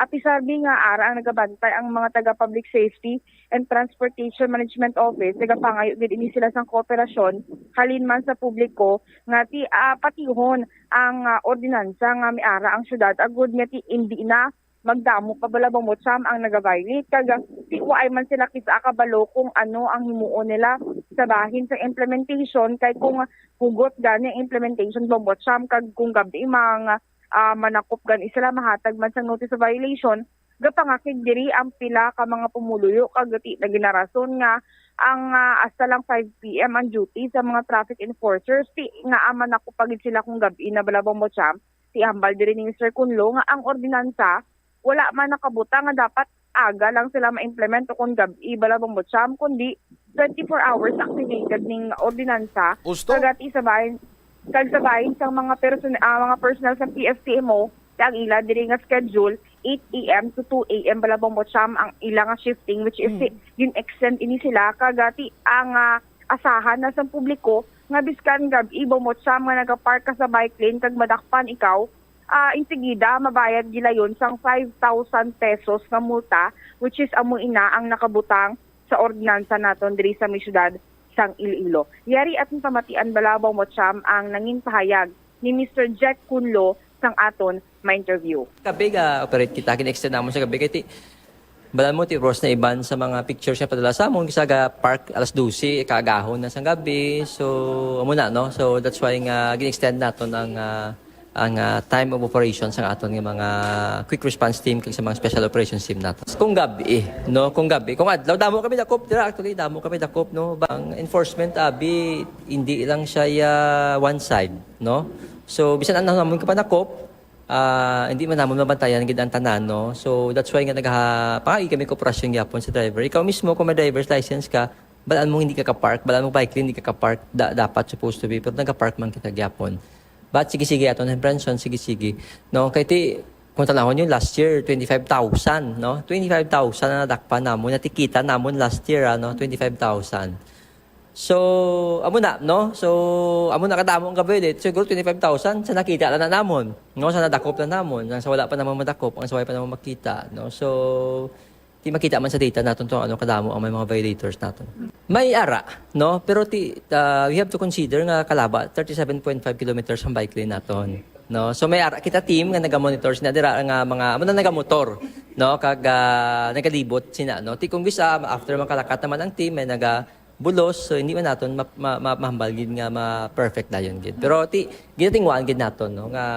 apisarbi nga ara ang nagabantay ang mga taga Public Safety and Transportation Management Office nagapangayo gid ini sila sang kooperasyon halin man sa publiko nga ti patihon ang ordinansa nga miara ang syudad agud nga ti hindi na magdamo pa bala Bombot Siam ang nagaviolate kag ti waay man sila kita kabalo kung ano ang himuon nila sa bahin sa implementation kay kung hugot gani ang implementation Bombot Siam kag kung gabi mga manakop gan isla mahatag man sa notice of violation gapangakig diri ang pila ka mga pumuluyo kag ti na ginarason nga ang hasta lang 5 PM ang duty sa mga traffic enforcers ti nga manakop pagid sila kung gabi na bala Bombot Siam ti hambal diri ni Mr. Kunlo nga ang ordinansa wala man nakabuta nga dapat aga lang sila ma-implement kung gabi bala Bombot Siam kundi 24 hours activated ning ordinansa kag isabahin kag sabahin sa mga personal sa PFCMO ang ila diri nga schedule 8 AM to 2 AM bala Bombot Siam ang ila nga shifting which is yun extend ini sila kagati ang asahan na sa publiko nga biskan gabi Bombot Siam nga nagapark ka sa bike lane kag madakpan ikaw insigida mabayad gila yon sang 5,000 pesos nga multa which is amo ina ang nakabutang sa ordinansa naton diri sa syudad sang Iloilo. Yari at pamatian bala Bombot Siam ang nanging pahayag ni Mr. Jack Kunlo sang aton ma-interview. Gabi operate kita kin-extend namon sa gabi kay bala mo ti Ross na iban sa mga pictures siya padala sa amon gisaga park alas 12 kaagahon na sang gabi. So amo na no. So that's why nga gin-extend naton ang time of operations sa aton nga mga quick response team kag sa mga special operations team nato. Kung gabi no, kung adlaw damo kami dakop actually damo kami dakop no. Ang enforcement abi hindi lang siya one side no. So bisan ano namon ka pa dakop hindi man namon mabantayan gid ang tanan no. So that's why nga nagapangay kami kooperasyon gyapon sa driver. Ikaw mismo kung may driver's license ka, balaan mo hindi ka ka-park, balaan mo bike lane hindi ka ka-park, dapat supposed to be pero nagka-park man kita gyapon. But sige aton Branson sige. No, kay ti kung tanawon yung last year 25,000 no. 25,000 na nadakpan namon, natikita namon last year no, 25,000. So amo na no. So amo na kadamo ang gabi dit. Siguro 25,000 sa nakita na namon. No, sa nadakop na namon, sa wala pa namon madakop, ang saway pa namon makita no. So ti makita man sa data naton to ano kadamo ang may mga violators naton. May ara no, pero we have to consider nga kalaba 37.5 kilometers ang bike lane naton no. So may ara kita team nga naga-monitor sina dira nga mga amo na naga-motor no kag nagalibot sina no. Ti kung bisa after makalakat naman ang team may bulos so hindi man naton mahambal gid nga ma-perfect dayon gid. Pero ti ginatingwan gid naton no nga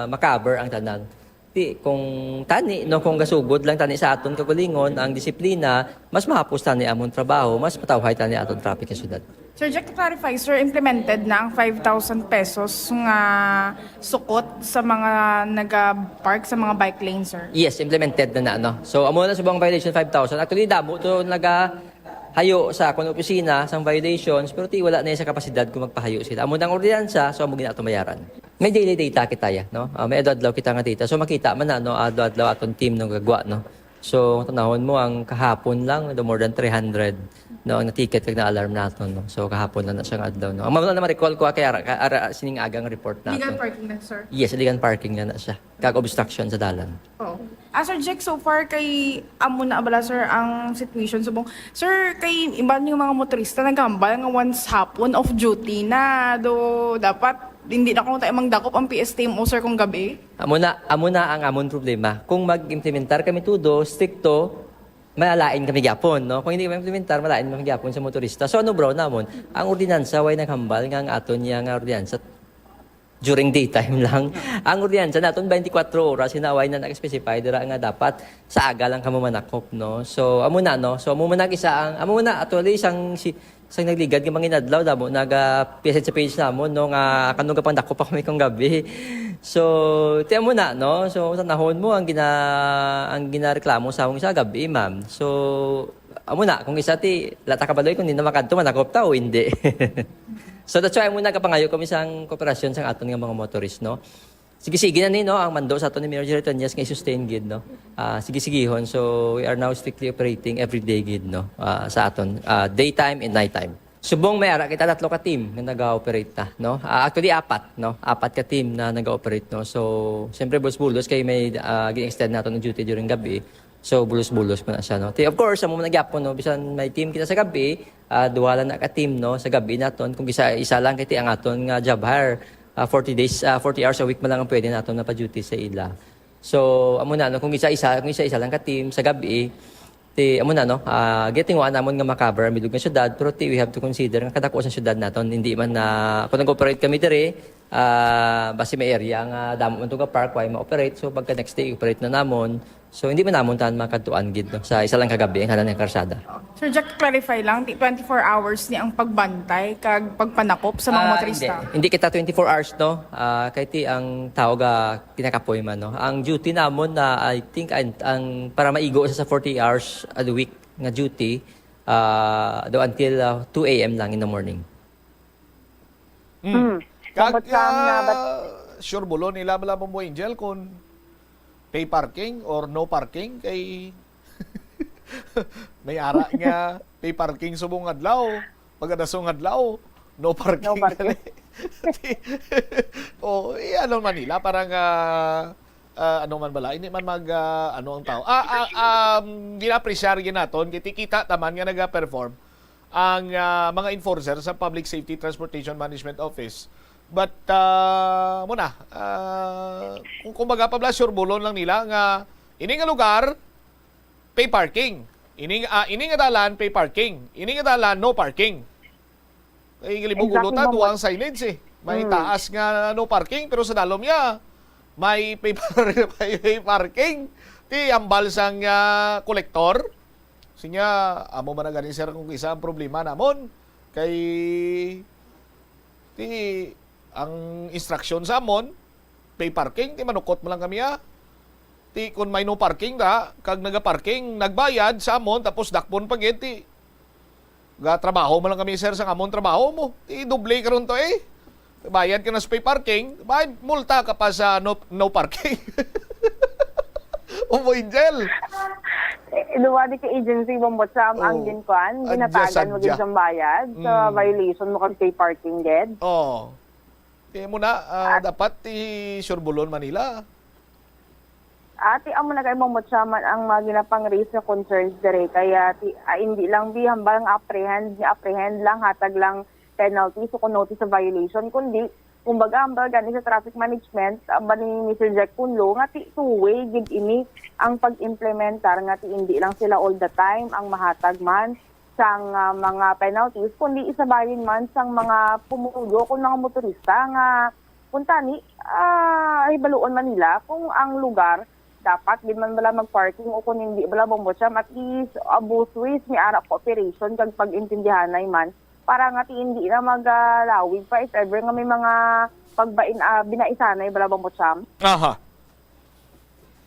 ma-cover ang tanan. Ti kung tani no kung gasugod lang tani sa aton kagalingon ang disiplina mas mahapos tani amon trabaho mas matawhay tani aton traffic sa syudad. Sir, just to clarify, sir, implemented na ang 5,000 pesos nga sukot sa mga nag-park sa mga bike lanes, sir? Yes, implemented na no. So amo na subong violation 5,000. Actually damo to hayo sa akong opisina sang violations pero ti wala na sa kapasidad kung magpahayo sila. Amo nang ordinansa so amo gina bayaran. May daily data kita ya no. May adlaw kita nga data. So makita man na no adlaw aton team no gagwa no. So tanahon mo ang kahapon lang more than 300 no ang ticket kag na alarm naton no. So kahapon na siya nga adlaw no. Ang na ma-recall ko kay ara sining agang report naton. Illegal parking na sir. Yes, illegal parking na siya. Kag obstruction sa dalan. Oh. Sir Jack, so far kay amo na abala sir ang situation subong. Sir, kay iban yung mga motorista nagambal nga once hapon off duty na do dapat hindi na kung tayo magdakop ang PSTMO sir kung gabi. Amo na ang amon problema. Kung mag-implementar kami tudo stricto malalain kami gyapon no. Kung hindi ma-implementar malalain kami gyapon sa motorista. So ano bro namon, ang ordinansa way naghambal nga ang aton niya nga ordinansa during daytime lang. Ang ordinansa naton 24 oras hinaway na naka-specify dira nga dapat sa aga lang kamo manakop no. So amo na no. So amo man actually isang nagligad nga manginadlaw damo naga PSH sa page namon no nga kanong pang dakop pa kami kung gabi. So ti amo na no. So sa nahon mo ang ginareklamo sa among sa gabi ma'am. So amo na kung isa ti lata ka baloy kung hindi na makadto manakop ta o hindi. So that's why muna kapangayo kami sang kooperasyon sang aton nga mga motorist no. Sige-sige na ni no ang mando sa aton ni Mayor Jerry Trillanes nga sustain gid no. Sige-sigihon. So we are now strictly operating every day gid no sa aton daytime and nighttime. Subong may ara kita 3 ka team nga naga-operate ta no. Actually 4 no. 4 ka team na naga-operate no. So siyempre bulos-bulos kay may gi-extend naton ang duty during gabi. So bulos-bulos pa na siya no. Of course amo man nagyapon no bisan may team kita sa gabi, duwala na ka team no sa gabi naton kung isa lang kay ang aton nga job hire 40 hours a week man lang ang pwede naton na pa-duty sa ila. So amo na no kung isa lang ka team sa gabi amo na no getting one namon nga makabar milog nga syudad pero we have to consider nga kadako sa syudad naton hindi man na kung nag-operate kami dire base may area nga damo man nga park way ma-operate so pagka next day operate na namon. So hindi man namon tan makadtuan gid no sa isa lang kagabi ang hanan ng karsada. Sir Jack, clarify lang, 24 hours ni ang pagbantay kag pagpanakop sa mga motorista. Hindi kita 24 hours no. Kay ti ang tao ga kinakapoy man no. Ang duty namon na I think ang para maigo sa 40 hours a week nga duty do until 2 AM lang in the morning. Kag sure bulo nila mo Angel kung pay parking or no parking kay may ara nga pay parking subong adlaw pagkadasong adlaw no parking. Ano man nila parang ano man bala hindi man mag ano ang tao ginapresyar gyud naton kay kita taman nga naga-perform ang mga enforcer sa Public Safety Transportation Management Office. But muna kung kumbaga pa sure bulon lang nila nga ini nga lugar pay parking. Ini nga dalan pay parking. Ini nga dalan no parking. Ay gilibog uluta duang signage eh. May taas nga no parking pero sa dalom niya may pay parking. Ti ambal sang kolektor. Sinya amo man ganin sir kung isa ang problema namon kay ti ang instruction sa amon pay parking ti manukot mo lang kami ti kun may no parking da kag naga-parking nagbayad sa amon tapos dakpon pa gid ti ga trabaho mo lang kami sir sa amon trabaho mo ti doble karon to bayad ka na sa pay parking bayad multa ka pa sa no parking. Angel Duwadi ka agency Bombotsam ang ginkuan ginatagan mo gid sa bayad sa violation mo kag pay parking gid. Ti mo na dapat ti Surbulon Manila. Ati amo na kay Bombotsam ang mga ginapang-raise na concerns dire kaya hindi lang hambang apprehend lang hatag lang penalty so kung notice sa violation kundi kumbaga ang gani sa traffic management ba ni Mr. Jack Punlo nga ti two-way gid ini ang pag-implementar nga ti hindi lang sila all the time ang mahatag man sang mga penalties kundi isabayin man sang mga pumuyo kung mga motorista nga punta ni ay baluon man nila kung ang lugar dapat di man bala mag-parking o kung hindi bala Bombotsam at least both ways may ara cooperation kag pag-intindihanay man para nga ti hindi na maglawig pa if ever nga may mga pagbain binaisanay bala Bombotsam. Aha.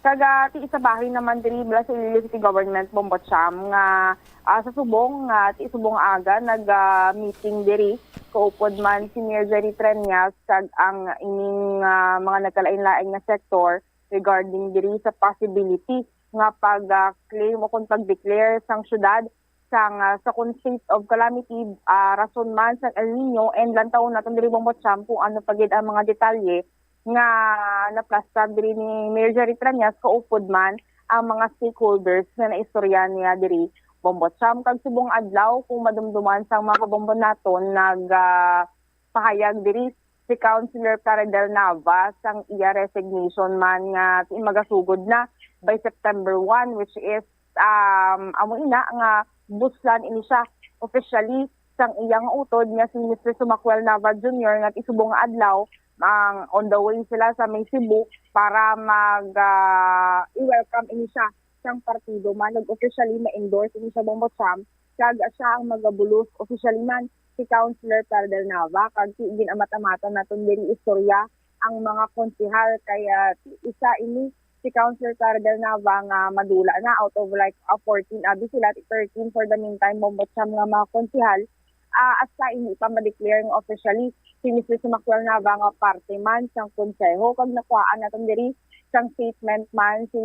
Kaga ti isabahin naman diri bala sa Iloilo City Government Bombotsam nga sa subong ti subong aga nag-meeting diri kaupod man si Mayor Jerry Trillanes kag ang ining mga nagkalain-lain nga sektor regarding diri sa possibility nga pag-claim o kung pag-declare sang syudad sa kung state of calamity rason man sa El Nino and lantaw naton diri Bombotsam kung ano pagid ang mga detalye nga naplastar diri ni Mayor Jerry Trillanes kaupod man ang mga stakeholders na naistorya niya diri Bombotsam kag subong adlaw kung madumduman sang mga kabombon naton pahayag diri si Councilor Caradel Nava sang iya resignation man nga magasugod na by September 1 which is amo ina nga buslan ini siya officially sang iyang utod nga si Mr. Sumacuel Nava Jr. nga isubong adlaw on the way sila sa may Cebu para i-welcome ini siya siyang partido man. Nag-officially ma-endorse ini siya Bongbot Sam. Kag siya ang magabulos officially man si Councilor Tardel Nava. Kag ginamat-amatan naton diri istorya ang mga konsehal. Kaya isa ini si Councilor Tardel Nava nga madula na out of like 14. Abi sila 13 for the meantime Bongbot Sam nga mga konsehal. At sa hindi pa ma-declare nga officially si Mr. Maxwell Nava nga parte man siyang konseho. Kag nakuhaan natin diri siyang statement man si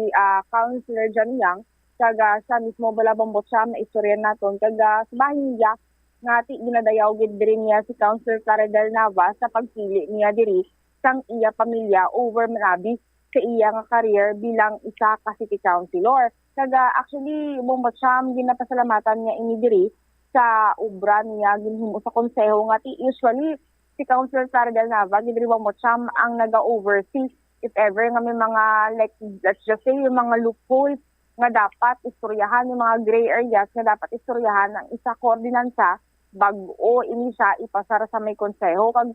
Councilor John Yang kaga sa mismo bala Bongbot Sam na istorya naton kaga sa bahin niya nga ti ginadayaw gid diri niya si Councilor Tardel Nava sa pagpili niya diri sang iya pamilya over manabi sa iya nga career bilang isa ka city councilor. Kaga actually Bongbot Sam ginapasalamatan niya ini diri sa obra niya ginhimo sa konseho nga ti usually si Councilor Tardel Nava gidiri Bongbot Sam ang naga-oversee if ever nga may mga like let's just say yung mga loopholes nga dapat istoryahan, yung mga gray areas nga dapat istoryahan ng isa koordinansa bag-o ini siya ipasara sa may konseho. Kag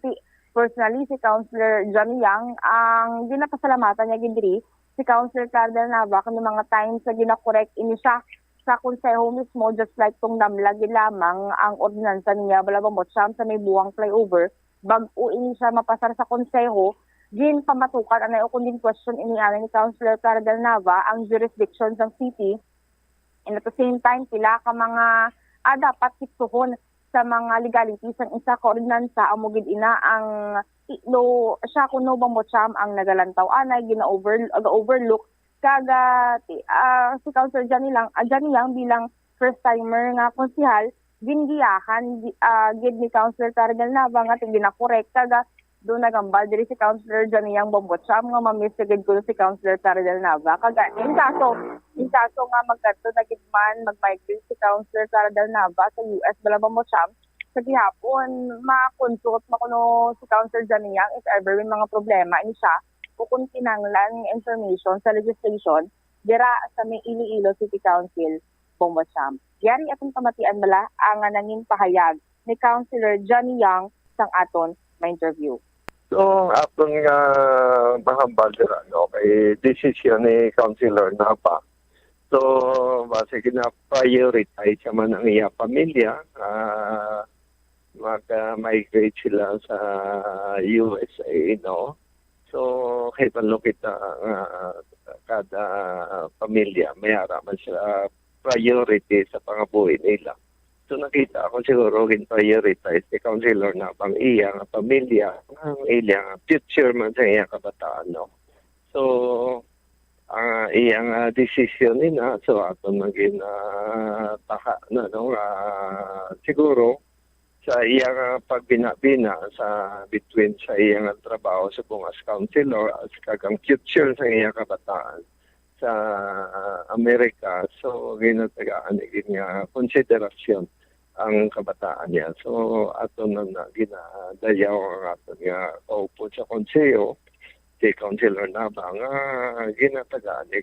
personally si Councilor Johnny Yang ang ginapasalamatan niya gidiri si Councilor Tardel Nava kung mga times na ginakorek ini siya sa konseho mismo, just like kung namlagi lamang ang ordinansa niya bala Bongbot Sam sa may buwang flyover bag-o ini siya mapasar sa konseho gin pamatukan anay o kundin question ini ni Councilor Tardel Nava ang jurisdiction ng city and at the same time pila ka mga dapat siktuhon sa mga legalities ng isa ka ordinansa ang mugid ina ang siya kuno Bongbot Sam ang nagalantaw anay gina-overlook kaga si Councilor Johnny Yang bilang first timer nga konsehal gingiyahan gid ni Councilor Tardel Nava nga ginakorek kaga do nagambal diri si Councilor Johnny Yang Bongbot Sam nga mamistigid ko si Councilor Tardel Nava kaga in kaso nga magkadto na gid man mag-migrate si Councilor Tardel Nava sa US bala Bongbot Sam sa gihapon ma-consult makuno si Councilor Johnny Yang if ever may mga problema ini siya kung kinanglan information sa legislation dira sa may Iloilo City Council Bongbot Sam. Yari atong pamatian bala ang nanging pahayag ni Councilor Johnny Yang sang aton ma-interview. So, atong mahambal dira kay desisyon ni Councilor Nava. So, base gina-prioritize man ang iya pamilya mag-migrate sila sa USA, no? So, kahit kita kada pamilya, mayara man sila priority sa pangabuhi nila. So, nakita ako siguro gin-prioritize ni Councilor na pang iya nga pamilya, ang iya nga future man sa iya kabataan, no? So, iyang decision nila, so ato naging taka na, no? Siguro, sa iyang pagbina-bina sa between sa iyang trabaho sa as councilor as kagang future sa iyang kabataan sa Amerika. So, ginatagaan nga konsiderasyon ang kabataan niya. So, ato na ginadayaw ang ato nga kaupo sa konseyo si Councilor Nava nga ginatagaan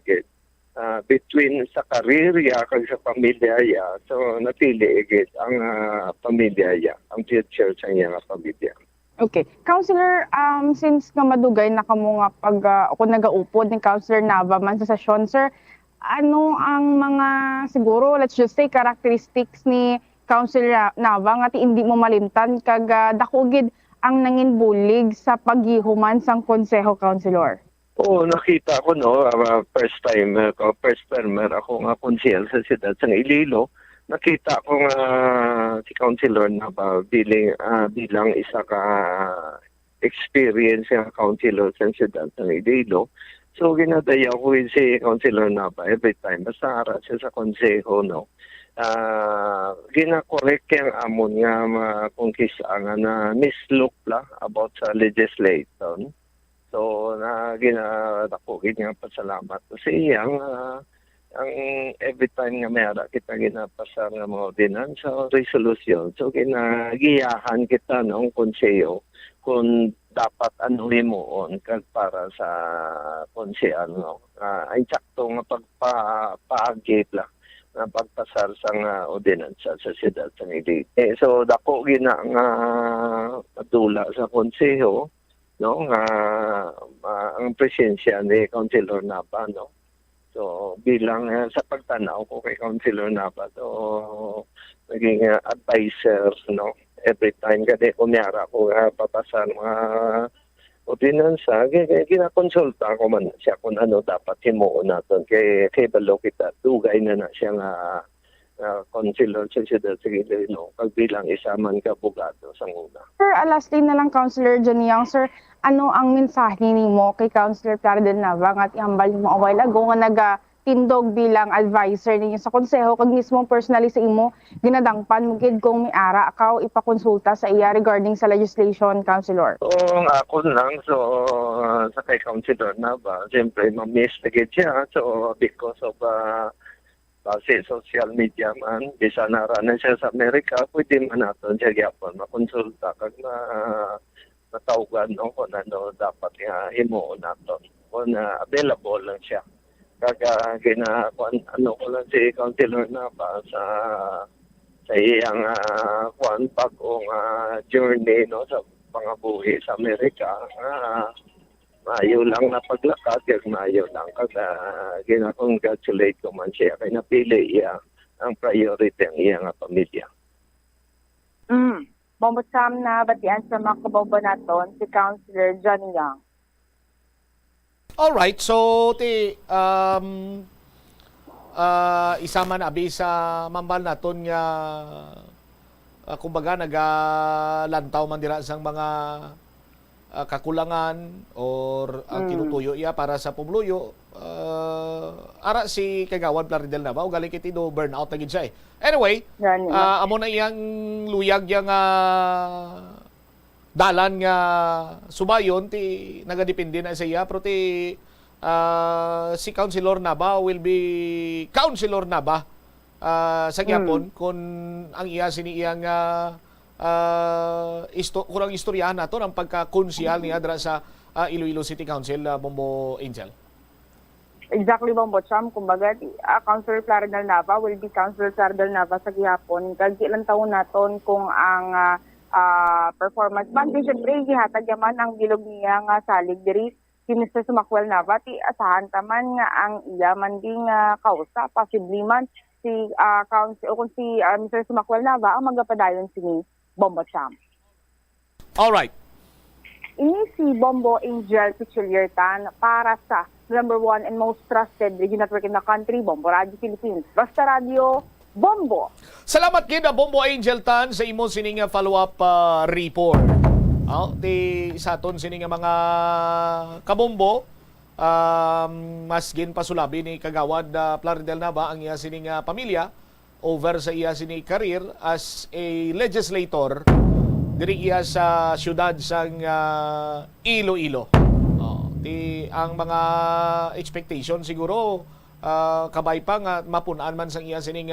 between sa career ya kag sa pamilya ya. So napili igit ang pamilya ya, ang future sa iya nga pamilya. Okay. Councilor, since nga madugay na kamo nga pag ako nagaupod ni Councilor Nava man sa session, sir, ano ang mga siguro, let's just say, characteristics ni Councilor Nava nga ti hindi mo malimtan kag dako gid ang nangin bulig sa paghihuman sang konseho, Councilor? Oo, nakita ko first timer ako nga konsehal sa siyudad sa Iloilo. Nakita ko nga si Councilor Nava bilang isa ka experience nga councilor sa siyudad sa Iloilo. So ginadayaw ko si Councilor Nava every time basta ara siya sa konseho, no. Gina-correct yung amon nga kongkisa nga na mislook la about sa legislation. So, ginadakugin nga pasalamat sa iyang ang every time nga mayara kita ginapasa nga mga ordinansa o resolution. So, ginagiyahan kita noong konseyo kung dapat anuhin mo kag para sa konsehal. No? Ay sakto nga pagpaagit lang na pagpasar sa ordinansa sa siyudad sa Iloilo. So, dako gina nga madula sa konseyo no nga ang presensya ni Councilor Nava, no. So bilang sa pagtanaw ko kay Councilor Nava, so naging advisor, no, every time kasi kunyara ko papasa mga ordinansa, ginakonsulta ko man siya kung ano dapat himuon natin kay balo kita dugay na siya nga Councilor sa siyudad sa Iloilo, bilang isa man ka abogado sa una. Sir, last day na lang, Councilor Johnny Yang. Sir, ano ang mensahe mo kay Councilor Plaridel Nava at ihambal mo a while ago nga nagatindog bilang advisor ninyo sa konseho kag mismo personally sa imo ginadangpan mo gid kung may ara ka ipakonsulta sa iya regarding sa legislation, Councilor? So, ako lang, so sa kay Councilor Nava, siyempre ma-miss na gid siya. So, because of kasi social media man, bisa naranan siya sa Amerika, pwede man natin siya gyapon makonsulta kag matawgan, no, kung ano dapat himuon natin. Kung available lang siya. Kag ano ko lang si Councilor Nava sa iyang pag-ong journey, no, sa pangabuhi sa Amerika. Maayo lang na paglakad, kag maayo lang kag gina-congratulate ko man siya kay napili iya ang priority ang iya nga pamilya. Bombosam na batian sa mga kabombo naton si Councilor Johnny Yang. Alright, so isama na abi sa mambal naton nga kumbaga nagalantaw man dira sang mga kakulangan or ang kinutuyo iya para sa pumluyo. Ara si Kagawad Plaridel Nava, ugali kiti do burnout na gid siya. Anyway, amo na iyang luyag yang dalan nga subayon ti nagadepende na sa iya, pero ti si Councilor Nava will be Councilor Nava sa gyapon kung ang iya sini iyang kurang istoryahan nato ang pagka-konsyal niya dra sa Iloilo City Council, Bombo Angel. Exactly, Bombo Cham. Kumbaga, Councilor Plaridel Nava will be Councilor Plaridel Nava sa gihapon. Kag ilang taon naton kung ang performance man, di syempre, gihatag yaman ang bilog niya nga salig diri si Mr. Sumakwel Nava. Ti asahan taman nga ang iya man ding kausa, possibly man si Council o kung si Mr. Sumakwel Nava ang magapadayon sini Bombo Cham. Alright. Ini si Bombo Angel Pichuliertan para sa number 1 and most trusted radio network in the country, Bombo Radio Philippines. Basta Radio, Bombo. Salamat kina Bombo Angel Tan sa imo sining follow-up report. Di sa aton sining mga kabombo, mas gin pasulabi ni Kagawad Plaridel Nava ang iya sining pamilya over sa iya sini career as a legislator diri iya sa syudad sang Iloilo. Ang mga expectation siguro kabay pa nga mapunan man sang iya sining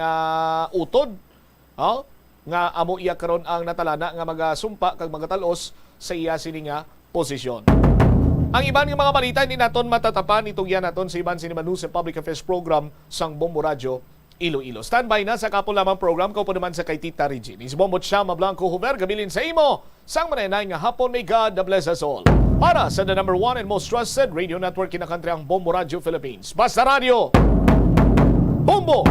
utod. Nga amo iya karon ang natalana nga magasumpa kag magatalos sa iya sining posisyon. Ang iban nga mga balita ni naton matatapan itong yan naton sa iban sini Manu sa Public Affairs Program sang Bombo Radio Iloilo. Standby na sa kapon lamang program ko po naman sa kay Tita Regine. Isbombo Chama Blanco Huber, gabilin sa imo. Sang manenay nga hapon, may God bless us all. Para sa the number 1 and most trusted radio network in the country, ang Bombo Radio Philippines. Basta Radio, Bombo!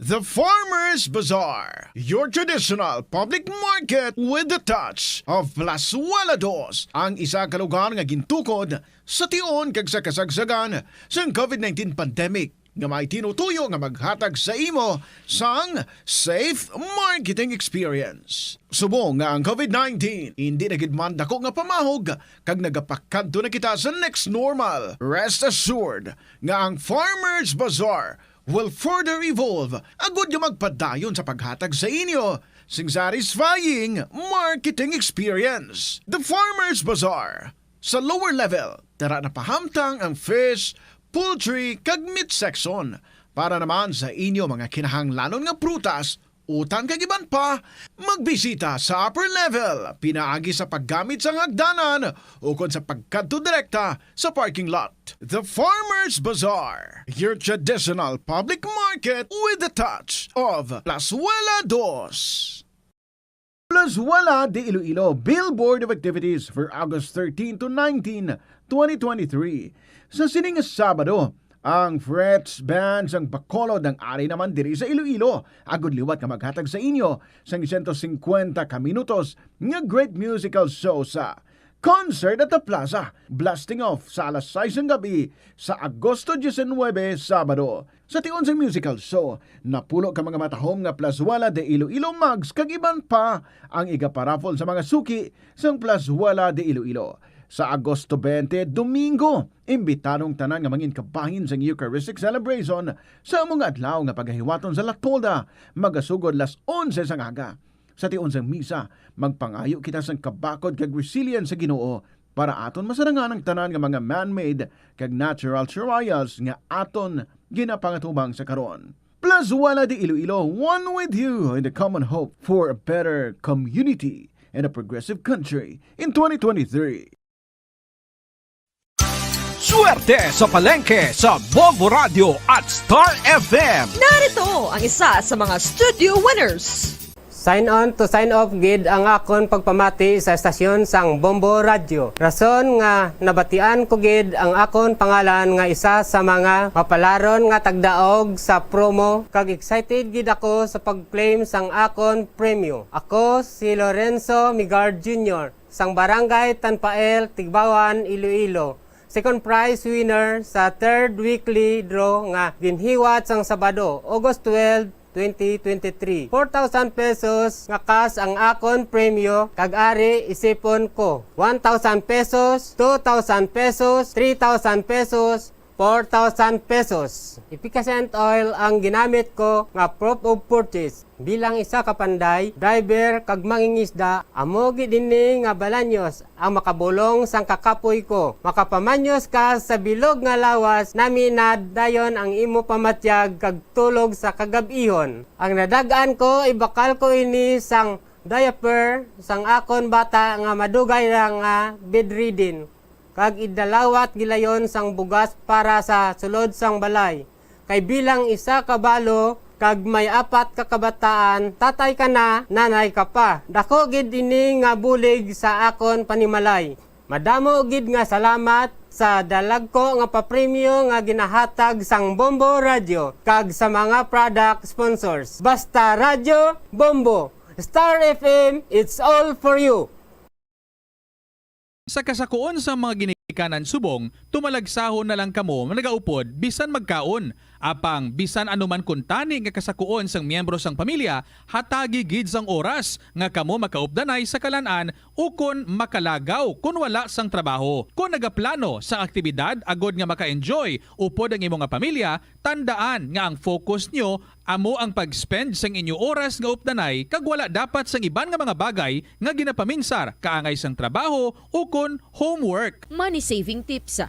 The Farmer's Bazaar, your traditional public market with the touch of Plazuela Dos, ang isa ka lugar nga gintukod sa tion kag sa kasagsagan sa COVID-19 pandemic nga may tinutuyo nga maghatag sa imo sang safe marketing experience. Subong nga ang COVID-19 hindi na gid man dako nga pamahog kag nagapakadto na kita sa next normal. Rest assured nga ang Farmer's Bazaar will further evolve agud nga magpadayon sa paghatag sa inyo sing satisfying marketing experience. The Farmer's Bazaar sa lower level, tara na pahamtang ang fish, poultry kag meat section para naman sa inyo mga kinahanglanon nga prutas, utang kag iban pa, magbisita sa upper level, pinaagi sa paggamit sa hagdanan o kon sa pagkadto direkta sa parking lot. The Farmer's Bazaar, your traditional public market with the touch of Plazuela Dos. Plazuela de Iloilo Billboard of Activities for August 13 to 19, 2023. Sa sining Sabado, ang Frets Band ang Bacolod ng ari naman diri sa Iloilo. Agud liwat nga maghatag sa inyo sa 150 ka minutos nga great musical show sa Concert at the Plaza, blasting off sa alas 6 ng gabi sa Agosto 19, Sabado. Sa tion sa musical show, napulo ka mga matahom nga Plazuela de Iloilo mugs kag iban pa ang igaparafol sa mga suki sang Plazuela de Iloilo. Sa Agosto 20, Domingo, imbitanong tanan nga mangin kabahin sa Eucharistic celebration sa mga adlaw nga paghahiwaton sa Latpolda, magasugod las 11 sang aga. Sa tion sang misa, magpangayo kita sang kabakod kag resilience sa Ginoo para aton masarangan ang tanan nga mga man-made kag natural trials nga aton ginapangatubang sa karon. Plazuela de Iloilo, one with you in the common hope for a better community and a progressive country in 2023. Swerte sa palengke sa Bombo Radio at Star FM. Narito ang isa sa mga studio winners. Sign on to sign off gid ang akon pagpamati sa estasyon sang Bombo Radio. Rason nga nabatian ko gid ang akon pangalan nga isa sa mga mapalaron nga tagdaog sa promo kag excited gid ako sa pag-claim sang akon premyo. Ako si Lorenzo Migard Jr. sang Barangay Tanpael, Tigbawan, Iloilo. Second prize winner sa third weekly draw nga ginhiwat sang Sabado, August 12, 2023. 4,000 pesos nga kas ang akon premyo kag ari isipon ko. 1,000 pesos, 2,000 pesos, 3,000 pesos, 4,000 pesos. Efficient oil ang ginamit ko nga proof of purchase. Bilang isa ka panday, driver kag mangingisda, amo gid dinhi nga balanyos ang makabulong sang kakapoy ko. Makapamanyos ka sa bilog nga lawas, naminad dayon ang imo pamatyag kag tulog sa kagabihon. Ang nadagaan ko ibakal ko ini sang diaper sang akon bata nga madugay nga bedridden. Kag idalawat gilayon sang bugas para sa sulod sang balay. Kay bilang isa ka balo, kag may 4 ka kabataan, tatay ka na, nanay ka pa. Dako gid ini nga bulig sa akon panimalay. Madamo gid nga salamat sa dalag ko nga papremyo nga ginahatag sang Bombo Radio kag sa mga product sponsors. Basta Radio Bombo, Star FM, it's all for you. Sa kasakuon sa mga ginikanan subong, tumalagsahon na lang kamo nagaupod bisan magkaon. Apang bisan anuman kuntani nga kasakuon sang miyembro sang pamilya, hatagi gid sang oras nga kamo makaupdanay sa kalan-an ukon makalagaw kun wala sang trabaho. Kung nagaplano sa aktibidad agod nga maka-enjoy upod ang imong pamilya, tandaan nga ang focus nyo amo ang pag-spend sang inyo oras nga updanay kag wala dapat sang iban nga mga bagay nga ginapaminsar kaangay sang trabaho ukon homework. Money saving tips.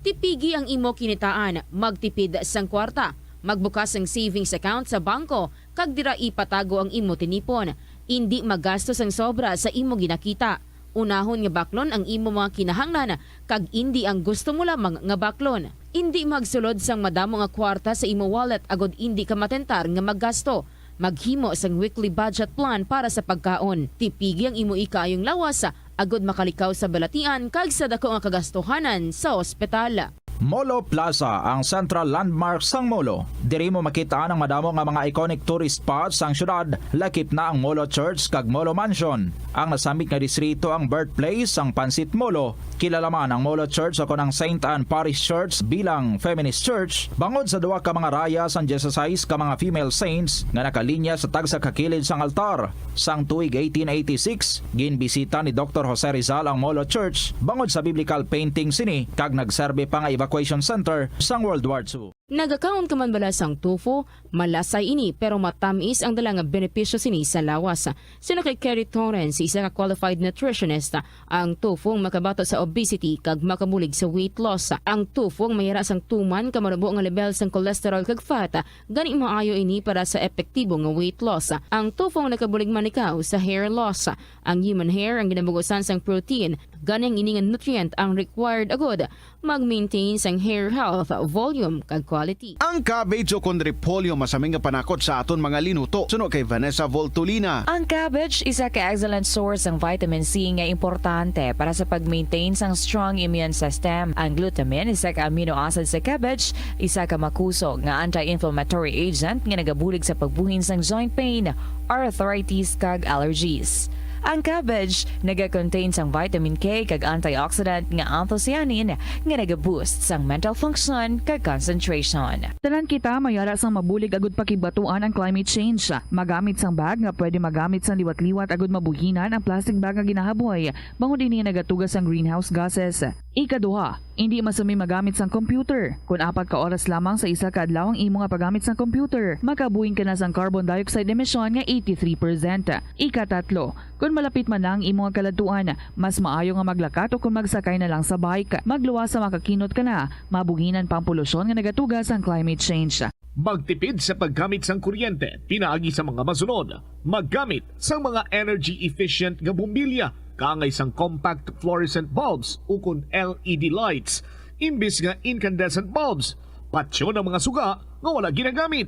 Tipigi ang imo kinitaan, magtipid sang kwarta, magbukas ng savings account sa bangko, kag dira ipatago ang imo tinipon. Hindi magastos ang sobra sa imo ginakita. Unahon nga baklon ang imo mga kinahanglan, kag hindi ang gusto mo lamang nga baklon. Hindi magsulod sang madamo nga kwarta sa imo wallet agod hindi ka matentar nga maggasto. Maghimo sang weekly budget plan para sa pagkaon. Tipigi ang imo ikayong lawas agod makalikaw sa balatian kag sa dako nga kagastuhanan sa ospital. Molo Plaza ang central landmark sang Molo. Diri mo makita ang madamo nga mga iconic tourist spots sang syudad, lakip na ang Molo Church kag Molo Mansion. Ang nasamit nga distrito ang birthplace sang Pansit Molo. Kilala man ang Molo Church ako ng St. Anne Parish Church bilang feminist church, bangod sa duwa ka mga raya sang 16 ka mga female saints nga nakalinya sa tagsa kakilid sang altar. Sang tuig 1886, ginbisita ni Dr. Jose Rizal ang Molo Church bangod sa biblical painting sini kag nagserbe pa nga evacuation center sang World War II. Nagakaon ka man bala sang tofu, malasay ini pero matamis ang dala nga benepisyo sini sa lawas. Sino kay Kerry Torrens, isa ka qualified nutritionist, ang tofu ang makabato sa obesity kag makabulig sa weight loss. Ang tofu ang mayara sang tuman kamarubo nga level sang cholesterol kag fat, gani maayo ini para sa epektibo nga weight loss. Ang tofu ang nakabulig man ikaw sa hair loss. Ang human hair ang ginabugusan sang protein, gani ang ini nga nutrient ang required agod mag-maintain sang hair health, volume kag quality. Ang cabbage o kon repolyo masaming nga panakot sa aton mga linuto. Suno kay Vanessa Voltolina. Ang cabbage isa ka excellent source ng vitamin C nga importante para sa pag-maintain sang strong immune system. Ang glutamine isa ka amino acid sa cabbage, isa ka makusog nga anti-inflammatory agent nga nagabulig sa pagbuhin sang joint pain, arthritis kag allergies. Ang cabbage naga-contain sang vitamin K kag antioxidant nga anthocyanin nga naga-boost sang mental function kag concentration. Tanan kita mayara sang mabulig agud pakibatuan ang climate change. Magamit sang bag nga pwede magamit sang liwat-liwat agud mabuhinan ang plastic bag nga ginahaboy bangod ini nagatugas sang greenhouse gases. Ikaduha, hindi masumi magamit sang computer. Kung 4 ka oras lamang sa isa ka adlaw ang imo nga paggamit sang computer, makabuhin ka na sang carbon dioxide emission nga 83%. Ikatatlo, kung malapit man lang imo nga kaladuan, mas maayo nga maglakat o kung magsakay na lang sa bike. Magluwas sa makakinot ka na, mabuhinan pang polusyon nga nagatugas ang climate change. Magtipid sa paggamit sang kuryente, pinaagi sa mga masunod. Maggamit sa mga energy efficient nga bumbilya, kaangay sang compact fluorescent bulbs o kun LED lights, imbis nga incandescent bulbs. Patsyo ng mga suga nga wala ginagamit.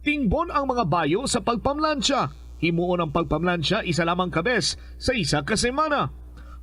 Tingbon ang mga bayo sa pagpamlansya. Himuon ang pagpamlansya isa lamang kabes sa isa ka semana.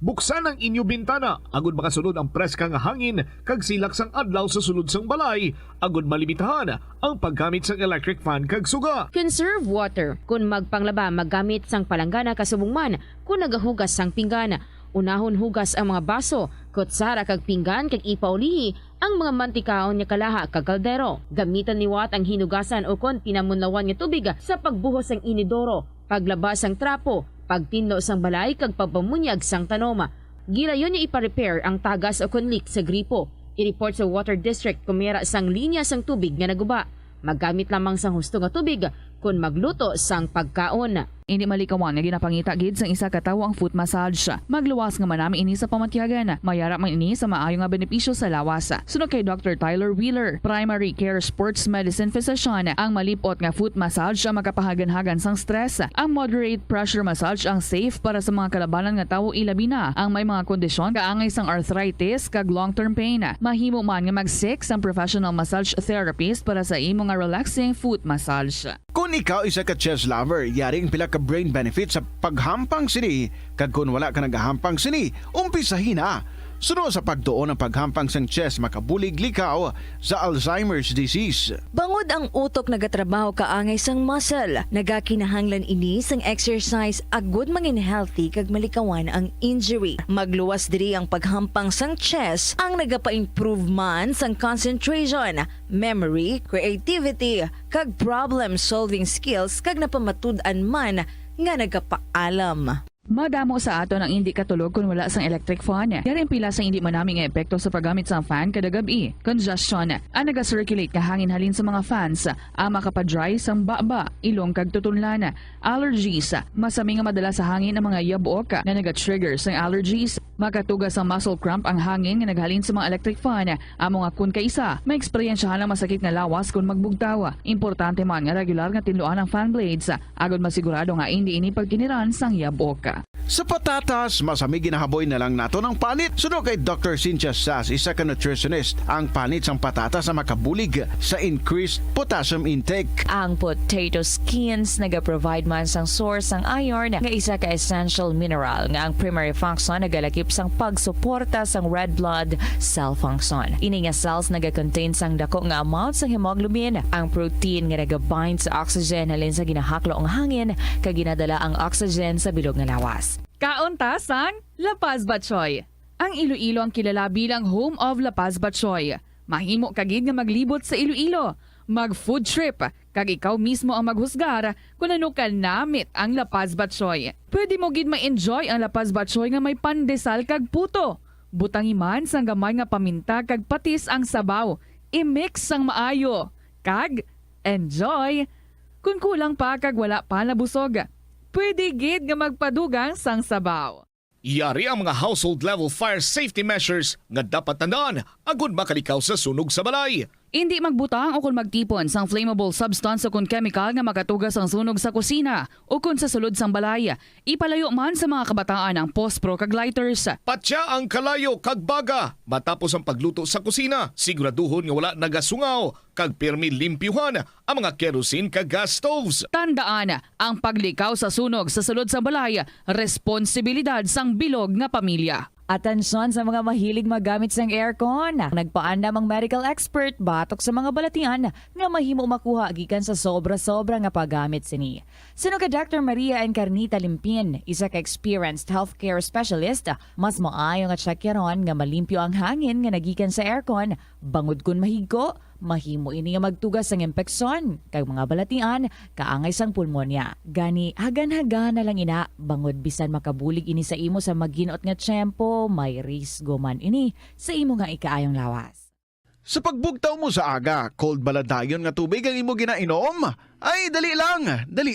Buksan ang inyo bintana agud makasunod ang preska nga hangin kag silak sang adlaw sa sulod sang balay agud malimitahan ang paggamit sang electric fan kag suga. Conserve water. Kung magpanglaba, maggamit sang palanggana kasubong man. Kung nagahugas sang pinggana, unahon hugas ang mga baso, kutsara kag pinggan kag ipaulihi ang mga mantikaon nga kalaha kag kaldero. Gamitan niwat ang hinugasan o kon pinamunlawan nga tubig sa pagbuhos sang inidoro, paglabas sang trapo, pagtinlo sang balay kag pagpamunyag sang tanoma. Gilayon niya ipa-repair ang tagas o kon leak sa gripo. I-report sa water district kung mayra sang linya sang tubig nga naguba. Maggamit lamang sang husto nga tubig kung magluto sang pagkaon. Hindi malikawan nga ginapangita gid sang isa ka tawo ang foot massage. Magluwas nga manami ini sa pamatyagan. Mayara man ini sa maayo nga benepisyo sa lawas. Sunod kay Dr. Tyler Wheeler, primary care sports medicine physician, ang malipot nga foot massage ang makapahagan-hagan sang stress. Ang moderate pressure massage ang safe para sa mga kalabanan nga tawo ilabi na ang may mga kondisyon kaangay sang arthritis kag long-term pain. Mahimo man nga mag-seek sang professional massage therapist para sa imo nga relaxing foot massage. Kung ikaw isa ka chess lover, yaring pila ka brain benefit sa paghampang sini, kag kung wala ka nagahampang sini, umpisahin na. Sunod sa pagtuon ng paghampang sang chess makabulig likaw sa Alzheimer's disease. Bangod ang utok nagatrabaho kaangay sang muscle, nagakinahanglan ini sang exercise agud mangin healthy kag malikawan ang injury. Magluwas diri ang paghampang sang chess ang nagapa-improve man sang concentration, memory, creativity kag problem-solving skills kag napamatud-an man nga nagapaalam. Madamo sa aton ang hindi katulog kung wala sang electric fan. Yaring pila sa hindi manaming epekto sa paggamit sang fan kada gabi. Congestion, ang naga-circulate ka hangin halin sa mga fans, ang makapadry sang baba, ilong kag tutunlan. Allergies, masami nga madala sa hangin ang mga yabok na naga-trigger sang allergies. Makatugas ang muscle cramp ang hangin nga naghalin sa mga electric fan. Amo nga kun kaisa, may eksperyensyahan ang masakit nga lawas kung magbugtaw. Importante man nga regular nga tinluan ang fan blades, agad masigurado nga hindi ini pagkiniran sang yabok. Sa patatas, masami ginahaboy na lang nato ng panit. Sunod kay Dr. Cynthia Sass, isa ka nutritionist, ang panit sang patatas sa makabulig sa increased potassium intake. Ang potato skins naga-provide man sang source sang iron nga isa ka essential mineral nga ang primary function nagalakip sang pagsuporta sang red blood cell function. Ini nga cells naga-contain sang dako nga amount sang hemoglobin. Ang protein nga naga-bind sa oxygen halin sa ginahaklo ang hangin kag ginadala ang oxygen sa bilog nga lawas. Kaunta sang La Paz Batchoy. Ang Iloilo ang kilala bilang home of La Paz Batchoy. Mahimo kagid nga maglibot sa Iloilo, mag-food trip, kag ikaw mismo ang maghusgar kung ano ka namit ang La Paz Batchoy. Pwede mo gid ma-enjoy ang La Paz Batchoy nga may pandesal kag puto. Butangi man sang gamay nga paminta kag patis ang sabaw. I-mix sang maayo. Kag enjoy. Kung kulang pa kag wala pa nabusog, pwede gid nga magpadugang sang sabaw. Yari ang mga household level fire safety measures nga dapat tandaan agud makalikaw sa sunog sa balay. Hindi magbutang o kung magtipon sang flammable substance o kung chemical nga makatugas ang sunog sa kusina o kung sa sulod sang balay. Ipalayo man sa mga kabataan ang pospro kag lighters. Patya ang kalayo kag baga matapos ang pagluto sa kusina. Siguraduhon nga wala nagasungaw kag pirmi limpyuhan ang mga kerosene kag gas stoves. Tandaan, ang paglikaw sa sunog sa sulod sa balay, responsibilidad sang bilog nga pamilya. Atensyon sa mga mahilig magamit sang aircon. Nagpaandam ang medical expert batok sa mga balatian nga mahimo makuha gikan sa sobra-sobra nga paggamit sini. Sino ka Dr. Maria Encarnita Limpin, isa ka experienced healthcare specialist, mas maayo nga tsakyaron nga malimpyo ang hangin nga nagikan sa aircon bangod kun mahigko. Mahimo ini nga magtugas sang impeksyon kay mga balatian kaangay sang pulmonya. Gani hagan-hagan na lang ina bangod bisan makabulig ini sa imo sa maginot nga tiyempo, may risgo man ini sa imo nga ikaayong lawas. Sa pagbugtaw mo sa aga, cold baladayon nga tubig ang imo ginainom? Ay, dali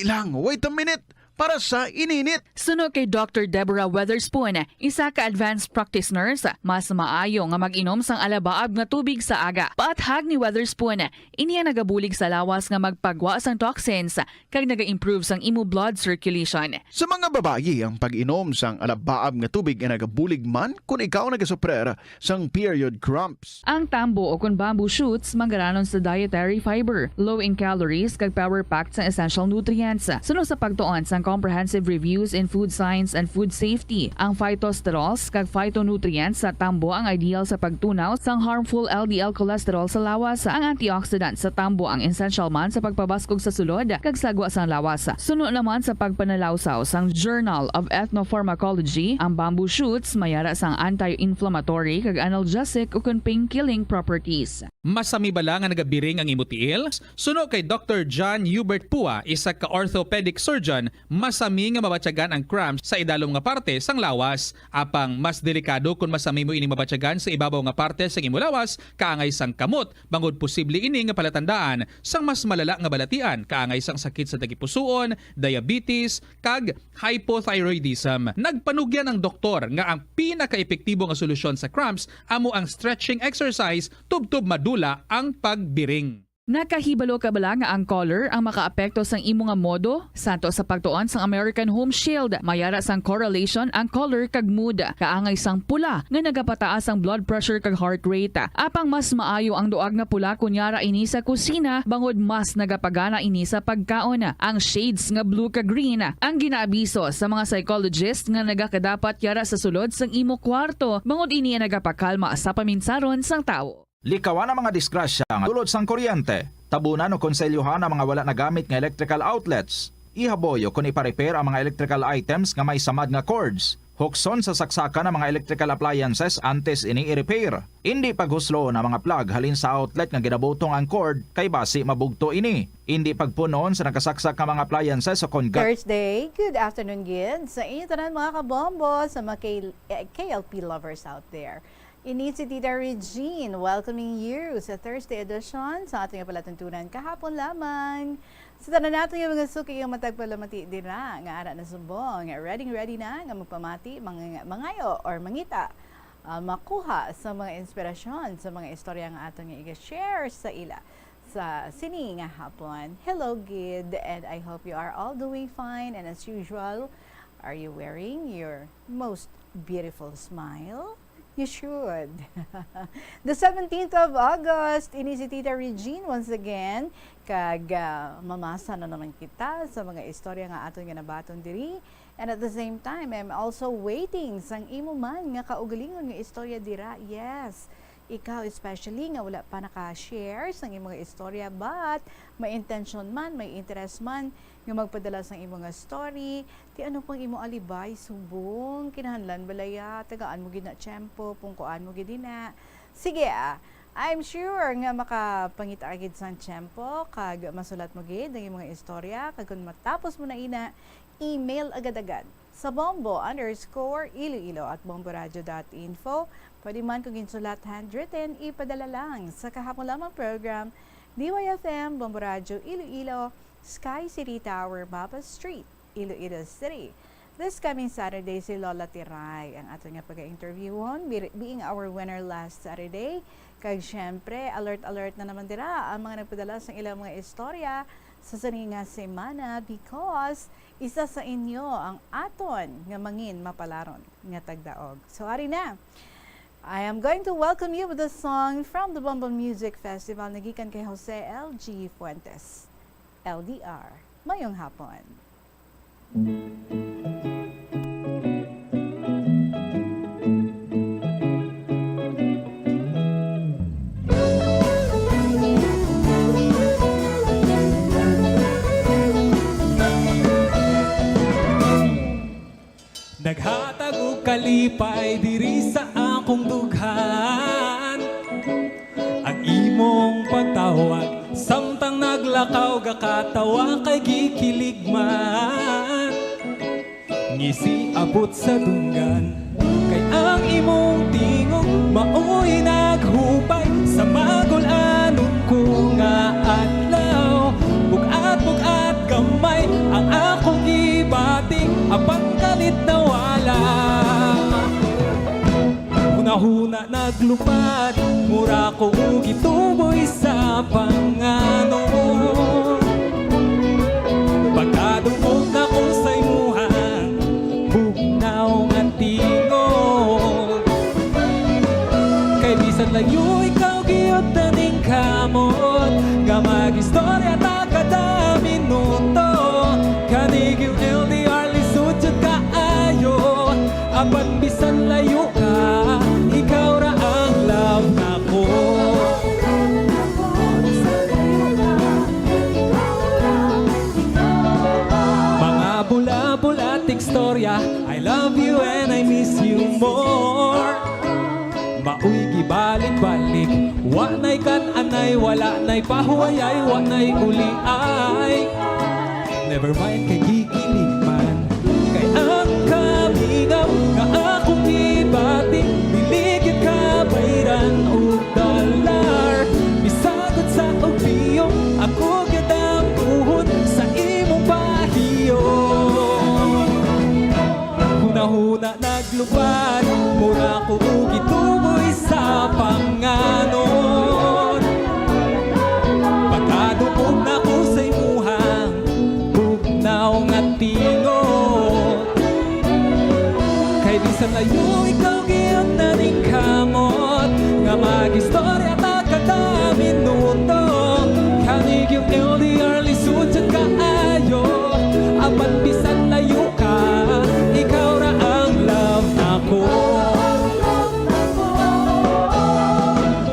lang, wait a minute. Para sa ininit. Suno kay Dr. Deborah Weatherspoon, isa ka advanced practice nurse, mas maayo nga mag-inom sang alabaab nga tubig sa aga. Paathag ni Weatherspoon, iniya nagabulig sa lawas nga magpagwa sang toxins kag naga-improve sang imo blood circulation. Sa mga babayi, ang pag-inom sang alabaab nga tubig ay nagabulig man kung ikaw nagasuprer sang period cramps. Ang tambo o kung bamboo shoots manggaranon sa dietary fiber, low in calories kag power-packed sa essential nutrients. Suno sa pagtuon sang comprehensive reviews in food science and food safety. Ang phytosterols kag phytonutrients sa tambo ang ideal sa pagtunaw sang harmful LDL cholesterol sa lawas. Ang antioxidants sa tambo ang essential man sa pagpabaskog sa sulod kag sagwa sang lawas. Suno naman sa pagpanalawsaw sang Journal of Ethnopharmacology, ang bamboo shoots mayara sang anti-inflammatory kag analgesic o kun pain-killing properties. Masami bala nga nagabiring ang imutiil? Suno kay Dr. John Hubert Pua, isa ka orthopedic surgeon, masami nga mabatyagan ang cramps sa idalom nga parte sang lawas. Apang mas delikado kung masami mo ini mabatyagan sa ibabaw nga parte sang imo lawas kaangay sang kamot, bangod posible ini nga palatandaan sang mas malala nga balatian kaangay sang sakit sa tagipusoon, diabetes, kag hypothyroidism. Nagpanugyan ang doktor nga ang pinaka-epektibo nga solusyon sa cramps amo ang stretching exercise tubtob madula ang pagbiring. Nakahibalo ka bala nga ang color ang makaapekto sang imo nga modo? Santo sa pagtuon sang American Home Shield, mayara sang correlation ang color kag mood. Kaangay sang pula nga nagapataas ang blood pressure kag heart rate. Apang mas maayo ang duag nga pula kunyara ini sa kusina, bangod mas nagapagana ini sa pagkaon. Ang shades nga blue kag green ang ginaabiso sa mga psychologist nga nagakadapat yara sa sulod sang imo kwarto, bangod ini nagapakalma sa paminsaron sang tao. Likawan ang mga disgrasya nga tulod sang kuryente. Tabunan o konselyuhan ang mga wala nagamit nga electrical outlets. Ihaboyo kung ipa-repair ang mga electrical items nga may samad nga cords. Hukson sa saksakan ng mga electrical appliances antes ini i-repair. Hindi paghuslo na mga plug halin sa outlet nga ginabutong ang cord kay basi mabugto ini. Hindi pagpunon sa nakasaksak nga mga appliances sa Thursday, good afternoon gid sa inyo tanan mga kabombo sa mga KLP lovers out there. Ini si Tita Regine welcoming you sa Thursday edition sa ating palatuntunan kahapon lamang. Sa tanan natin yung mga suki yung matagpalamati din na nga ara na sumbong. Ready na nga magpamati, mangayo or mangita. Makuha sa mga inspirasyon sa mga istorya nga aton nga i-share sa ila sa sini nga hapon. Hello Gid, and I hope you are all doing fine, and as usual, are you wearing your most beautiful smile? You should. The 17th of August, ini si Tita Regine once again. Kag mamasa na naman kita sa mga istorya nga aton nga nabaton diri. And at the same time, I'm also waiting sang imo man nga kaugalingon nga istorya dira. Yes, ikaw especially nga wala pa naka-share sang imo nga istorya, but may intention man, may interest man nga magpadala sang imo nga story. Ti ano pang imo alibay subong kinahanglan balaya tagaan mo gid na tiyempo, pungkuan mo gid na. Sige I'm sure nga makapangita agid sang tiyempo kag masulat mo gid ang imo nga istorya kag kun matapos mo na ina, email agad-agad sa bombo_iloilo@bomboradio.info. Pwede man kung insulat handwritten, ipadala lang sa kahapon lamang program DYFM Bombo Radio Iloilo, Sky City Tower, Baba Street, Iloilo City. this coming Saturday si Lola Tiray ang ato nga pag-interviewon being our winner last Saturday. Kag syempre alert na naman dira ang mga nagpadala sa ilang mga istorya sa saninga semana because isa sa inyo ang aton nga mangin mapalaron nga tagdaog. So ari na, I am going to welcome you with a song from the Bombo Music Festival nagikan kay Jose L.G. Fuentes. LDR. Mayong hapon. Naghatag og kalipay diri sa akong dughan. Ang imong pagtawag samtang naglakaw gakatawa kay gikilig man. Ngisi abot sa dunggan kay ang imong tingog maoy naghupay sa magul-anon ko nga adlaw. Bugat gamay ang akong gibating apan kalit na wala. Huna-huna naglupad mura ko gituboy sa pangano. Pagkadungog na ko sa imuhang bugnaw nga tingog. Kay bisan layo ikaw giyot taning kamot nga mag-istorya ta kada minuto. Kanig yung LDR lisod jud kaayo apan bisan layo ka ikaw ra ang love nako. Mga bula-bulatik storya I love you and I miss you more. Mauy gibalik-balik wa nay kan-anay wala nay pahuwayay wa nay uliay. Never mind kay gikilig man kay ang kamingaw nga akong ibating niligid ka bayran o dollar. Bisagod sa ubiyong ako gadang tuhod sa imong pahiyo. Huna-huna naglupad mura ko gituboy sa panganon. Pagkadungog na ko sa imuhang bugnaw nga tingot. Kay bisan layo ikaw giyon na ning kamot nga mag-istorya ta kada minuto. Kanig yung LDR lisod jud kaayo apan bisan layo ka ikaw ra ang love nako.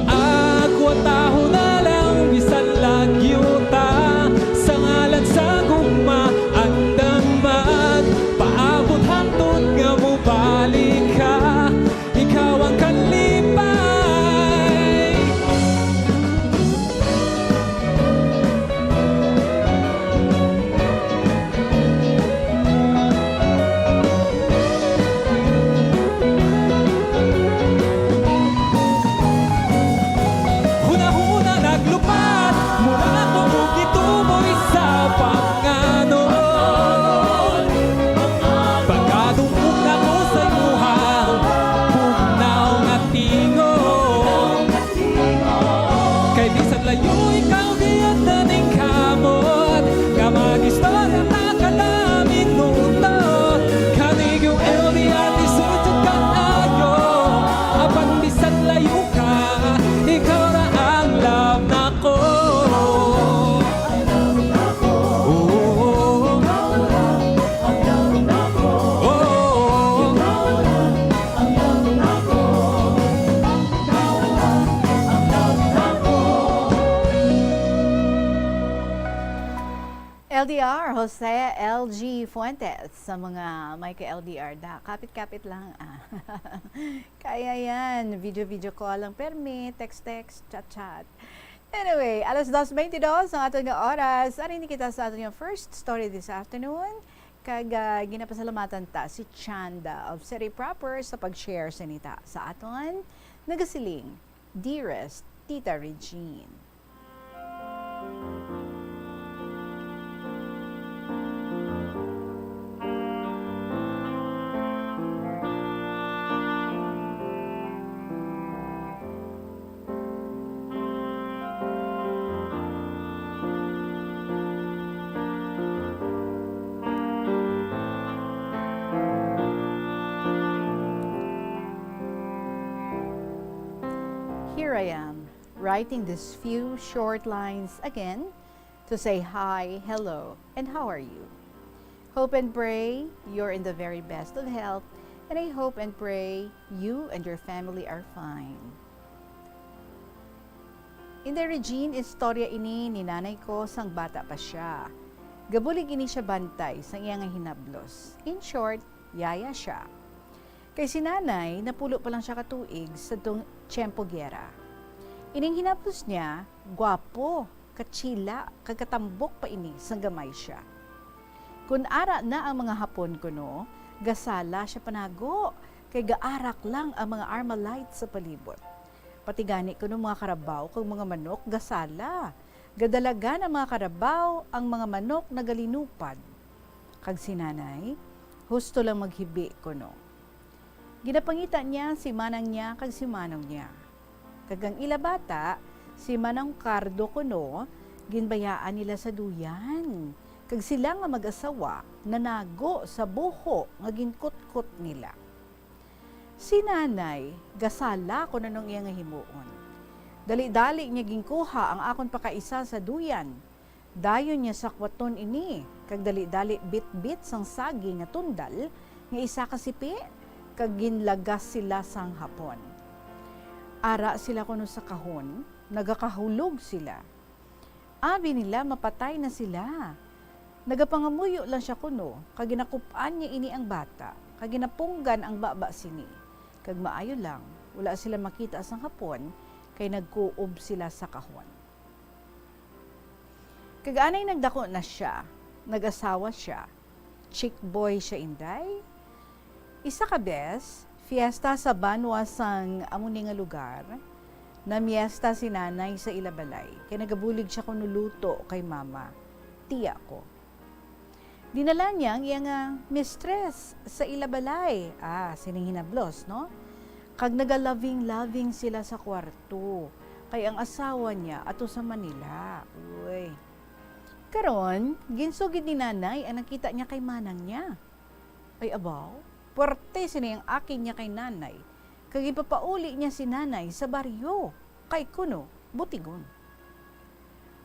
Ako taho na lang bisan lagyo ta sa ngalan sa gugma at damag. Paabot hangtod nga mo balik ka ikaw ang kalipay. Huna-huna naglupad mura ko gituboy sa panganon. Pagkadungog na ko sa imuhang bugnaw nga tingog. Kay bisan layo ikaw giyon na ning kamot nga mag-istorya ta kada minuto. Kanig yung LDR lisod jud kaayo apan bisan layo ka ikaw ra ang love nako. LDR, Jose L.G. Fuentes sa mga may ka-LDR da. Kapit-kapit lang. Kaya yan. Video call lang permit, text, chat. Anyway, alas 2:22 ang ato nga oras. Arin ni kita sa ato nga first story this afternoon. Kag ginapasalamatan ta si Chanda of City Proper sa pag-share sa nita sa aton nagasiling. Dearest Tita Regine. I am, writing these few short lines again to say hi, hello, and how are you? Hope and pray you're in the very best of health, and I hope and pray you and your family are fine. Inday Regine, istorya ini ni nanay ko sang bata pa siya. Gabulig ini siya bantay sang iyang hinablos. In short, yaya siya. Kay si nanay, napulo pa lang siya katuig sa tung tiyempo gera. Ining hinapos niya, gwapo, katsila, kagkatambok pa ini sang gamay siya. Kung ara na ang mga Hapon kuno, gasala siya panago, kay gaarak lang ang mga Armalite sa palibot. Pati gani kuno mga karabaw kung mga manok gasala. Gadalaga ng mga karabaw ang mga manok na galinupad. Kag si nanay, husto lang maghibi kuno. Ginapangita niya si manang niya kag si manong niya. Kagang ila bata, si Manang Cardo kuno, ginbayaan nila sa duyan. Kag sila nga mag-asawa, nanago sa buho nga ginkot-kot nila. Si nanay, gasala ko na nung iya nga himuon. Dali-dali niya ginkuha ang akon pakaisa sa duyan. Dayon niya sa kwaton ini, kag dali-dali bit-bit sang sagi nga tundal, nga isa kasipi, kag ginlagas sila sang Hapon. Ara sila kuno sa kahon, nagakahulog sila. Abi nila mapatay na sila. Nagapangamuyo lang siya kuno, kag ginakupan niya ini ang bata, kag ginapunggan ang baba sini. Kag maayo lang, wala sila makita sang Hapon, kay nagkuob sila sa kahon. Kag anay nagdako na siya, nag-asawa siya, chick boy siya inday. Isa ka bes, fiesta sa Banwa sang amuni nga lugar, na miesta si nanay sa Ilabalay, kay nagabulig siya kuno luto kay mama, tiya ko. Dinala niya ang iyang mistress sa Ilabalay. Sining hinablos, no? Kag nagaloving-loving sila sa kwarto. Kay ang asawa niya ato sa Manila. Uy. Karon, ginsugid ni nanay ang nakita niya kay manang niya. Ay abaw, puwerte sini ang aking niya kay nanay. Kag ipapauli niya si nanay sa baryo. Kay kuno, butigon.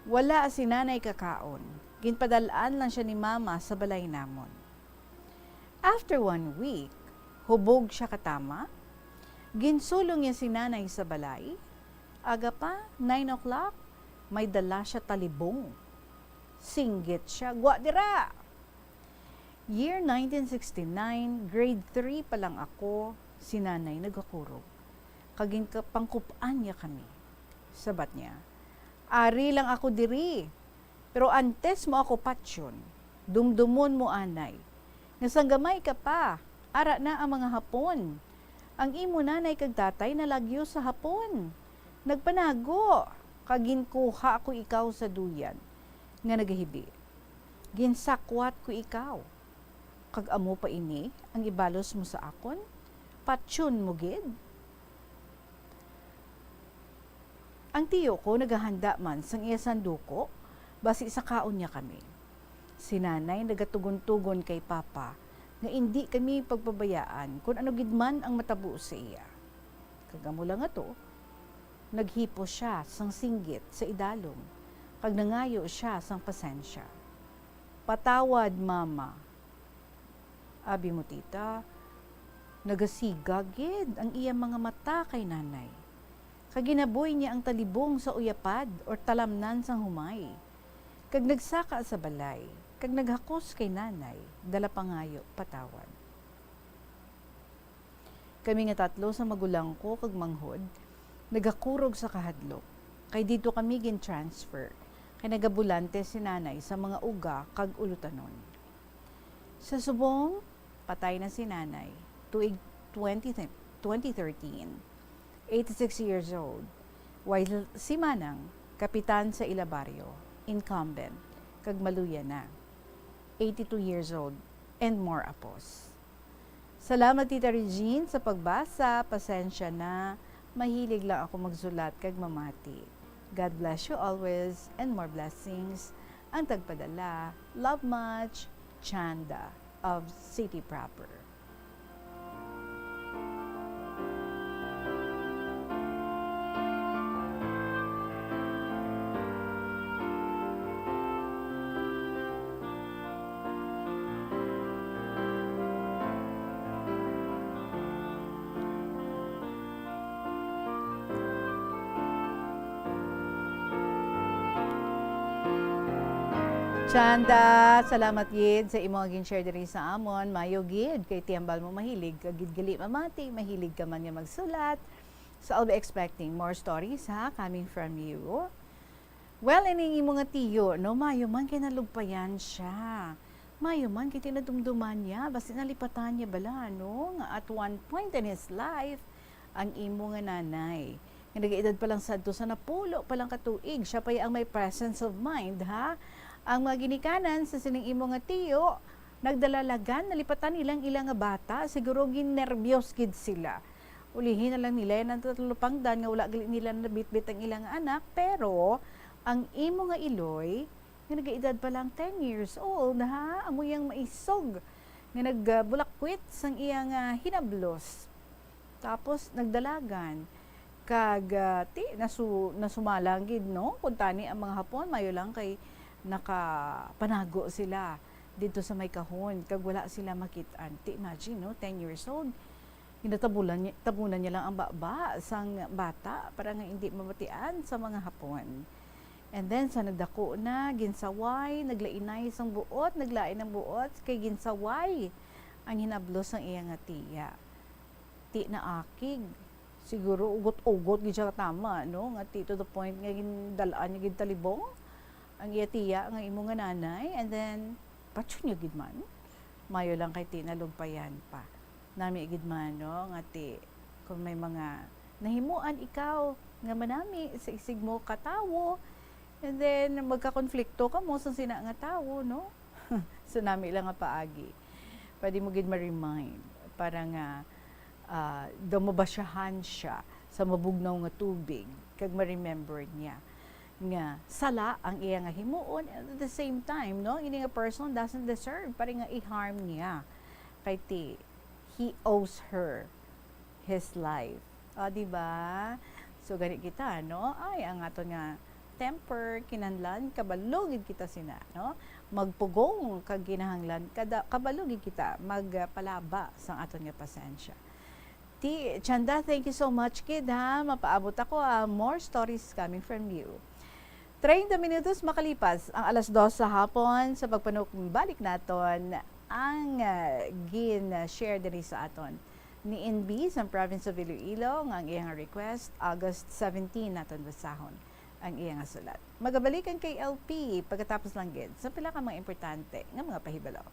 Wala si nanay kakaon. Ginpadalaan lang siya ni mama sa balay namon. After 1 week, hubog siya katama. Ginsulong niya si nanay sa balay. Aga pa, 9 o'clock, may dala siya talibong. Singgit siya, gwa dira! Year 1969, grade 3 pa lang ako, si nanay nagakurog. Kaging pangkupan niya kami. Sabat niya, ari lang ako diri. Pero antes mo ako patsyon, dumdumon mo anay. Nasanggamay ka pa, ara na ang mga Hapon. Ang imo nanay kag tatay nalagyo sa Hapon. Nagpanago, kaginkuha ko ikaw sa duyan. Nga nagahibi, ginsakwat ko ikaw. Kag amo pa ini, ang ibalos mo sa akon, patsyon mo gid. Ang tiyo ko naghahanda man sang iya sanduko, basi sa kaon niya kami. Si nanay nagatugon-tugon kay papa nga hindi kami pagpabayaan kung ano gidman ang matabo sa iya. Kagamo lang ato, naghipo siya sang singgit sa idalom, kag nangayo siya sang pasensya. Patawad, mama. Abi mo tita, nagasigagid ang iya mga mata kay nanay. Kaginaboy niya ang talibong sa uyapad or talamnan sang humay. Kag nagsaka sa balay, kag naghakos kay nanay, dala pangayo, patawad. Kami nga tatlo sa magulang ko kag manghod, nagakurog sa kahadlok. Kay dito kami gin-transfer, kay nagabulante si nanay sa mga uga kag ulutanon. Sa subong, patay na si nanay, tuig 2013, 86 years old, while si Manang, kapitan sa Ilabaryo, incumbent, kag maluya na, 82 years old, and more apos. Salamat Tita Regine sa pagbasa, pasensya na, mahilig lang ako magsulat kag mamati. God bless you always, and more blessings. Ang tagpadala, love much, Chanda of City Proper. Chanda, salamat gid sa imong gin-share diri sa amon. Mayo gid kay tiyambal mo mahilig ka gid gali mamati, mahilig ka man nga magsulat. So I'll be expecting more stories coming from you. Well, ining imong nga tiyo, no, mayo man kay nalugpayan siya. Mayo man kay tinadumduman niya, basta nalipatan niya bala, no, nga at one point in his life, ang imo nga nanay. Nga nag-edad pa lang sadto sa napulo pa lang katuig, siya pa ang may presence of mind, Ang mga ginikanan sa sining imo nga tiyo, nagdalalagan, nalipatan ilang nga bata, siguro ginervyos gid sila. Ulihin na lang nila yan ang tatulupangdan nga wala gali nila nabitbit ang ilang anak, pero ang imo nga iloy, nga nag-edad pa lang 10 years old, amo yang maisog, nga nagbulakwit sang iyang hinablos. Tapos nagdalagan, kag nasumalang gid, no? Kuntani ang mga Hapon, mayo lang kay nakapanago sila dito sa may kahon kag wala sila makitaan. Imagine, no, 10 years old, tabunan niya lang ang baba sang bata para nga hindi mamatian sa mga Hapon. And then sa nagdako na ginsaway, naglainay sang buot, naglain ng buot kay ginsaway ang hinablos ng iya nga tiya. Ti na akig, siguro ugot-ugot gid siya tama, no, nga ti to the point nga gindalaan niya gid talibong ang iya tiya nga imo nga nanay, and then patyon niya gid man, mayo lang kay ti nalugpayan pa nami gid man, no, nga ti kung may mga nahimuan ikaw nga manami sa isig mo katawo, and then magkakonflikto ka mo sa sina nga tawo, no. So nami lang nga paagi pwede mo gid ma-remind para nga dumabasyahan siya sa mabugnaw nga tubig kag ma-remember niya nga sala ang iya nga himuon, and at the same time, no, ini nga person doesn't deserve para nga i-harm niya kay ti he owes her his life. Di ba? So gani kita, no, ay ang aton nga temper kinahanglan kabalugid kita sina, no, magpugong kag kinahanglan kabalugid kita magpalaba sang aton nga pasensya. Ti Chanda, thank you so much kid, mapaabot ako more stories coming from you. 30 minutos makalipas ang alas 2 sa hapon sa pagpanukumbalik naton ang gin-share diri sa aton ni NB sa province of Iloilo ang iyang request August 17 naton basahon ang iyang sulat. Magabalikan kay LP pagkatapos lang gid sa pila ka mga importante nga mga pahibalo.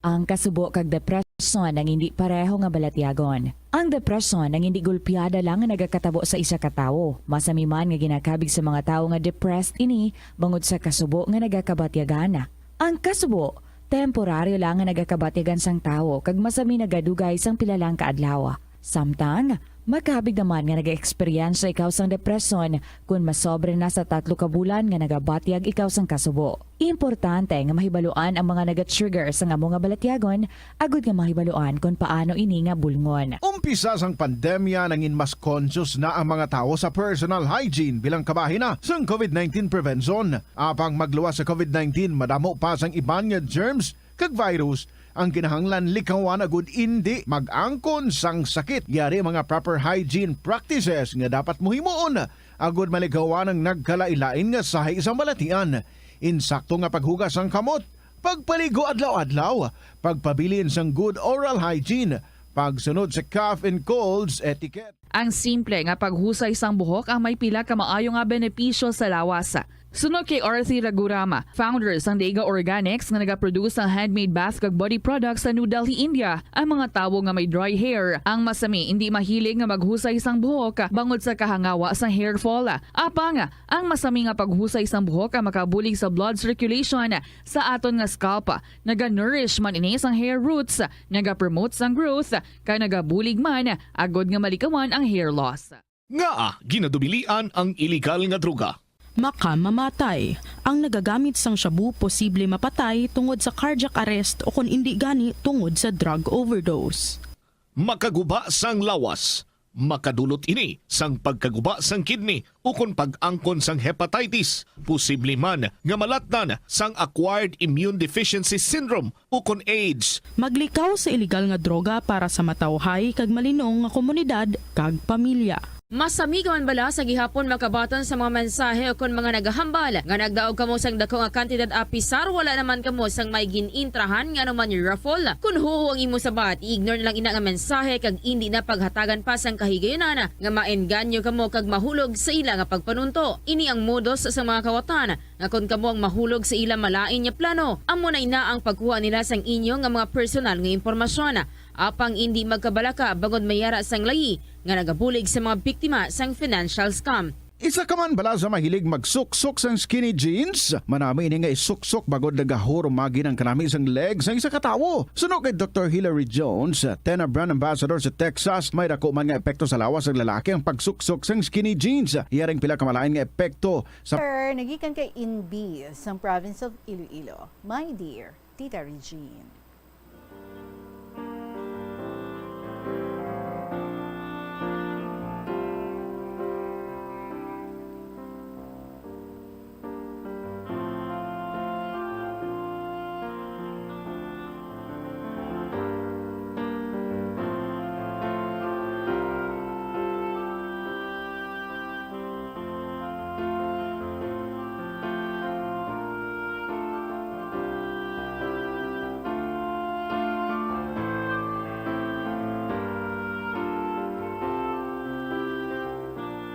Ang kasubo kag depresyon ang hindi pareho nga balatyagon. Ang depresyon ang hindi gulpiyada lang nga nagakatabo sa isa ka tawo. Masami man nga ginakabig sa mga tawo nga depressed ini bangod sa kasubo nga nagakabatyagan. Ang kasubo temporaryo lang nga nagakabatyagan sang tawo kag masami nagadugay sang pila lang ka adlaw. Samtang makabig naman nga nag-experience ikaw sang depresyon kung masobre na sa 3 ka bulan nga nagabatyag ikaw sang kasubo. Importante nga mahibaluan ang mga naga-trigger sa nga mga balatyagon, agud nga mahibaluan kung paano ini nga bulngon. Umpisa sang pandemya nangin mas conscious na ang mga tao sa personal hygiene bilang kabahina sang COVID-19 prevention. Apang magluwas sa COVID-19, madamo pa sang iban nga germs kag virus ang kinahanglan likawan agud hindi mag-angkon sang sakit. Yari mga proper hygiene practices nga dapat muhimuon agud maligawan ang nagkalailain nga sahay isang balatian. Insakto nga paghugas sang kamot, pagpaligo adlaw-adlaw, pagpabilin sang good oral hygiene, pagsunod sa cough and colds etiquette. Ang simple nga paghusay sang buhok ang may pila ka maayo nga benepisyo sa lawas. Sunod kay Arthi Ragurama, founder sang Daiga Organics nga nagaproduce ng handmade bath kag body products sa New Delhi, India. Ang mga tawo nga may dry hair, ang masami hindi mahilig nga maghusay sang buhok bangod sa kahangawa sang hair fall. Apang ang masami nga paghusay sang buhok ang makabulig sa blood circulation sa aton nga scalp. Naga-nourish man ini sang hair roots, naga-promote sang growth, kay nagabulig man agod nga malikawan ang hair loss. Nga ginadubilian ang illegal nga droga. Makamamatay. Ang nagagamit sang shabu posible mapatay tungod sa cardiac arrest o kung hindi gani tungod sa drug overdose. Makaguba sang lawas. Makadulot ini sang pagkaguba sang kidney o kung pag-angkon sang hepatitis. Posible man nga malatnan sang acquired immune deficiency syndrome o kung AIDS. Maglikaw sa illegal nga droga para sa matawhay kag malinong nga komunidad kag pamilya. Masami ka man bala sa gihapon makabatan sa mga mensahe o kon mga nagahambal nga nagdaog kamo sang dako nga kantidad apisar wala naman kamo sang may ginintrahan nga naman yung raffle. Kun huho ang imo sabat, ignore na lang ina nga mensahe kag hindi na paghatagan pa sang kahigayonan nga maengganyo kamo kag mahulog sa ila nga pagpanunto. Ini ang modus sa mga kawatan nga kun kamo ang mahulog sa ila malain nga plano, amo na ina ang pagkuha nila sang inyo nga mga personal nga impormasyon. Apang hindi magkabalaka bangod mayara sang layi nga nagabulig sa mga biktima sang financial scam. Isa ka man bala sa mahilig magsuksok sang skinny jeans? Manami ini nga isuksok bagod nagahurumagi ng kanami sang legs ang isa katawo. Suno kay Dr. Hilary Jones, Tenor Brand Ambassador sa Texas, may dako man nga epekto sa lawas ng lalaki ang pagsuksok sang skinny jeans. Iyaring pila kamalain nga epekto sa... Sir, nagikan kay Inbi sa province of Iloilo. My dear, Tita Regine.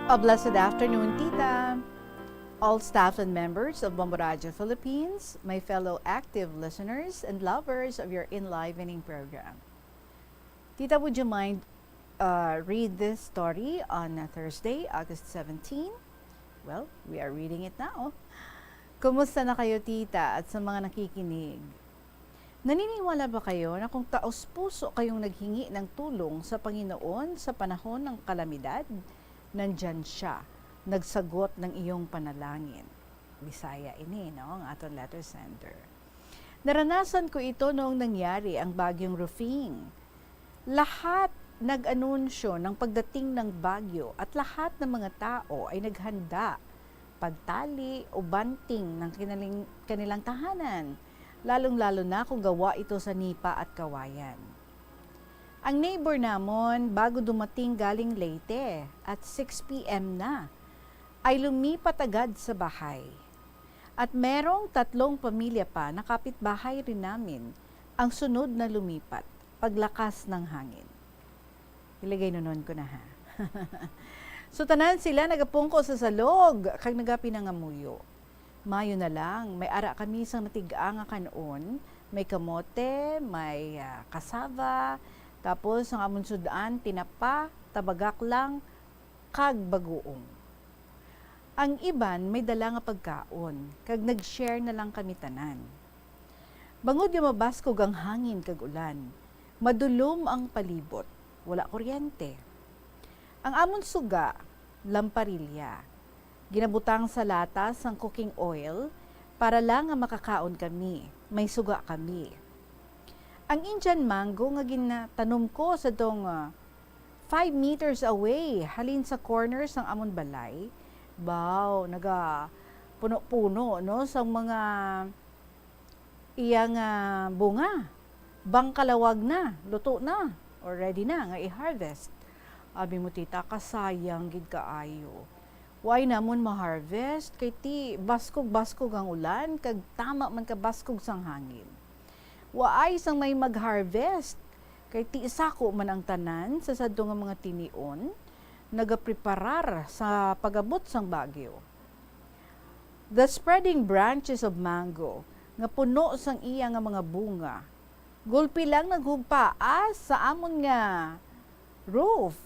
A blessed afternoon, Tita. All staff and members of Bombo Radio Philippines, my fellow active listeners and lovers of your enlivening program. Tita, would you mind read this story on Thursday, August 17? Well, we are reading it now. Kumusta na kayo, Tita, at sa mga nakikinig? Naniniwala ba kayo na kung taos-puso kayong naghingi ng tulong sa Panginoon sa panahon ng kalamidad, nandyan siya, nagsagot ng iyong panalangin? Bisaya ini, no? Ang aton letter sender. Naranasan ko ito noong nangyari ang bagyong Rufing. Lahat nag-anunsyo ng pagdating ng bagyo at lahat ng mga tao ay naghanda, pagtali o banting ng kanilang tahanan, lalong-lalo na kung gawa ito sa nipa at kawayan. Ang neighbor namon, bago dumating galing Leyte at 6 p.m. na, ay lumipat agad sa bahay. At merong 3 pamilya pa na kapitbahay rin namin ang sunod na lumipat paglakas ng hangin. Ilagay nunon ko na ha. So tanan sila nagapungko sa salog kag nagapinangamuyo. Mayo na lang, may ara kami sang natiga nga kanon, may kamote, may kasava, tapos ang amon sudan, tinapa, tabagak lang, kag bagoong. Ang iban may dala nga pagkaon, kag nag-share na lang kami tanan. Bangod yung mabaskog ang hangin kag ulan, madulom ang palibot, wala kuryente. Ang amon suga, lamparilya, ginabutang sa latas ang cooking oil para lang nga makakaon kami, may suga kami. Ang Indian mango nga ginatanom ko sa dong 5 meters away, halin sa corners ng amon balay. Baw, naga puno-puno no sa mga iyang bunga. Bangkalawag na, luto na, or ready na nga i-harvest. Abi mo tita, kasayang gid kaayo. Why namon ma-harvest kay ti baskog-baskog ang ulan kag tama man ka baskog sang hangin. Waay sang may mag-harvest kay ti isako man ang tanan sa sadto nga mga tinion nagapreparar sa pagabot sang bagyo. The spreading branches of mango nga puno sang iya nga mga bunga gulpi lang naghugpaas sa amon nga roof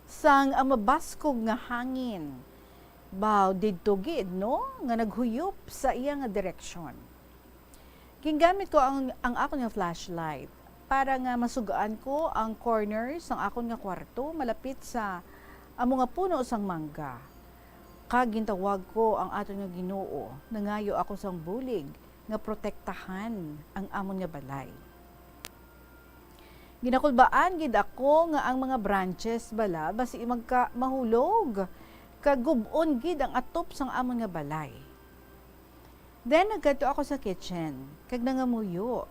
sang amabaskog nga hangin. Baw didto gid no nga naghuyop sa iya nga direksyon. Gingamit ko ang akon nga flashlight para nga masugaan ko ang corners ng akon nga kwarto malapit sa amo nga puno sang mangga. Kag gintawag ko ang aton nga Ginoo, nangayo ako sang bulig nga protektahan ang amon nga balay. Ginakulbaan gid ako nga ang mga branches bala basi magka mahulog kag gub-on gid ang atop sang amon nga balay. Then nagkadto ako sa kitchen, kag nangamuyo.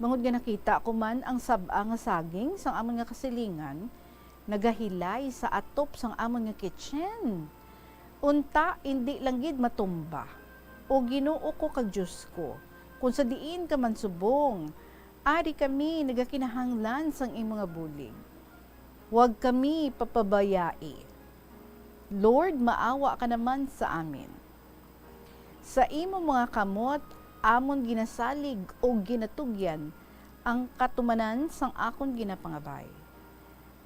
Mangod nga nakita ko man ang sab-a nga saging sang amon nga kasilingan, nagahilay sa atop sang amon nga kitchen. Unta indi lang gid matumba. O Ginoo ko kag Diyos ko, kung sa diin ka man subong, ari kami nagakinahanglan sang imong nga bulig. Huwag kami papabayai. Lord, maawa ka naman sa amin. Sa imo mga kamot, amon ginasalig o ginatugyan ang katumanan sang akon ginapangabay.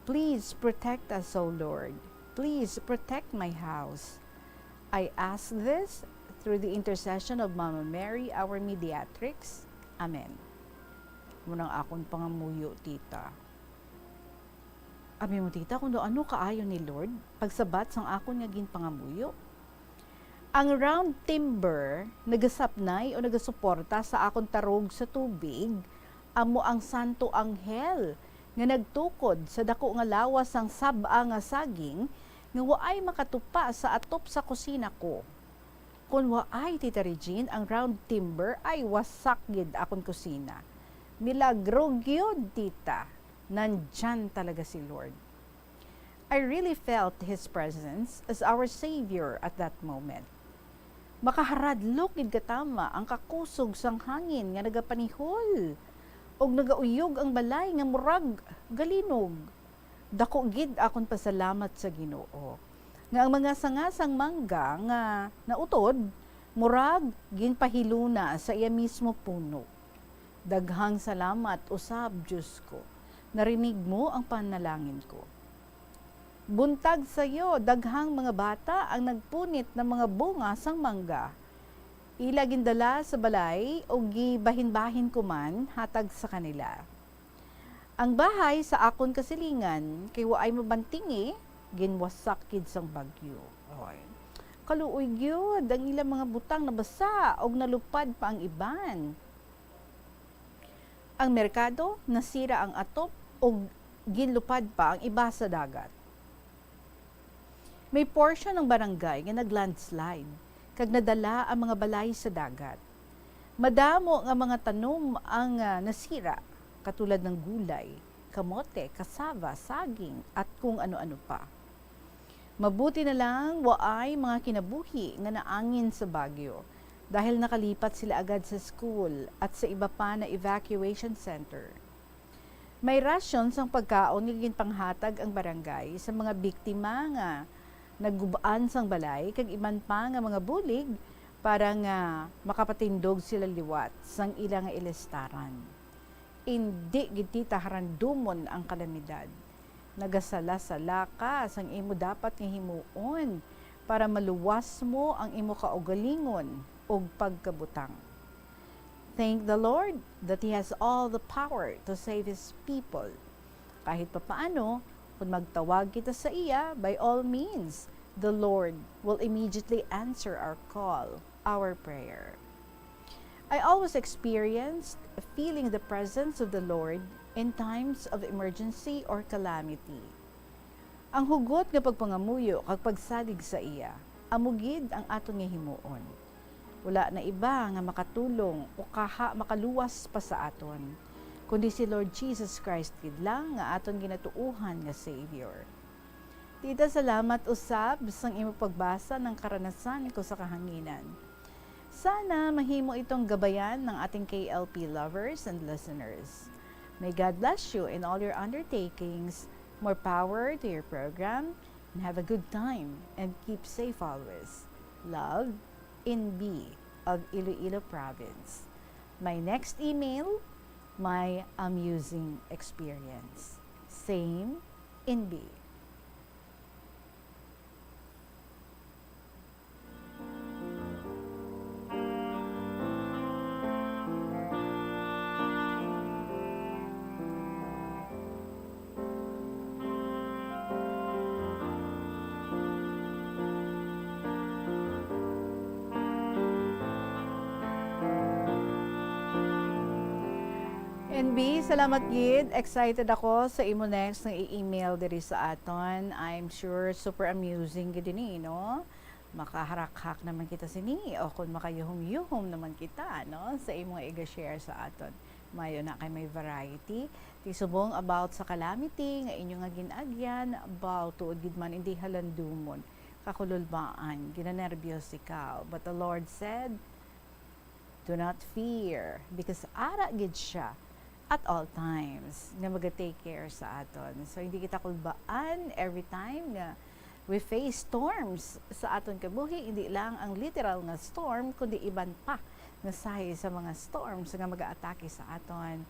Please protect us, O Lord. Please protect my house. I ask this through the intercession of Mama Mary, our mediatrix. Amen. Munang akon pangamuyo, tita. Abi mo, tita, kung ano kaayo ni Lord, pagsabat sang akon nga ginpangamuyo. Ang round timber, nagasapnay o nagasuporta sa akon tarog sa tubig, amo ang Santo Anghel, nga nagtukod sa dako nga lawas sang saba nga saging, nga waay makatupa sa atop sa kusina ko. Kung waay, Tita Regine, ang round timber ay wasak gid akon kusina. Milagro gyud, tita. Nandyan talaga si Lord. I really felt His presence as our Savior at that moment. Makaharadlok gid katama ang kakusog sang hangin nga nagapanihol og nagauyog ang balay nga murag galinog. Dako gid akon pasalamat sa Ginoo nga ang mga sangasang mangga nga nautod murag ginpahiluna sa iya mismo puno. Daghang salamat usab, Diyos ko. Narinig mo ang panalangin ko. Buntag sa iyo, daghang mga bata ang nagpunit ng mga bunga sang mangga. Ila gindala sa balay o gibahin-bahin ko man hatag sa kanila. Ang bahay sa akon kasilingan, kay waay mabantingi, ginwasak kid sang bagyo. Oy. Kaluoy gyud ang ilang mga butang nabasa og nalupad pa ang iban. Ang merkado, nasira ang atop o ginlupad pa ang iba sa dagat. May portion ng barangay nga naglandslide, kag nadala ang mga balay sa dagat. Madamo nga mga tanom ang nasira, katulad ng gulay, kamote, kasava, saging, at kung ano-ano pa. Mabuti na lang waay mga kinabuhi nga naangin sa bagyo, dahil nakalipat sila agad sa school at sa iba pa na evacuation center. May rasyon sang pagkaon nga ginpanghatag ang barangay sa mga biktima nga naggubaan sang balay kag iban pa nga mga bulig para nga makapatindog sila liwat sang ilang nga ilestaran. Indi gid tita harandumon ang kalamidad. Nagasala-sala ka sang imo dapat nga himuon para maluwas mo ang imo kaugalingon og pagkabutang. Thank the Lord that He has all the power to save His people. Kahit papaano, kung magtawag kita sa iya, by all means, the Lord will immediately answer our call, our prayer. I always experienced feeling the presence of the Lord in times of emergency or calamity. Ang hugot nga pagpangamuyo kag pagsalig sa iya, amugid ang aton nga himuon. Wala na iba nga makatulong o makaluwas pa sa aton, kundi si Lord Jesus Christ gid lang nga aton ginatuuhan nga Savior. Tita, salamat usab sang imo pagbasa ng karanasan ko sa kahanginan. Sana mahimo itong gabayan ng ating KLP lovers and listeners. May God bless you in all your undertakings. More power to your program and have a good time and keep safe always. Love, in B of Iloilo Province. My next email, my amusing experience. Same in B. NB, salamat gid. Excited ako sa imo next nga i-email diri sa aton. I'm sure super amusing gid ni, no? Makaharak-hak naman kita sini o kung makayuhom-yuhom naman kita, no? Sa imo nga i-share sa aton. Mayo na kay may variety. Ti subong about sa calamity nga inyo nga ginagyan about tuod gid man hindi halandumon. Kakululbaan, ginanervyos ikaw. But the Lord said, do not fear because ara gid siya at all times nga maga-take care sa aton. So hindi kita kulbaan every time nga we face storms sa aton kabuhi, hindi lang ang literal nga storm kundi iban pa nga sahi sa mga storms nga mag-aatake sa aton.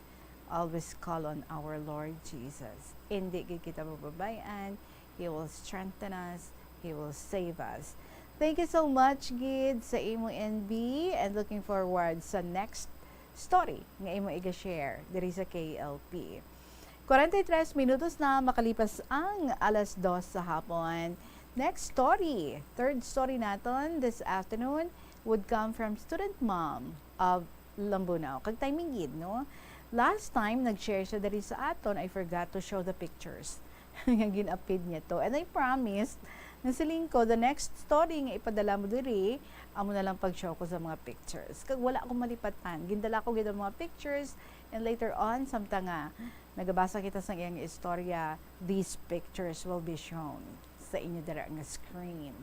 Always call on our Lord Jesus. Hindi gid kita mababayan. He will strengthen us. He will save us. Thank you so much, Gid, sa imo NB, and looking forward sa next story nga imo iga-share diri sa KLP. 43 minutos na makalipas ang alas 2 sa hapon. Next story, third story naton this afternoon would come from student mom of Lambunao. Kag timing gid, no? Last time nag-share siya diri sa aton, I forgot to show the pictures. Nga ginapid niya to. And I promised na siling ko, the next story nga ipadala mo diri, amo na lang pag-show ko sa mga pictures. Kag wala akong malipatan, gindala ko gid ang mga pictures, and later on, samtang nga, nagabasa kita sa iyang istorya, these pictures will be shown sa inyo dira nga screen.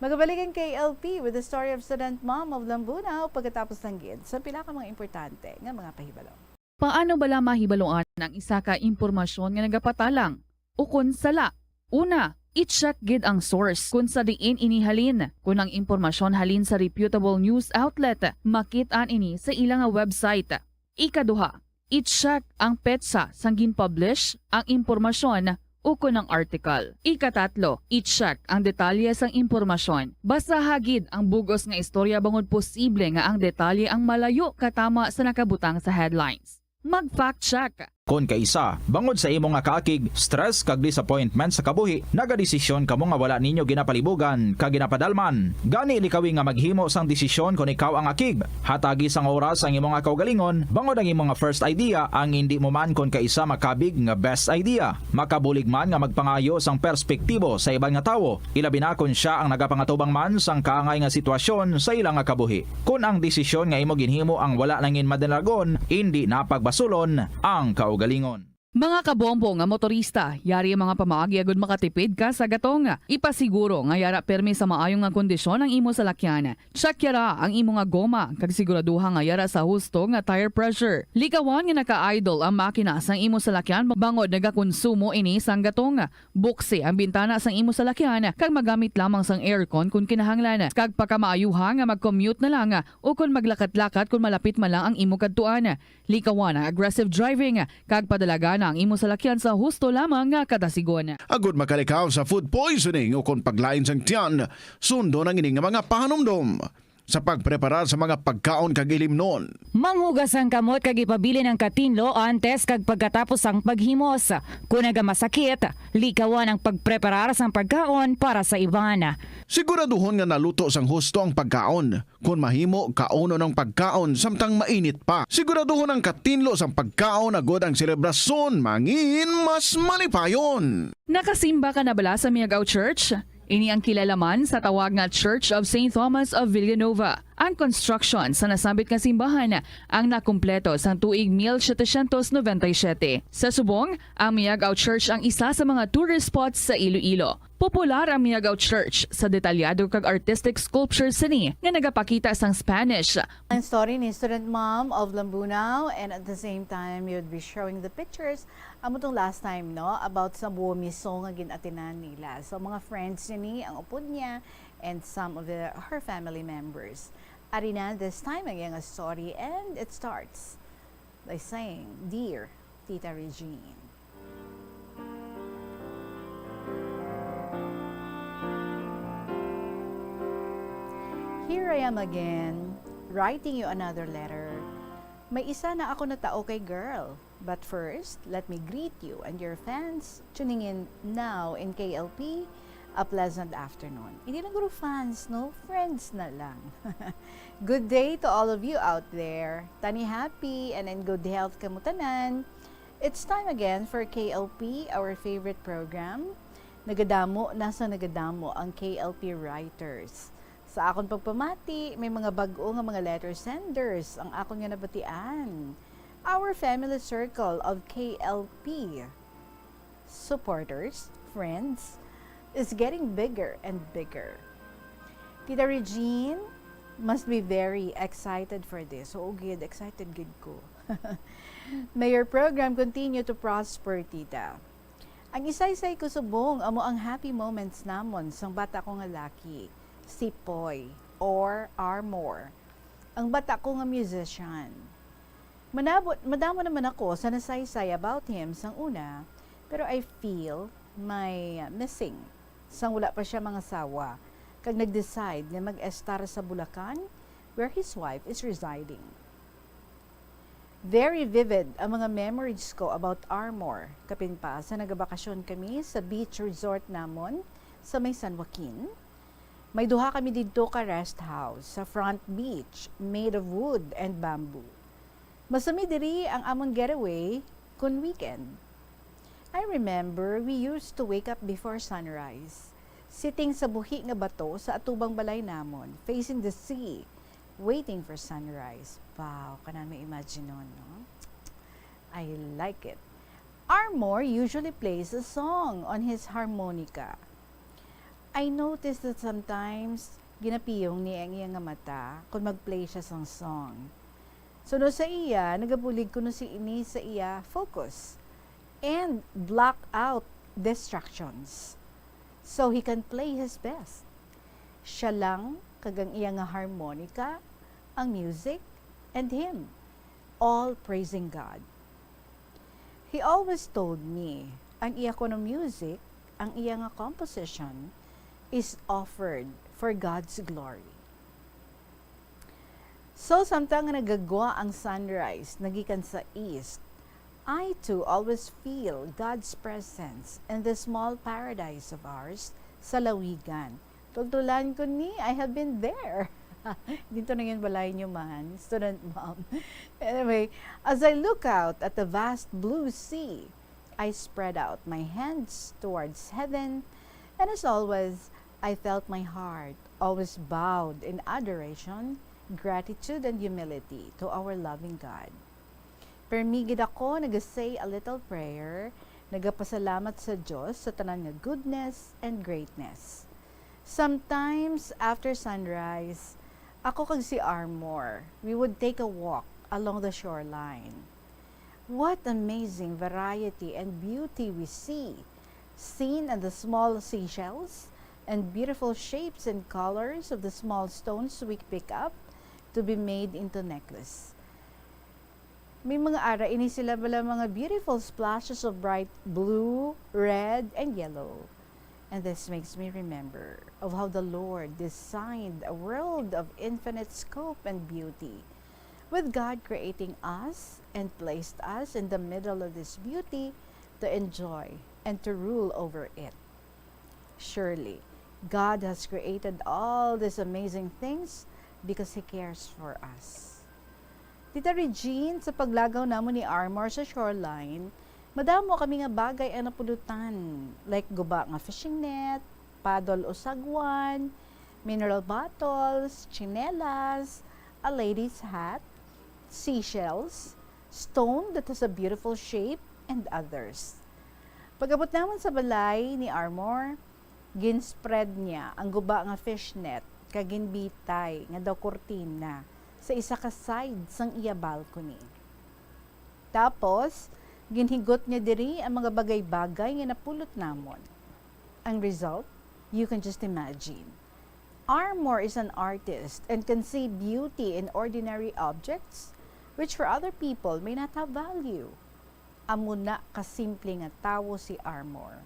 Magabalikan kay LP with the story of student mom of Lambunao pagkatapos ng gid sa pila ka mga importante nga mga pahibalo. Paano bala mahibaloan ang isa ka impormasyon nga nagapatalang? Ukon sala. Una, i-check gid ang source kung sa diin inihalin. Kung ang impormasyon halin sa reputable news outlet, makit-an ini sa ilang website. Ikaduha, i-check ang petsa sang gin-publish ang impormasyon o kung ang article. Ikatatlo, i-check ang detalye sang impormasyon. Basta hagid ang bugos nga istorya bangod posible nga ang detalye ang malayo katama sa nakabutang sa headlines. Mag-fact check. Kung kaisa, bangod sa imo nga kaakig, stress kag disappointment sa kabuhi, nagadesisyon kamo nga wala ninyo ginapalibugan kag ginapadalman. Gani likawi nga maghimo sang desisyon kung ikaw ang akig. Hatagi sang oras ang imo nga kaugalingon, bangod ang imo nga first idea ang hindi mo man kung kaisa makabig nga best idea. Makabulig man nga magpangayo sang perspektibo sa ibang nga tawo, ilabi na kung siya ang nagapangatubang man sang kaangay nga sitwasyon sa ilang nga kabuhi. Kung ang desisyon nga imo ginhimo ang wala nangin madalagon, hindi napagbasulon ang kaugalingon. Mga kabombo nga motorista, yari ang mga pamaagi agud makatipid ka sa gatong. Ipasiguro nga yara permi sa maayong nga kondisyon ang imo salakyan. Check yara ang imo nga goma kag siguraduha nga yara sa husto nga tire pressure. Likawan nga naka-idle ang makina sang imo salakyan bangod nagakonsumo ini sang gatong. Buksi ang bintana sang imo salakyan kag magamit lamang sang aircon kung kinahanglan. Kag pagkamaayuha nga mag-commute na lang o kung maglakat-lakat kung malapit man lang ang imo kadtuan. Likawan ang aggressive driving kag padalaga ang imo salakyan sa husto lamang nga katasigon. Agud makalikaw sa food poisoning o kung paglain sang tiyan, sundo ng ining mga pahanumdom sa pagpreparar sa mga pagkaon kag ilimnon. Manghugas ang kamot kag ipabili ng katinlo antes kag pagkatapos ang paghimos. Kung nagamasakit, likawan ang pagpreparar sang pagkaon para sa iban. Siguraduhon nga naluto sang husto ang pagkaon. Kung mahimo, kauno ng pagkaon samtang mainit pa. Siguraduhon ang katinlo sang pagkaon agud ang selebrasyon mangin mas malipayon. Nakasimba ka na bala sa Miagaw Church? Ini ang kilalaman sa tawag nga Church of St. Thomas of Villanova. Ang construction sa nasabit nga simbahan ang nakumpleto sa tuig 1797. Sa subong, ang Miagaw Church ang isa sa mga tourist spots sa Iloilo. Popular ang Miagaw Church sa detalyado kag artistic sculptures sini nga nagapakita sang Spanish. Ang story ni student mom of Lambunao, and at the same time you'd be showing the pictures amo tong last time no about sa buo miso nga ginatinan nila. So mga friends ni ang upod niya and some of her family members. Arina this time ang iyang story, and it starts by saying, "Dear Tita Regine." Here I am again, writing you another letter. May isa na ako na tao kay girl. But first, let me greet you and your fans tuning in now in KLP. A pleasant afternoon. Hindi lang guro fans, no? Friends na lang. Good day to all of you out there. Tani happy and in good health kamutanan. It's time again for KLP, our favorite program. Nasa nagadamo ang KLP writers. Sa akong pagpamati, may mga bag-o nga mga letter senders ang akong nga nabatian. Our family circle of KLP supporters, friends, is getting bigger and bigger. Tita Regine must be very excited for this. So, good, excited good ko. May your program continue to prosper, tita. Ang isaysay ko subong, amo ang happy moments namon sang bata ko nga laki, si Poy or Armor. Ang bata ko nga musician. Madamo naman ako sa nasaysay about him sang una, pero I feel may missing sang wala pa siya mga sawa kag nag-decide na mag-estar sa Bulacan where his wife is residing. Very vivid ang mga memories ko about Armor. Kapin pa sa nagabakasyon kami sa beach resort namon sa may San Joaquin. May duha kami dito ka rest house sa front beach made of wood and bamboo. Masami diri ang amon getaway kun weekend. I remember we used to wake up before sunrise, sitting sa buhi nga bato sa atubang balay namon, facing the sea, waiting for sunrise. Wow, kanan may imagine nun, no? I like it. Armor usually plays a song on his harmonica. I noticed that sometimes ginapiyong niya ang iyang mata kung mag-play siya sang song. So no sa iya, nagabulig ko no si ini sa iya focus and block out distractions so he can play his best. Siya lang kagang iya nga harmonica, ang music, and him, all praising God. He always told me, ang iya ko ng music, ang iya nga composition, is offered for God's glory. So, samtang nga nagagwa ang sunrise, nagikan sa east, I too always feel God's presence in the small paradise of ours sa Lawigan. Tugtulan ko ni, I have been there. Dito na yun balay nyo man, student mom. Anyway, as I look out at the vast blue sea, I spread out my hands towards heaven, and as always, I felt my heart always bowed in adoration, gratitude, and humility to our loving God. Permigid ako nagasay a little prayer, nagapasalamat sa Diyos sa tanan nga goodness and greatness. Sometimes, after sunrise, ako kag si Armor, we would take a walk along the shoreline. What amazing variety and beauty we see, seen in the small seashells and beautiful shapes and colors of the small stones we pick up to be made into necklace. May mga ara ini sila bala mga beautiful splashes of bright blue, red, and yellow. And this makes me remember of how the Lord designed a world of infinite scope and beauty, with God creating us and placed us in the middle of this beauty to enjoy and to rule over it. Surely, God has created all these amazing things because He cares for us. Tita Regine, sa paglagaw namon ni Armor sa shoreline, madamo kami nga bagay ang napulutan, like guba nga fishing net, paddle o sagwan, mineral bottles, chinelas, a lady's hat, seashells, stone that has a beautiful shape, and others. Pag-abot naman sa balay ni Armor, ginspread niya ang guba nga fish net, kaginbitay nga daw kurtina sa isa ka side sang iya balcony. Tapos, ginhigot niya diri ang mga bagay-bagay nga napulot namon. Ang result, you can just imagine. Armor is an artist and can see beauty in ordinary objects which for other people may not have value. Amo na kasimple nga tawo si Armor.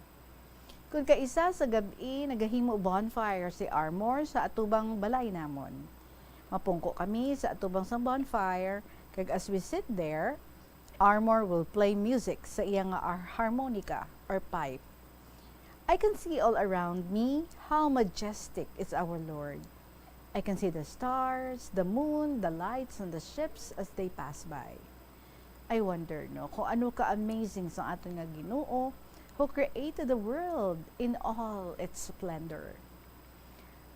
Kung kaisa sa gabi, nagahimo bonfire si Armor sa atubang balay namon. Mapungko kami sa atubang sa bonfire, kag as we sit there, Armor will play music sa iyang harmonica or pipe. I can see all around me how majestic is our Lord. I can see the stars, the moon, the lights, and the ships as they pass by. I wonder, no, kung ano ka-amazing sa ating nga Ginoo who created the world in all its splendor.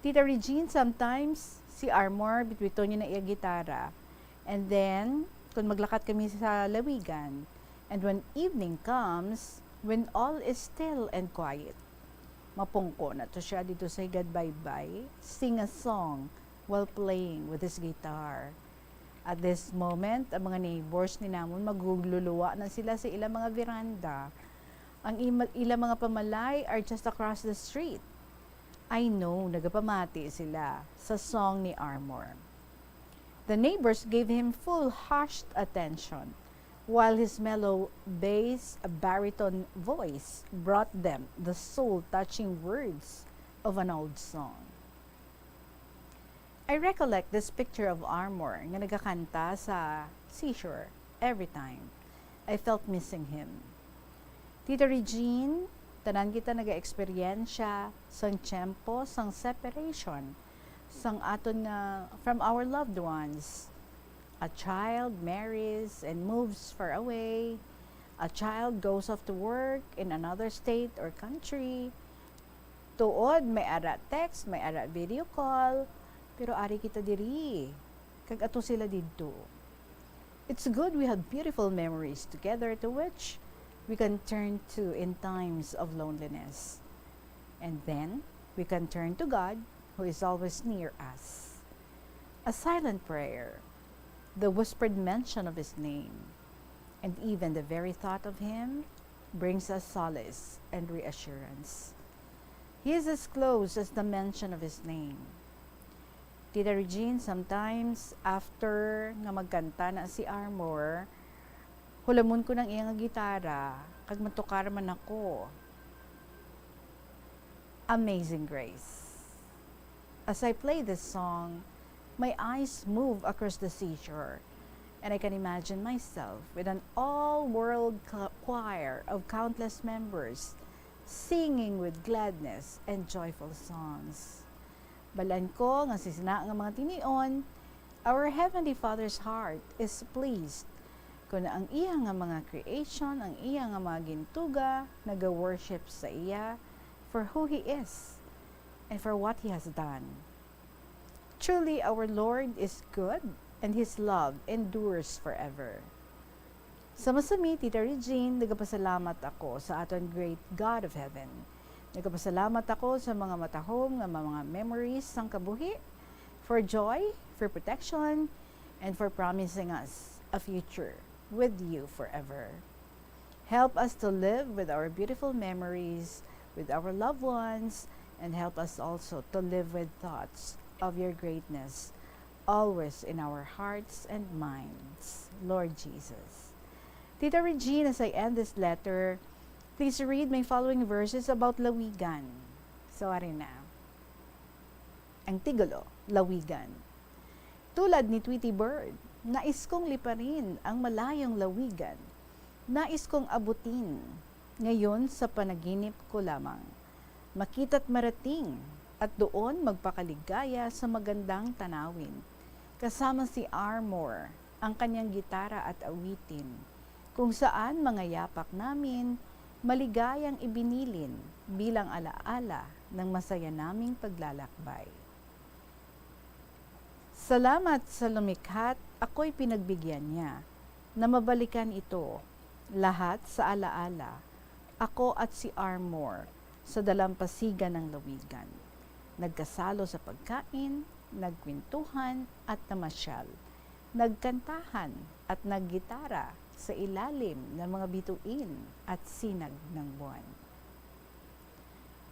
Tita Regine, sometimes si Armor bitwito niya na iya gitara, and then kung maglakat kami sa lawigan. And when evening comes, when all is still and quiet, mapungko na to siya dito sa higad baybay, sing a song while playing with his guitar. At this moment, ang mga neighbors ni namon magugluluwa na sila sa ilang mga veranda. Ang ilang mga pamalay are just across the street. I know, nagapamati sila sa song ni Armor. The neighbors gave him full hushed attention, while his mellow bass, baritone voice brought them the soul-touching words of an old song. I recollect this picture of Armor nga nagakanta sa seashore every time. I felt missing him. Tita Regine, tanan kita naga-eksperyensya sang tiyempo, sang separation, sang aton nga from our loved ones. A child marries and moves far away. A child goes off to work in another state or country. Tuod, may ara text, may ara video call, pero ari kita diri. Kag ato sila didto. It's good we have beautiful memories together to which we can turn to in times of loneliness. And then, we can turn to God, who is always near us. A silent prayer, the whispered mention of His name, and even the very thought of Him brings us solace and reassurance. He is as close as the mention of His name. Tita Regine, sometimes after nga magkanta na si Armor, hulamon ko ng iyang gitara, kag matukar man ako. Amazing Grace. As I play this song, my eyes move across the seashore, and I can imagine myself with an all-world choir of countless members singing with gladness and joyful songs. Balan ko nga sisna nga mga tinion, our Heavenly Father's heart is pleased kung ang iya nga mga creation, ang iya nga mga gintuga, naga-worship sa iya for who He is and for what He has done. Truly, our Lord is good and His love endures forever. Sa masami, Tita Regine, nagapasalamat ako sa aton great God of Heaven. Nagapasalamat ako sa mga matahom nga mga memories sang kabuhi, for joy, for protection, and for promising us a future with you forever. Help us to live with our beautiful memories, with our loved ones, and help us also to live with thoughts of your greatness, always in our hearts and minds, Lord Jesus. Tita Regine, as I end this letter, please read my following verses about lawigan. So, ari na. Ang tigulo, lawigan. Tulad ni Tweety Bird, nais kong liparin ang malayong lawigan. Nais kong abutin, ngayon sa panaginip ko lamang. Makita't marating, at doon magpakaligaya sa magandang tanawin. Kasama si Armor, ang kanyang gitara at awitin, kung saan mga yapak namin, maligayang ibinilin bilang alaala ng masaya naming paglalakbay. Salamat sa lumikhat, ako'y pinagbigyan niya na mabalikan ito, lahat sa alaala, ako at si Armor sa dalampasigan ng lawigan. Nagkasalo sa pagkain, nagkwentuhan at namasyal, nagkantahan at naggitara sa ilalim ng mga bituin at sinag ng buwan.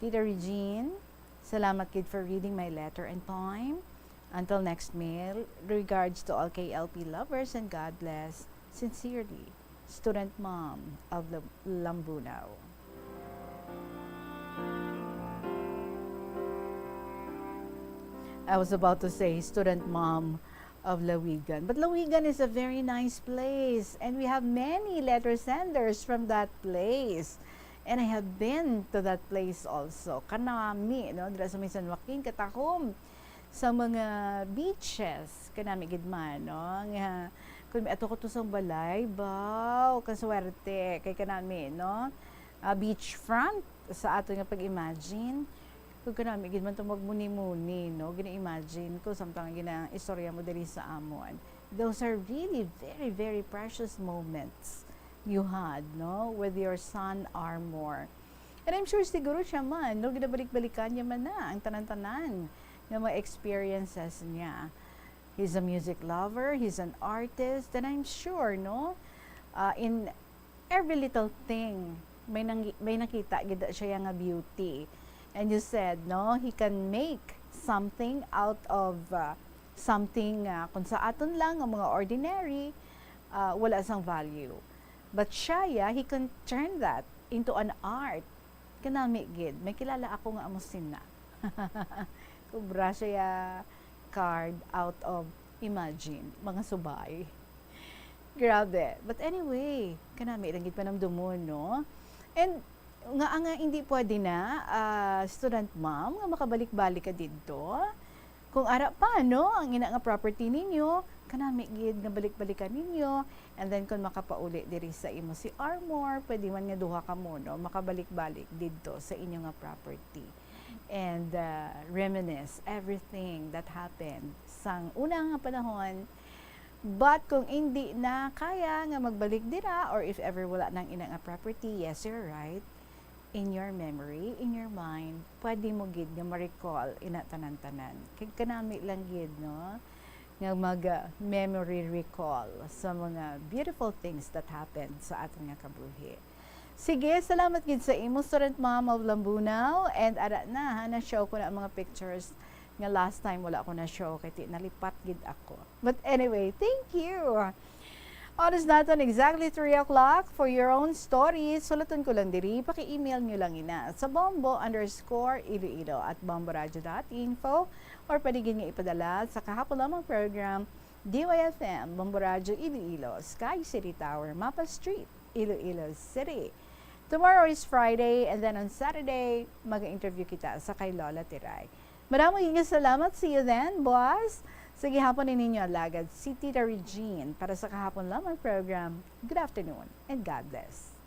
Tita Regine, salamat kid for reading my letter and poem. Until next mail, regards to all KLP lovers and God bless. Sincerely, Student Mom of Lambunao. I was about to say Student Mom of Lawigan. But Lawigan is a very nice place, and we have many letter senders from that place. And I have been to that place also. Kanami, no? Dira sa may San Joaquin, Katahom, sa mga beaches, kanami gidman, no? Nga, kung may ato ko to sa balay, baw, kaswerte, kay kanami, no? Beachfront, sa ato nga pag-imagine, kung kanami gidman to magmuni-muni, no? Gina-imagine ko, samtang gina-istorya mo dali sa amon. those are really very, very precious moments you had, no, with your son Armor. And I'm sure siguro siya man, no, ginabalik-balikan niya man na ang tanan-tanan ng mga experiences niya. He's a music lover, he's an artist, and I'm sure, no, in every little thing, may nakita gid siya nga beauty. And you said, no, he can make something out of something kung sa aton lang ang mga ordinary, wala sang value. But siya, he can turn that into an art. Kanami gid, may kilala ako nga amusin na. Kubra siya card out of imagine, mga subay. Grabe. But anyway, kanami lang gid panamdumon, no? And nga hindi pwede na student mom nga makabalik-balik ka dito. Kung ara pa, no, ang ina nga property ninyo, kanami gid nga balik-balikan ninyo. And then kung makapauli diri sa imo si Armor, pwede man nga duha ka mo, no, makabalik-balik dito sa inyo nga property. And reminisce everything that happened sang unang nga panahon. But kung hindi na kaya nga magbalik dira, or if ever wala nang ina nga property, yes, you're right, in your memory, in your mind, pwede mo gid nga ma-recall ina tanan-tanan. Kay kanami lang gid, no, nga mag-memory recall sa mga beautiful things that happened sa ating nga kabuhi. Sige, salamat gid sa imo, student mom of Lambunaw, and ara na show ko na ang mga pictures nga last time wala ako na show kay nalipat gid ako. But anyway, thank you. Oras natin exactly 3 o'clock for your own stories. Sulatan ko lang diri, paki-email nyo lang ina sa bombo_iloilo@bomboradio.info, or pwede gid nga ipadala sa kahapon lamang program DYFM Bombo Radio Iloilo, Sky City Tower, Mapa Street, Iloilo City. Tomorrow is Friday, and then on Saturday, mag-interview kita sa kay Lola Tiray. Maraming salamat. See you then, boss. Sige, hapon ninyo alagad si Tita Regine para sa kahapon lamang program. Good afternoon and God bless.